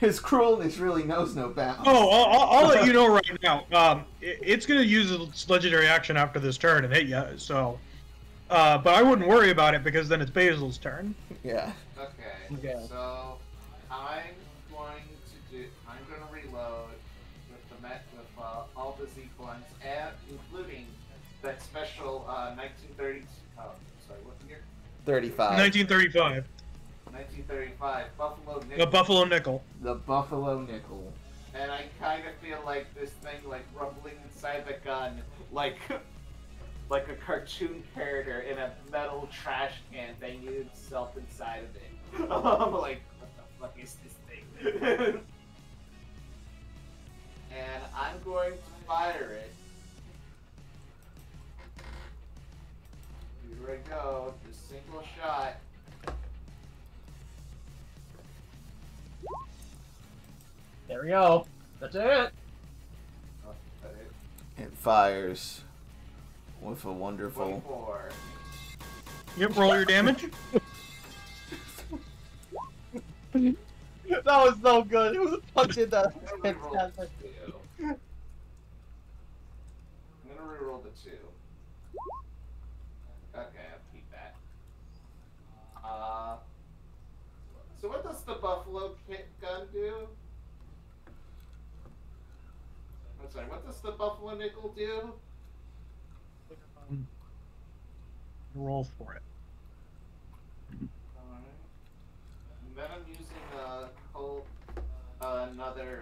His cruelness really knows no bounds. Oh, I'll let you know right now. It's gonna use its legendary action after this turn and hit you. So, but I wouldn't worry about it because then it's Basil's turn. Yeah. Okay. So I'm gonna reload with all the Z ones, and including that special 1930. Oh, sorry, what year? 35. 1935. 1935 Buffalo Nickel. The Buffalo Nickel. The Buffalo Nickel. And I kind of feel like this thing, like rumbling inside the gun, like a cartoon character in a metal trash can banging itself inside of it. I'm like, what the fuck is this thing? And I'm going to fire it. Here I go, just single shot. There we go. That's it. Oh, that is It fires with a wonderful... 24. Yep, roll your damage. That was so good. Who the fuck did that? I'm gonna reroll the Fantastic. 2. I'm gonna reroll the 2. Okay, I'll keep that. So what does the Buffalo gun do? I'm sorry, what does the Buffalo Nickel do? Roll for it. Alright. And then I'm using another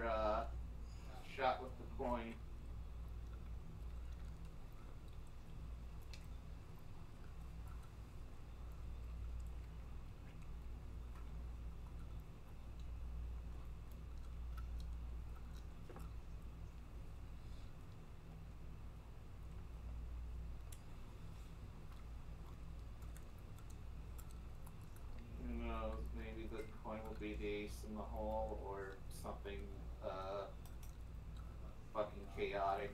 shot with the coin. Who knows, maybe the coin will be the ace in the hole or something fucking chaotic.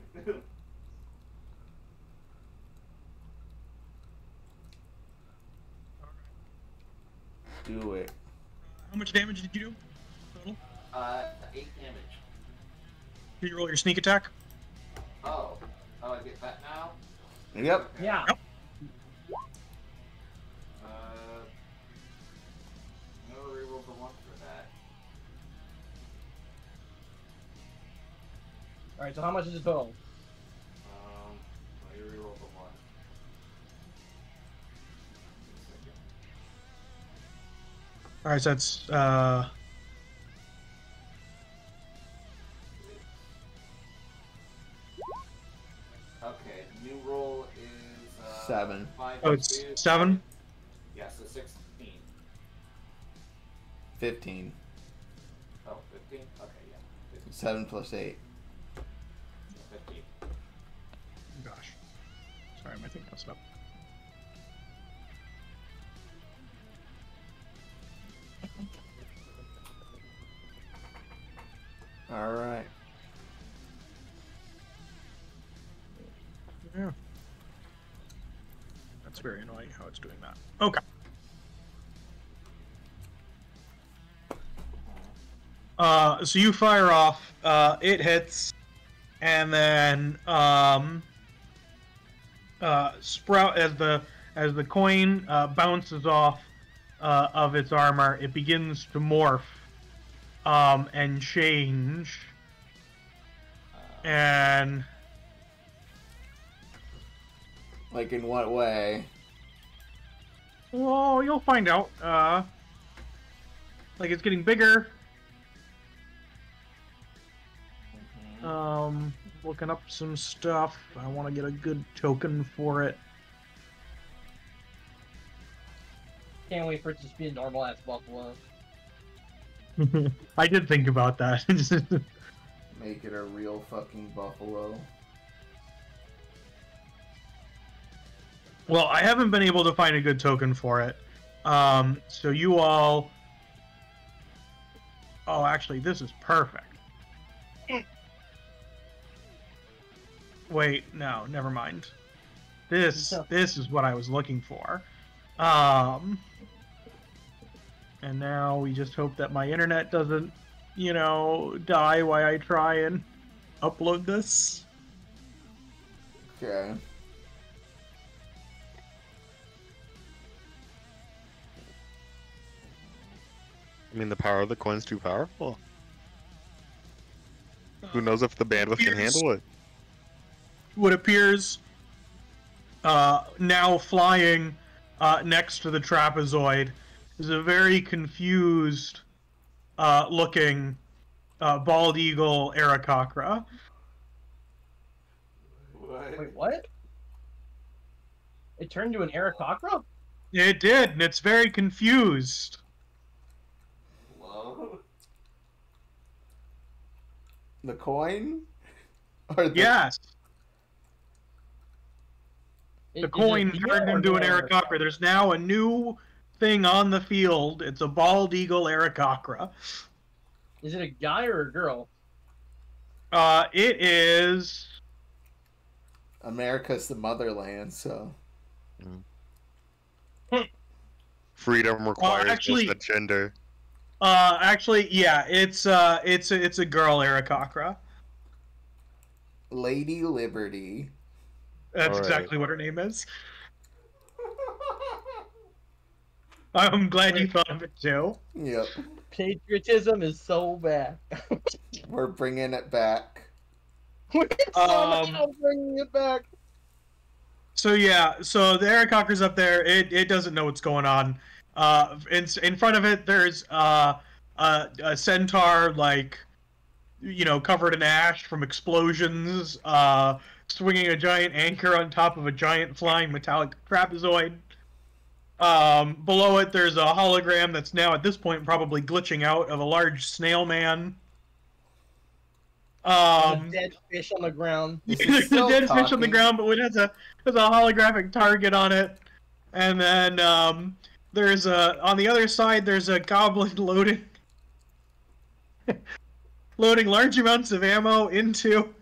Do it. How much damage did you do total? 8 damage. Did you roll your sneak attack? Oh, I get that now? Yep. Okay. Yeah. Yep. I'm gonna reroll the 1 for that. Alright, so how much is the total? Let me reroll the 1. Alright, so that's Okay, new roll is 7. 5 oh, it's plus 2. 7. Yeah, so 16. 15. Oh, 15? Okay, yeah. 15. 7 plus 8. 15. Gosh, sorry, my thing messed up. All right. Yeah. That's very annoying how it's doing that. Okay. So you fire off, it hits, and then Sprout, as the coin bounces off of its armor, it begins to morph and change, and Like in what way? well, you'll find out. Like it's getting bigger. Looking up some stuff. I want to get a good token for it. Can't wait for it to just be a normal ass buffalo. I did think about that. Make it a real fucking buffalo. Well, I haven't been able to find a good token for it. So you all... Oh, actually, this is perfect. Wait, no, never mind. This is what I was looking for. And now we just hope that my internet doesn't, you know, die while I try and upload this. Okay. I mean, the power of the coin's too powerful. Who knows if the bandwidth can handle it? What appears now flying next to the trapezoid is a very confused looking bald eagle Aarakocra. What? Wait, what? It turned into an Aarakocra? It did, and it's very confused. Hello? The coin? Or the... Yes, the Is coin it turned or into an no? Aarakocra. There's now a new thing on the field. It's a bald eagle Aarakocra. Is it a guy or a girl? It is... America's the motherland, so... Freedom requires actually- just a gender. Actually, yeah, it's a girl Aarakocra. Lady Liberty. That's All right. exactly what her name is. I'm glad you thought of it too. Yep. Patriotism is so bad. We're bringing it back. We're somehow bringing it back. So yeah, so the Aarakocra's up there. It doesn't know what's going on. In front of it, there's a centaur, like, you know, covered in ash from explosions, swinging a giant anchor on top of a giant flying metallic trapezoid. Below it, there's a hologram that's now, at this point, probably glitching out of a large snail man. A dead fish on the ground. There's a still dead fish on the talking? ground, but it has a holographic target on it. And then there's on the other side, there's a goblin loading large amounts of ammo into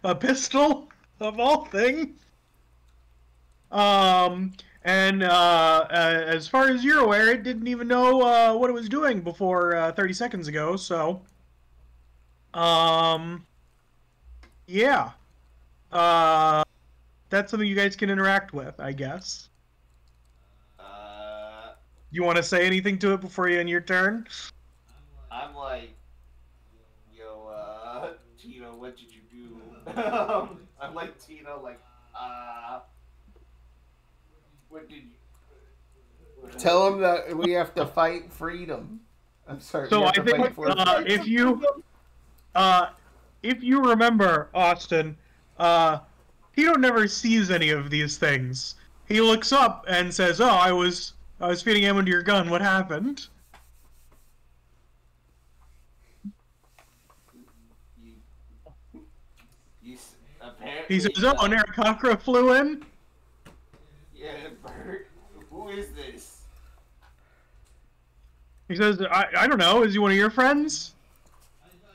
a pistol, of all things. And as far as you're aware, it didn't even know what it was doing before 30 seconds ago, so... yeah. That's something you guys can interact with, I guess. You want to say anything to it before you end your turn? I'm like, yo, Tina, what did you do? I'm like, Tina, like, what did you... Tell them that we have to fight freedom. I'm sorry. So we I have to think fight for if you remember, Austin, Tito never sees any of these things. He looks up and says, "Oh, I was feeding ammo to your gun. What happened?" Apparently, He says, "Oh, an Aarakocra flew in." yeah, Bert, who is this? He says, I don't know. Is he one of your friends?"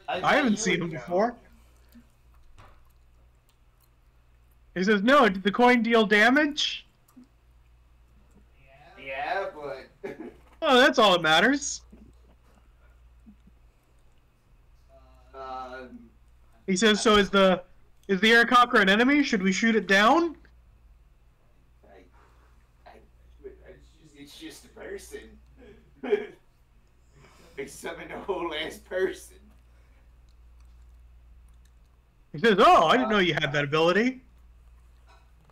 I haven't seen him before. He says, no, did the coin deal damage? Yeah, but... Oh, that's all that matters. He says, so is the Aarakocra an enemy? Should we shoot it down? It's just a person. I summoned a whole ass person. He says, oh, I didn't know you had that ability.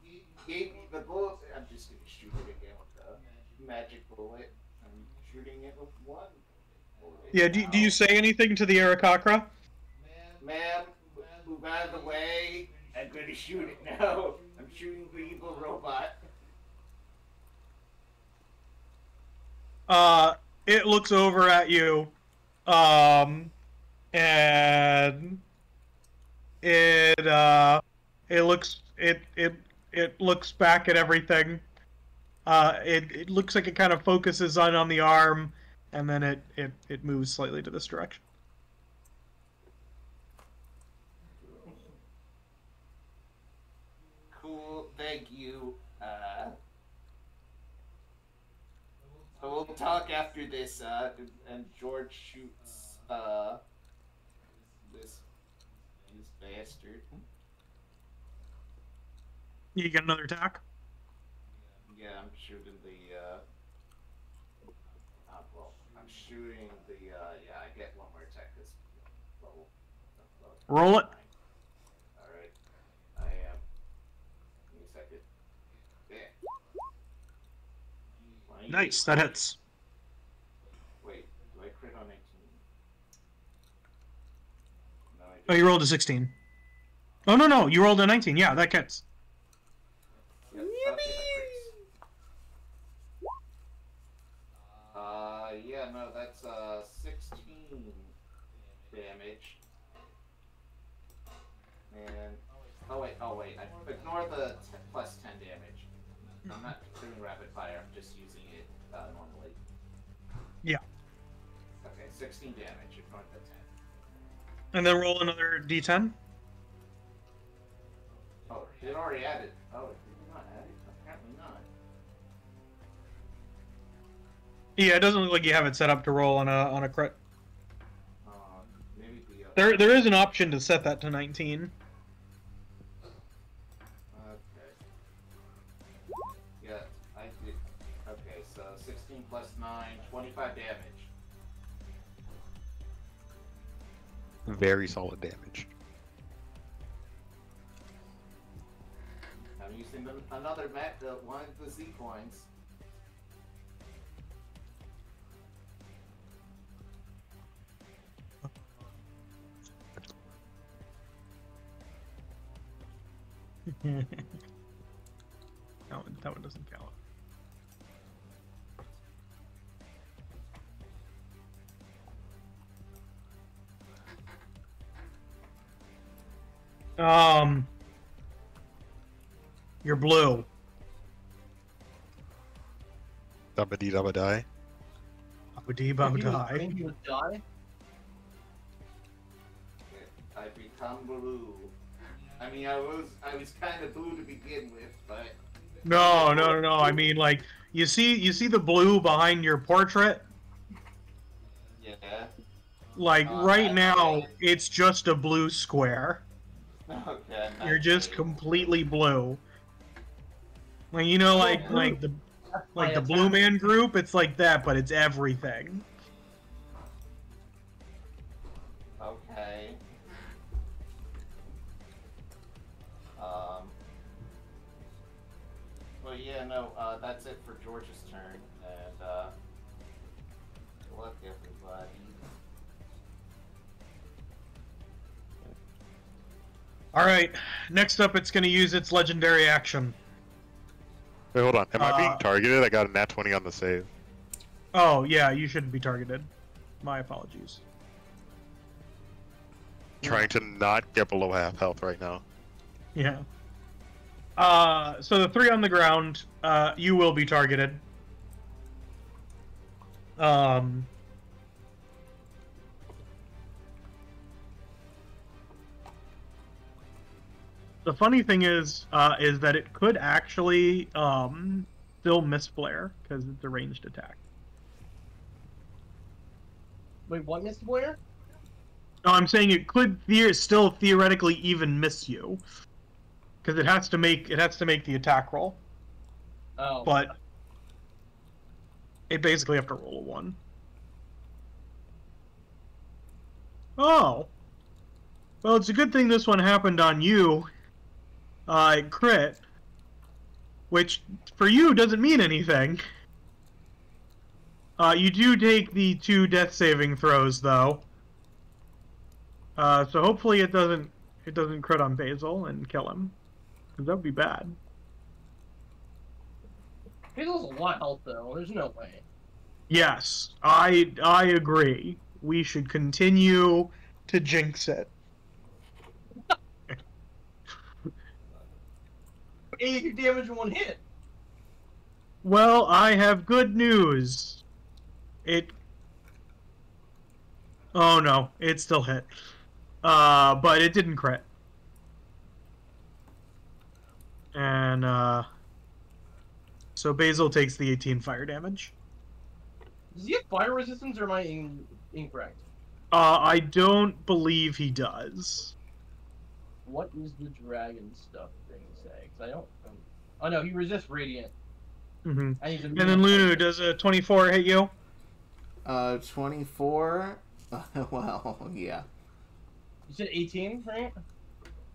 He gave me the bullet. I'm just gonna shoot it again with the magic bullet. I'm shooting it with one bullet. Yeah, do you say anything to the Aarakocra? Ma'am, move out of the way. I'm gonna shoot it now. I'm shooting the evil robot. It looks over at you, and it looks back at everything. It looks like it kind of focuses on the arm, and then it moves slightly to this direction. Cool, thank you. So we'll talk after this, and George shoots, this bastard. You get another attack? Yeah, I'm shooting the, I'm shooting the, yeah, I get one more attack, this level. Roll it. Alright, I am. Give me a second. Yeah. Nice, that hits. Wait, do I crit on 19? No, I Oh, you rolled a 16. Oh, no, you rolled a 19. Yeah, that hits. Yep, okay, that crits. Yeah, no, that's, 16 damage. And, oh wait, I ignore the plus 10 damage. I'm not doing rapid fire, I'm just using it, normally. Yeah. Okay, 16 damage, ignore the 10. And then roll another d10. Oh, it already added. Oh, it did not add it? Apparently not. Yeah, it doesn't look like you have it set up to roll on a crit. Maybe the There is an option to set that to 19. Okay. Yeah, I did. Okay, so 16 plus 9, 25 damage. Very solid damage. I'm using another one of the Z coins. That one doesn't count. You're blue. Dabba dee dabba die. Abadi bum He die. would die. I become blue. I mean, I was kind of blue to begin with, but No. I mean, like, you see the blue behind your portrait? yeah. Like, right now, it's just a blue square. Okay. You're just completely blue. Like, you know, like the Blue Man Group, it's like that, but it's everything. Okay. Well, yeah, no, that's it for George's turn, and, good luck, everybody. Alright, next up it's going to use its legendary action. Wait, hold on. Am I being targeted? I got a nat 20 on the save. Oh, yeah, you shouldn't be targeted. My apologies. Trying to not get below half health right now. Yeah. So the three on the ground, you will be targeted. The funny thing is that it could actually still miss Blair because it's a ranged attack. Wait, what, Mr. Blair? No, I'm saying it could still theoretically even miss you because it has to make the attack roll. Oh. But it basically have to roll a 1. Oh. Well, it's a good thing this one happened on you. Crit. Which, for you, doesn't mean anything. You do take the 2 death saving throws, though. So hopefully it doesn't crit on Basil and kill him. Because that would be bad. Basil's a lot of health, though. There's no way. Yes, I agree. We should continue to jinx it. 80 damage in 1 hit. Well, I have good news. Oh no, it still hit. But it didn't crit. And, so Basil takes the 18 fire damage. Does he have fire resistance, or am I incorrect? I don't believe he does. What is the dragon stuff thing say? 'Cause I don't. Oh no, he resists radiant. Mm-hmm. And then Lunu, does a 24 hit you? 24. Well, yeah. You said 18, right?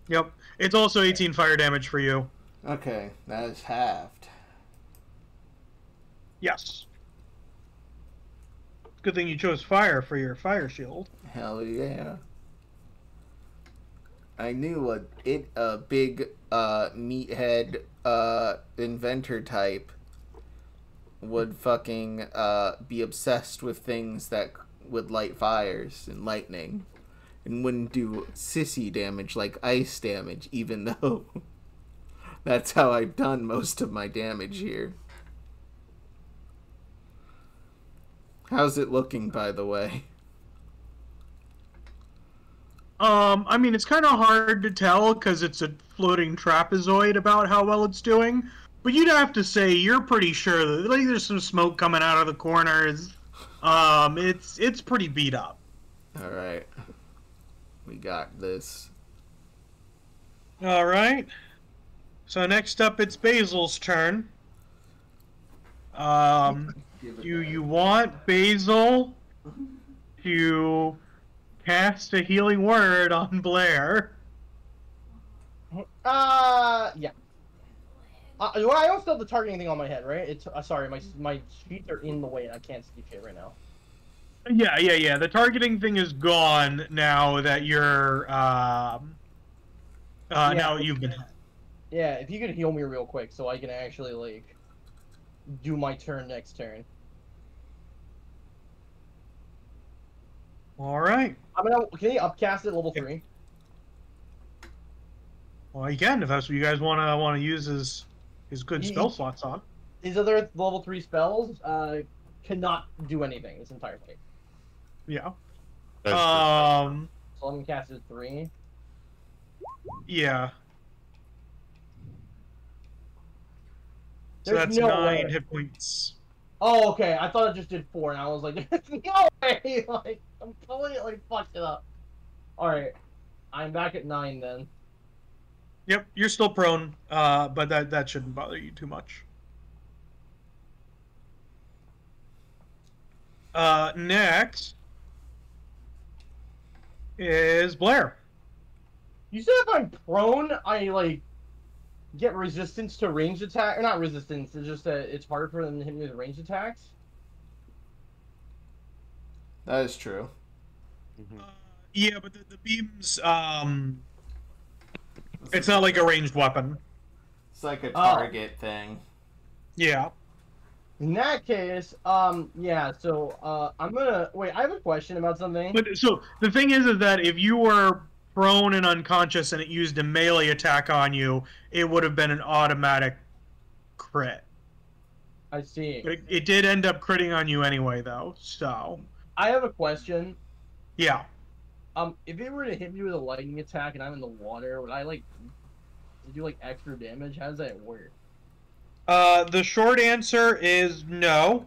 Yep. It's also 18 fire damage for you. Okay, that is halved. Yes. Good thing you chose fire for your fire shield. Hell yeah. I knew a big meathead inventor type would fucking be obsessed with things that would light fires and lightning and wouldn't do sissy damage like ice damage, even though that's how I've done most of my damage here. How's it looking, by the way? I mean, it's kind of hard to tell because it's a floating trapezoid about how well it's doing. But you'd have to say you're pretty sure that there's some smoke coming out of the corners. It's pretty beat up. All right, we got this. All right. So next up, it's Basil's turn. Do you want Basil to cast a healing word on Blair? Yeah. I don't still have the targeting thing on my head, right? It's sorry, my sheets are in the way and I can't see shit right now. Yeah. The targeting thing is gone now that you're now you've been hit. Yeah, if you could heal me real quick so I can actually like do my turn next turn. All right. Can you upcast it level 3? Well, you can if that's what you guys want to use his good spell slots on. These other level 3 spells cannot do anything this entire fight. Yeah. So I'm gonna cast it at 3. Yeah. So There's that's no 9 way. hit points. Oh, okay. I thought it just did 4, and I was like, no way! Like, I'm totally like fucked it up. All right, I'm back at 9 then. Yep, you're still prone, but that shouldn't bother you too much. Next is Blair. You said if I'm prone, I like get resistance to ranged attack, or not resistance. It's just that it's hard for them to hit me with ranged attacks. That is true. Yeah, but the beams, it's not like a ranged weapon. It's like a target thing. Yeah. In that case, yeah. So, I'm gonna wait. I have a question about something. But so the thing is that if you were prone and unconscious and it used a melee attack on you, it would have been an automatic crit. I see. But it did end up critting on you anyway, though. So. I have a question. Yeah. If it were to hit me with a lightning attack and I'm in the water, would I like to do like extra damage? How does that work? The short answer is no.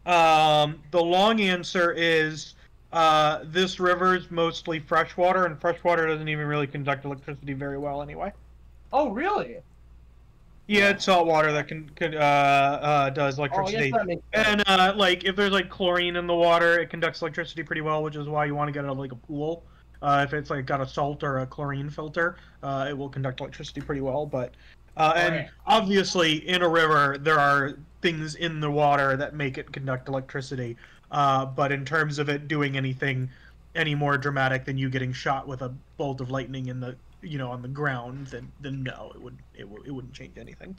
The long answer is this river's mostly freshwater, and freshwater doesn't even really conduct electricity very well anyway. Oh, really? Yeah, it's salt water that does Oh, I electricity. guess that makes sense. And like if there's like chlorine in the water, it conducts electricity pretty well, which is why you want to get it out of like a pool. If it's like got a salt or a chlorine filter, it will conduct electricity pretty well. But and Okay. obviously in a river there are things in the water that make it conduct electricity. But in terms of it doing anything any more dramatic than you getting shot with a bolt of lightning in the on the ground, then no, it wouldn't change anything.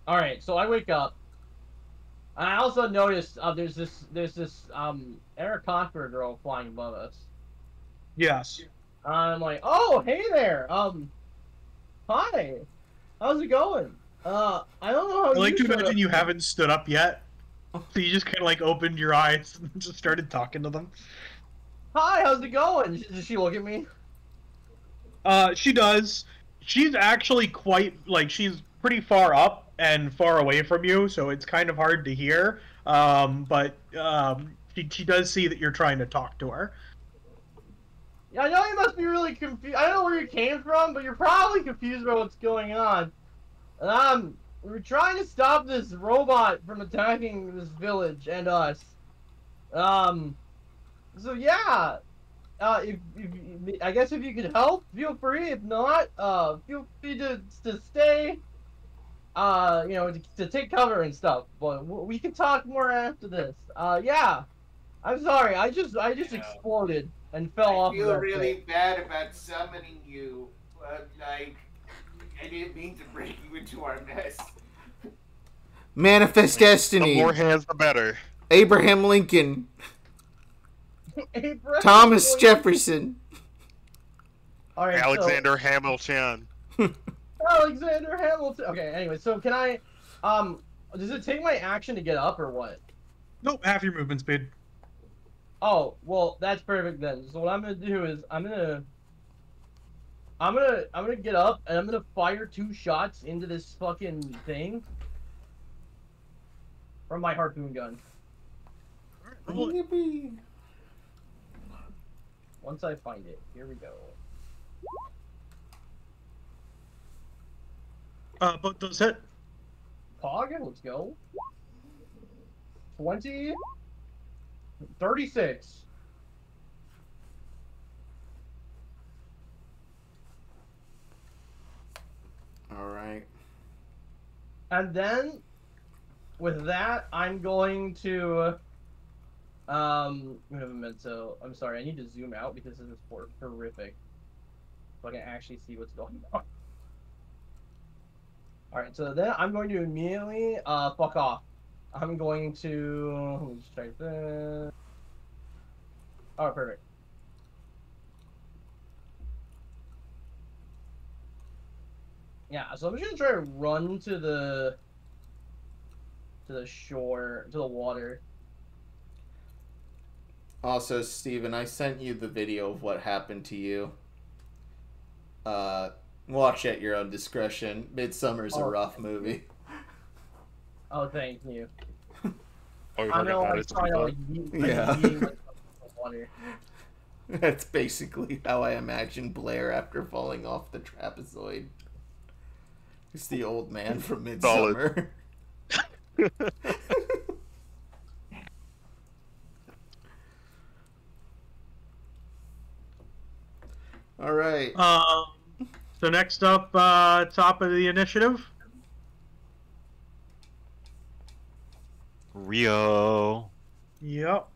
All right, so I wake up. And I also noticed there's this Eric Conqueror girl flying above us. Yes. I'm like, oh, hey there. Hi. How's it going? I don't know how I like you to showed imagine up. you haven't stood up yet, so you just kind of like opened your eyes and just started talking to them. Hi, how's it going? Does she look at me? She does. She's actually quite like she's pretty far up and far away from you, so it's kind of hard to hear. But she does see that you're trying to talk to her. Yeah, I know you must be really confused. I don't know where you came from, but you're probably confused about what's going on. We're trying to stop this robot from attacking this village and us. So yeah. If I guess if you could help, feel free. If not, feel free to stay. To take cover and stuff. But we can talk more after this. Yeah. I'm sorry. I just exploded and fell off. I feel of that really thing. bad about summoning you, but like, I didn't mean to bring you into our mess. Manifest The destiny. more hands, the better. Abraham Lincoln. Abraham Thomas Lincoln. Jefferson. All right. Alexander Hamilton. Alexander Hamilton. Okay. Anyway, so can I? Does it take my action to get up or what? Nope, half your movement speed. Oh, well, that's perfect then. So what I'm gonna do is I'm gonna get up and I'm gonna fire 2 shots into this fucking thing from my harpoon gun. Yippee. Once I find it, here we go. Both those hit. Pog, let's go. 20, 36. All right. And then, with that, I'm going to, wait a minute, so, I'm sorry, I need to zoom out because this is horrific. So I can actually see what's going on. Alright, so then I'm going to immediately, fuck off. I'm going to, let me just check this. Oh, perfect. Yeah, so I'm just gonna try to run to the shore, to the water. Also, Steven, I sent you the video of what happened to you. Watch at your own discretion. Midsummer's a rough movie. Oh, thank you. Oh, you're I'm talking gonna about like it. try to like Yeah. yeet myself in the water. That's basically how I imagine Blair after falling off the trapezoid. He's the old man from Midsummer. All right. So next up, top of the initiative. Rio. Yep.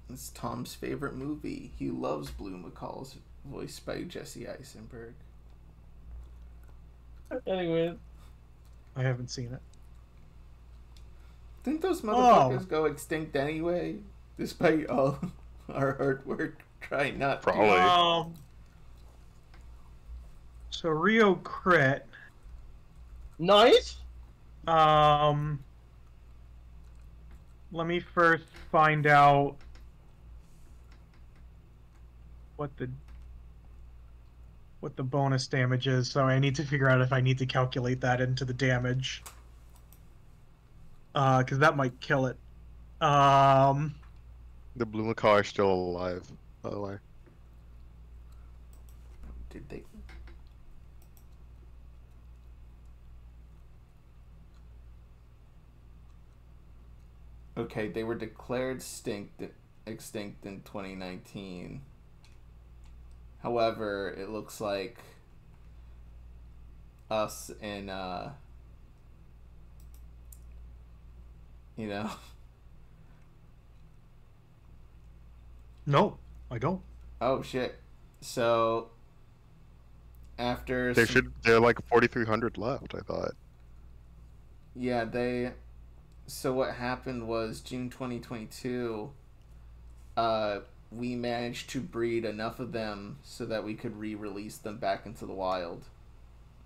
It's Tom's favorite movie. He loves Blue McCall's, voiced by Jesse Eisenberg. Anyways, I haven't seen it. Didn't those motherfuckers go extinct anyway? Despite all our hard work trying not to. Probably. So Rio crit. nice. Let me first find out what the what the bonus damage is, so I need to figure out if I need to calculate that into the damage. Because that might kill it. The blue macaw are still alive, by the way. Did they? Okay, they were declared extinct in 2019. However, it looks like us and you know. No, I don't. Oh shit. So after They're like 4,300 left, I thought. yeah, so what happened was June 2022 we managed to breed enough of them so that we could re-release them back into the wild.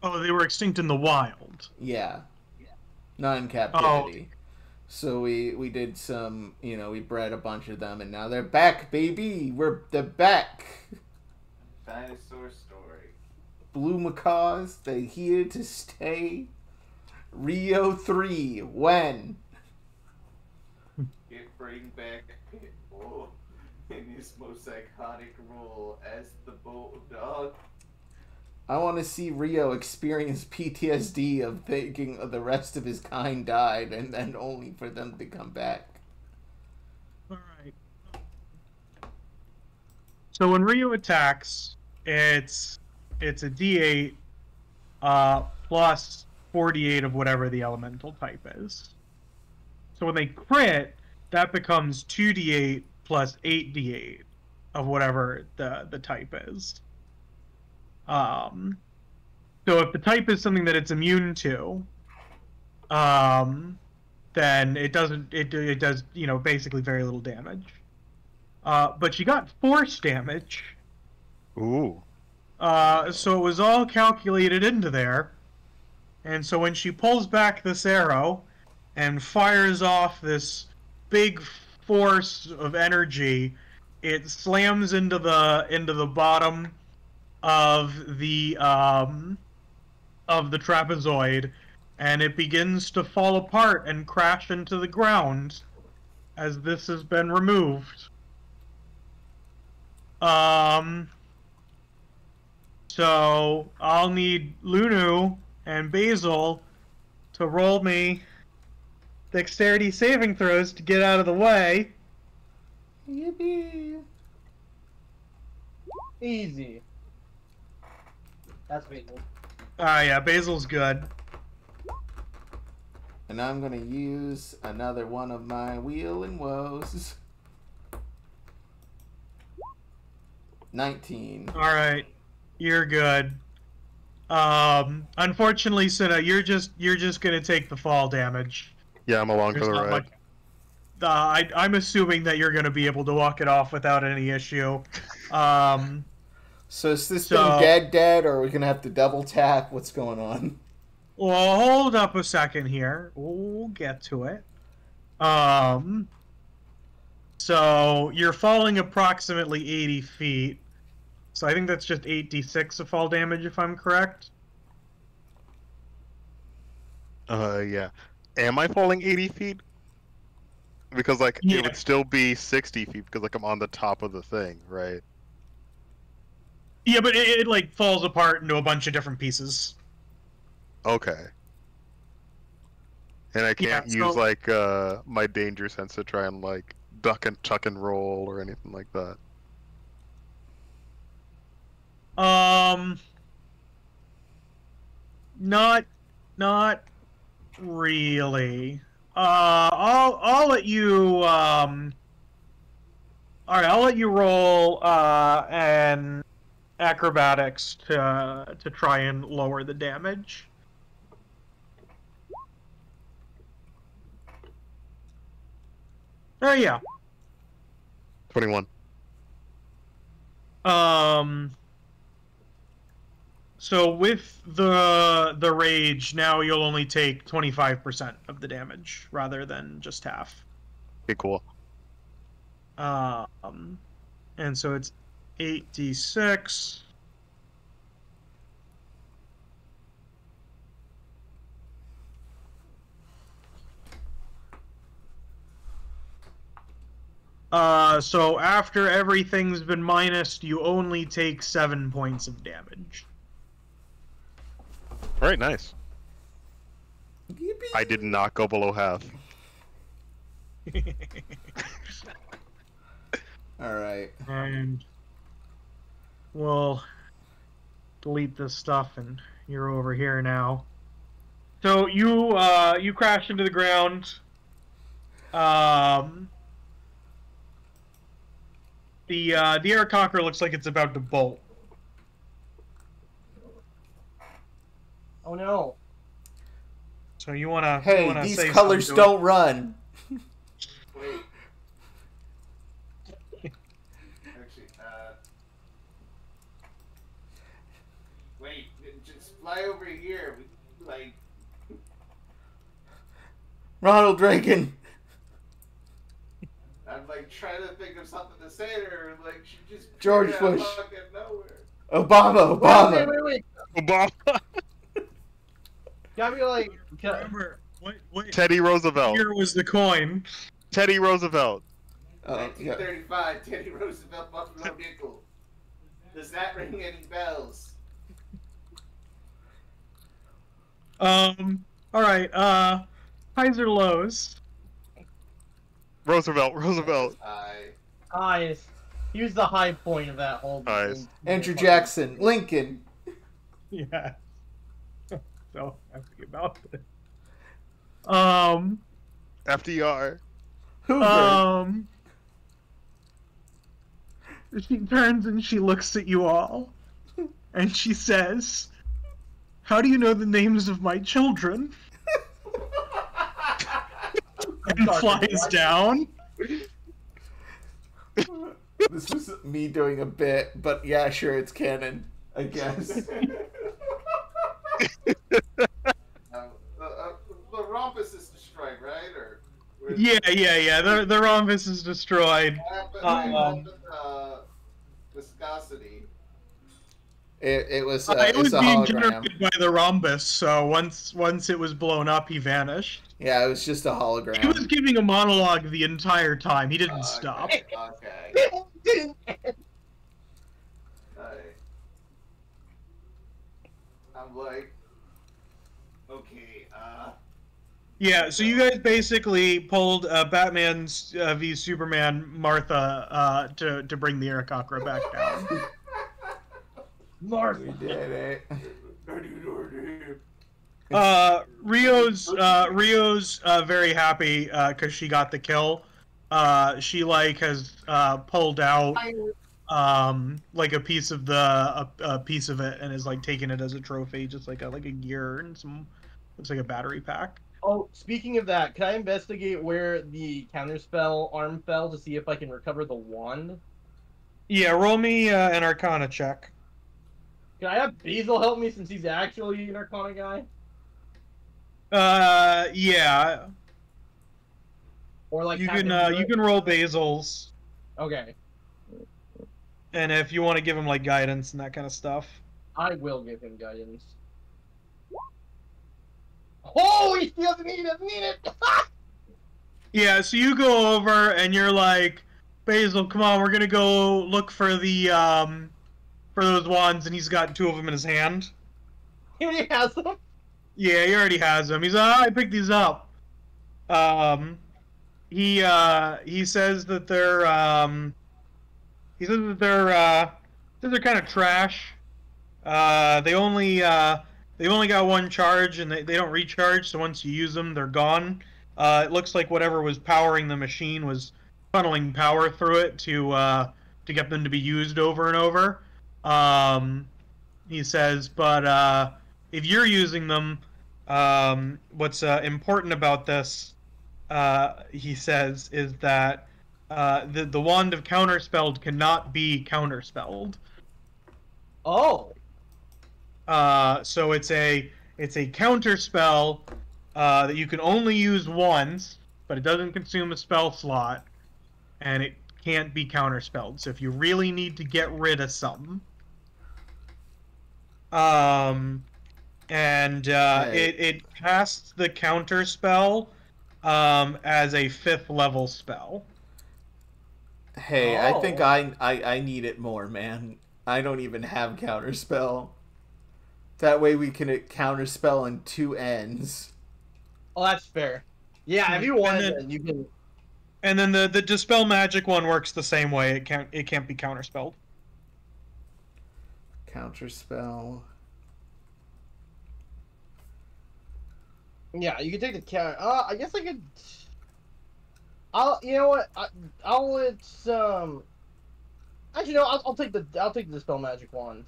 Oh, they were extinct in the wild. Yeah. Not in captivity. So we did some, we bred a bunch of them and now they're back, baby. They're back. Dinosaur story. Blue macaws, they're here to stay. Rio 3, when? Bring back Pitbull in his most iconic role as the Bulldog. I want to see Rio experience PTSD of thinking the rest of his kind died and then only for them to come back. Alright. So when Rio attacks, it's a D8 plus 48 of whatever the elemental type is. So when they crit, that becomes 2d8 plus 8d8 of whatever the type is. So if the type is something that it's immune to, then it does basically very little damage. But she got force damage. Ooh. So it was all calculated into there. And so when she pulls back this arrow and fires off this big force of energy, it slams into the bottom of the trapezoid, and it begins to fall apart and crash into the ground as this has been removed. So I'll need Lunu and Basil to roll me dexterity saving throws to get out of the way. Yippee! Easy. That's Basil. Yeah, Basil's good. And I'm gonna use another one of my wheel and woes. 19. Alright. You're good. Unfortunately, Cinna, you're just gonna take the fall damage. Yeah, I'm along There's for the not ride. much. I'm assuming that you're gonna be able to walk it off without any issue. So is this thing dead, or are we gonna have to double tap? What's going on? Well, hold up a second here. We'll get to it. So you're falling approximately 80 feet. So I think that's just 8d6 of fall damage, if I'm correct. Yeah. Am I falling 80 feet? Because, like, Yeah. it would still be 60 feet because, like, I'm on the top of the thing, right? Yeah, but it like falls apart into a bunch of different pieces. Okay. And I can't Yeah, so- use, like, my danger sense to try and, like, duck and tuck and roll or anything like that. Not really. I'll let you all right, I'll let you roll an acrobatics to try and lower the damage. Yeah. 21. So with the rage, now you'll only take 25% of the damage rather than just half. Okay, cool. And so it's 8d6 So after everything's been minused, you only take 7 points of damage. All right, nice. Yippee. I did not go below half. All right. And we'll delete this stuff, and you're over here now. So you crash into the ground. The air conqueror looks like it's about to bolt. Oh no. So you wanna Hey, say these colors something to don't run. Wait. Actually, wait, just fly over here. We, like, Ronald Reagan. I'm like trying to think of something to say to her. Like, she just George appeared out of Bush. fucking nowhere. Obama. Wait. Obama. Gotta be like. remember what Teddy Roosevelt. here was the coin. Teddy Roosevelt. Yeah. 1935, Teddy Roosevelt, Buffalo Nickel. Does that ring any bells? All right. Highs or lows? Roosevelt. Eyes. He was the high point of that whole. Eyes. Andrew Jackson. Lincoln. Yeah. So happy about it. FDR. Hoover. She turns and she looks at you all, and she says, "How do you know the names of my children?" And flies down. This was me doing a bit, but yeah, sure, it's canon, I guess. The rhombus is destroyed, right? Or Yeah. The rhombus is destroyed. what happened, viscosity. It was It was a being hologram. generated by the rhombus, so once it was blown up, he vanished. Yeah, it was just a hologram. He was giving a monologue the entire time. He didn't stop. Okay. I'm like, okay, Yeah, so you guys basically pulled Batman's v Superman Martha to bring the Aarakocra back down. We did it. Rio's very happy because she got the kill. She has pulled out like a piece of a piece of it and is like taking it as a trophy, just like a gear and some looks like a battery pack. Oh, speaking of that, can I investigate where the counterspell arm fell to see if I can recover the wand? Yeah, roll me an Arcana check. Can I have Basil help me since he's actually an Arcana guy? Yeah. Or like You tap can into you it? can roll Basil's, Okay, and if you want to give him like guidance and that kind of stuff. I will give him guidance. Oh, he doesn't need it. Yeah, so you go over and you're like, Basil, come on, we're gonna go look for the for those wands, and he's got 2 of them in his hand. He already has them. Yeah, he already has them. He's I picked these up. He says that they're kind of trash. They only got 1 charge, and they don't recharge. So once you use them, they're gone. It looks like whatever was powering the machine was funneling power through it to get them to be used over and over. He says, but if you're using them, what's important about this, he says, is that the wand of counterspelled cannot be counterspelled. Oh. So it's a counterspell that you can only use once, but it doesn't consume a spell slot, and it can't be counterspelled. So if you really need to get rid of something, it casts the counterspell as a 5th level spell. Hey, I think Oh. I need it more, man. I don't even have counterspell. That way we can counterspell in 2 ends. Oh, that's fair. Yeah, if you want it, then you can. And then the dispel magic one works the same way. It can't be counterspelled. Counterspell. Yeah, you can take the counter. I guess I could. You know what? I'll let Actually, no. I'll take the dispel magic wand.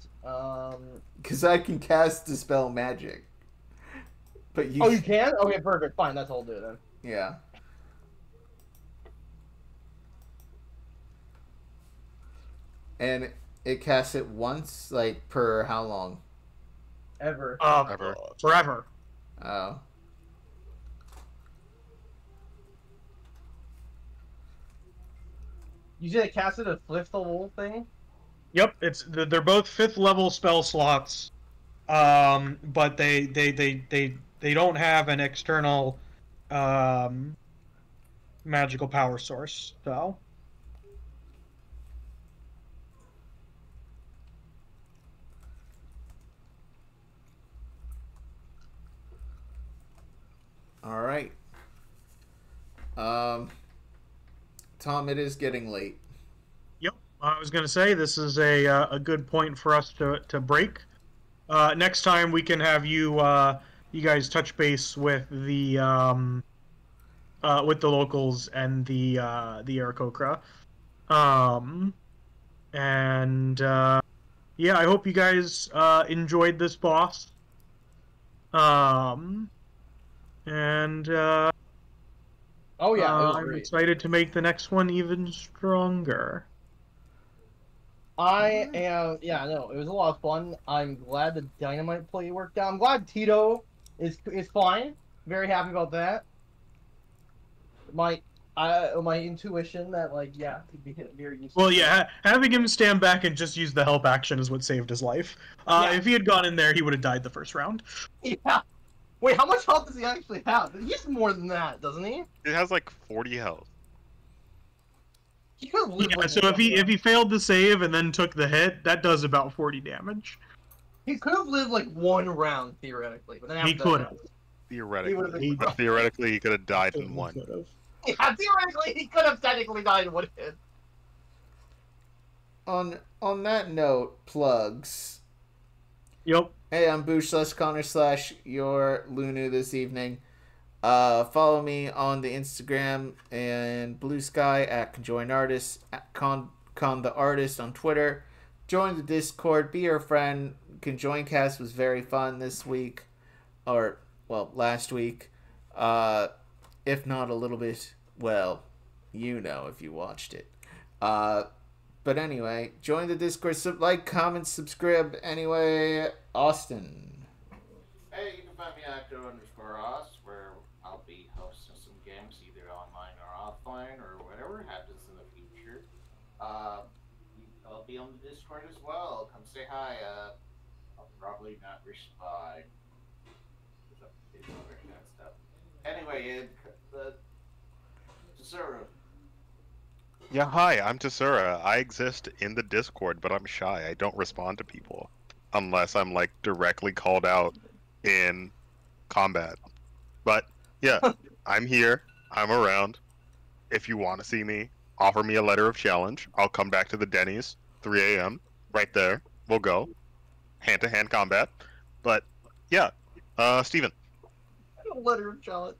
Because I can cast dispel magic. But you. Oh, you can? Okay, perfect. Fine, that's all I'll do then. Yeah. And it casts it once, like, per how long? Ever. Ever. Forever. Oh. You said it casted a fifth level thing? Yep, they're both 5th level spell slots, but they don't have an external magical power source. So All right. Tom, it is getting late. yep, I was gonna say this is a good point for us to break. Next time we can have you guys touch base with the locals and the Aarakocra. Yeah, I hope you guys enjoyed this boss. Oh yeah, it was I'm great. excited to make the next one even stronger. I am. Yeah, no, it was a lot of fun. I'm glad the dynamite play worked out. I'm glad Tito is fine. Very happy about that. My intuition that he'd be very useful. Well, yeah, having him stand back and just use the help action is what saved his life. Yeah. If he had gone in there, he would have died the first round. Yeah. Wait, how much health does he actually have? He has more than that, doesn't he? It has like 40 health. He could live. Yeah, so if he failed to save and then took the hit, that does about 40 damage. He could have lived like 1 round theoretically, but then after He could have. Theoretically. But theoretically, he could have died in 1. Yeah, theoretically, he could have technically died in 1 hit. On that note, plugs. Yep. Hey, I'm Boosh /Connar / your Lunu this evening. Follow me on the Instagram and Blue Sky at ConJoinArtist, at Con the Artist on Twitter. Join the Discord, be our friend. ConJoinCast was very fun this week, or well, last week. If not a little bit, well, you know if you watched it. But anyway, join the Discord, like, comment, subscribe. Anyway, Austin. Hey, you can find me at @Joe_Ross, where I'll be hosting some games, either online or offline, or whatever happens in the future. I'll be on the Discord as well. Come say hi. I'll probably not respond. It's other kind of stuff. Anyway, the Tasura. Yeah, hi, I'm Tasura. I exist in the Discord, but I'm shy. I don't respond to people unless I'm like directly called out in combat. But yeah, I'm here. I'm around. If you want to see me, offer me a letter of challenge. I'll come back to the Denny's, 3 a.m. right there. We'll go. Hand-to-hand combat. But yeah, Steven. A letter of challenge.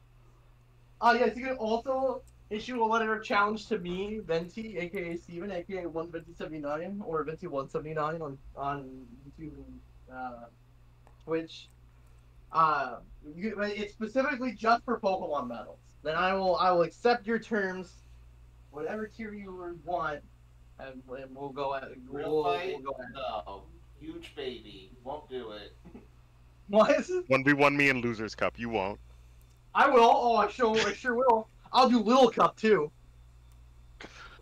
Yes, you can also issue a letter of challenge to me, Venty, aka Steven, aka 1Venty79, or Venty179 on YouTube and Twitch. It's specifically just for Pokemon battles. Then I will accept your terms, whatever tier you want, and we'll go at Real fight? No. Huge baby. Won't do it. What? 1v1 me in Losers Cup. You won't. I will. Oh, I sure will. I'll do Little Cup too.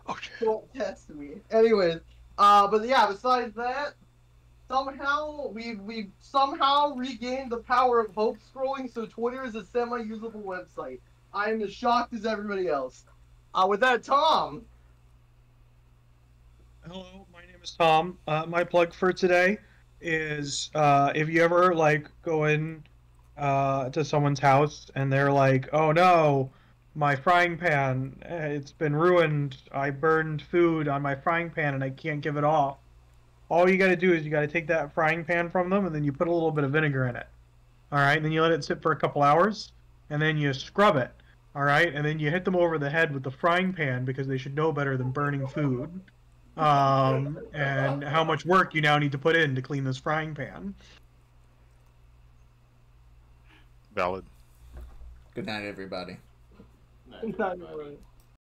Oh shit. Don't test me. Anyways, but yeah, besides that, somehow we've somehow regained the power of hope scrolling, so Twitter is a semi-usable website. I am as shocked as everybody else. With that, Tom. Tom. My plug for today is if you ever like go in to someone's house and they're like, "Oh no, my frying pan, it's been ruined. I burned food on my frying pan and I can't give it off." All you got to do is you got to take that frying pan from them and then you put a little bit of vinegar in it. All right, and then you let it sit for a couple hours and then you scrub it. All right, and then you hit them over the head with the frying pan because they should know better than burning food. And how much work you now need to put in to clean this frying pan. Valid. Good night, everybody. Not everybody.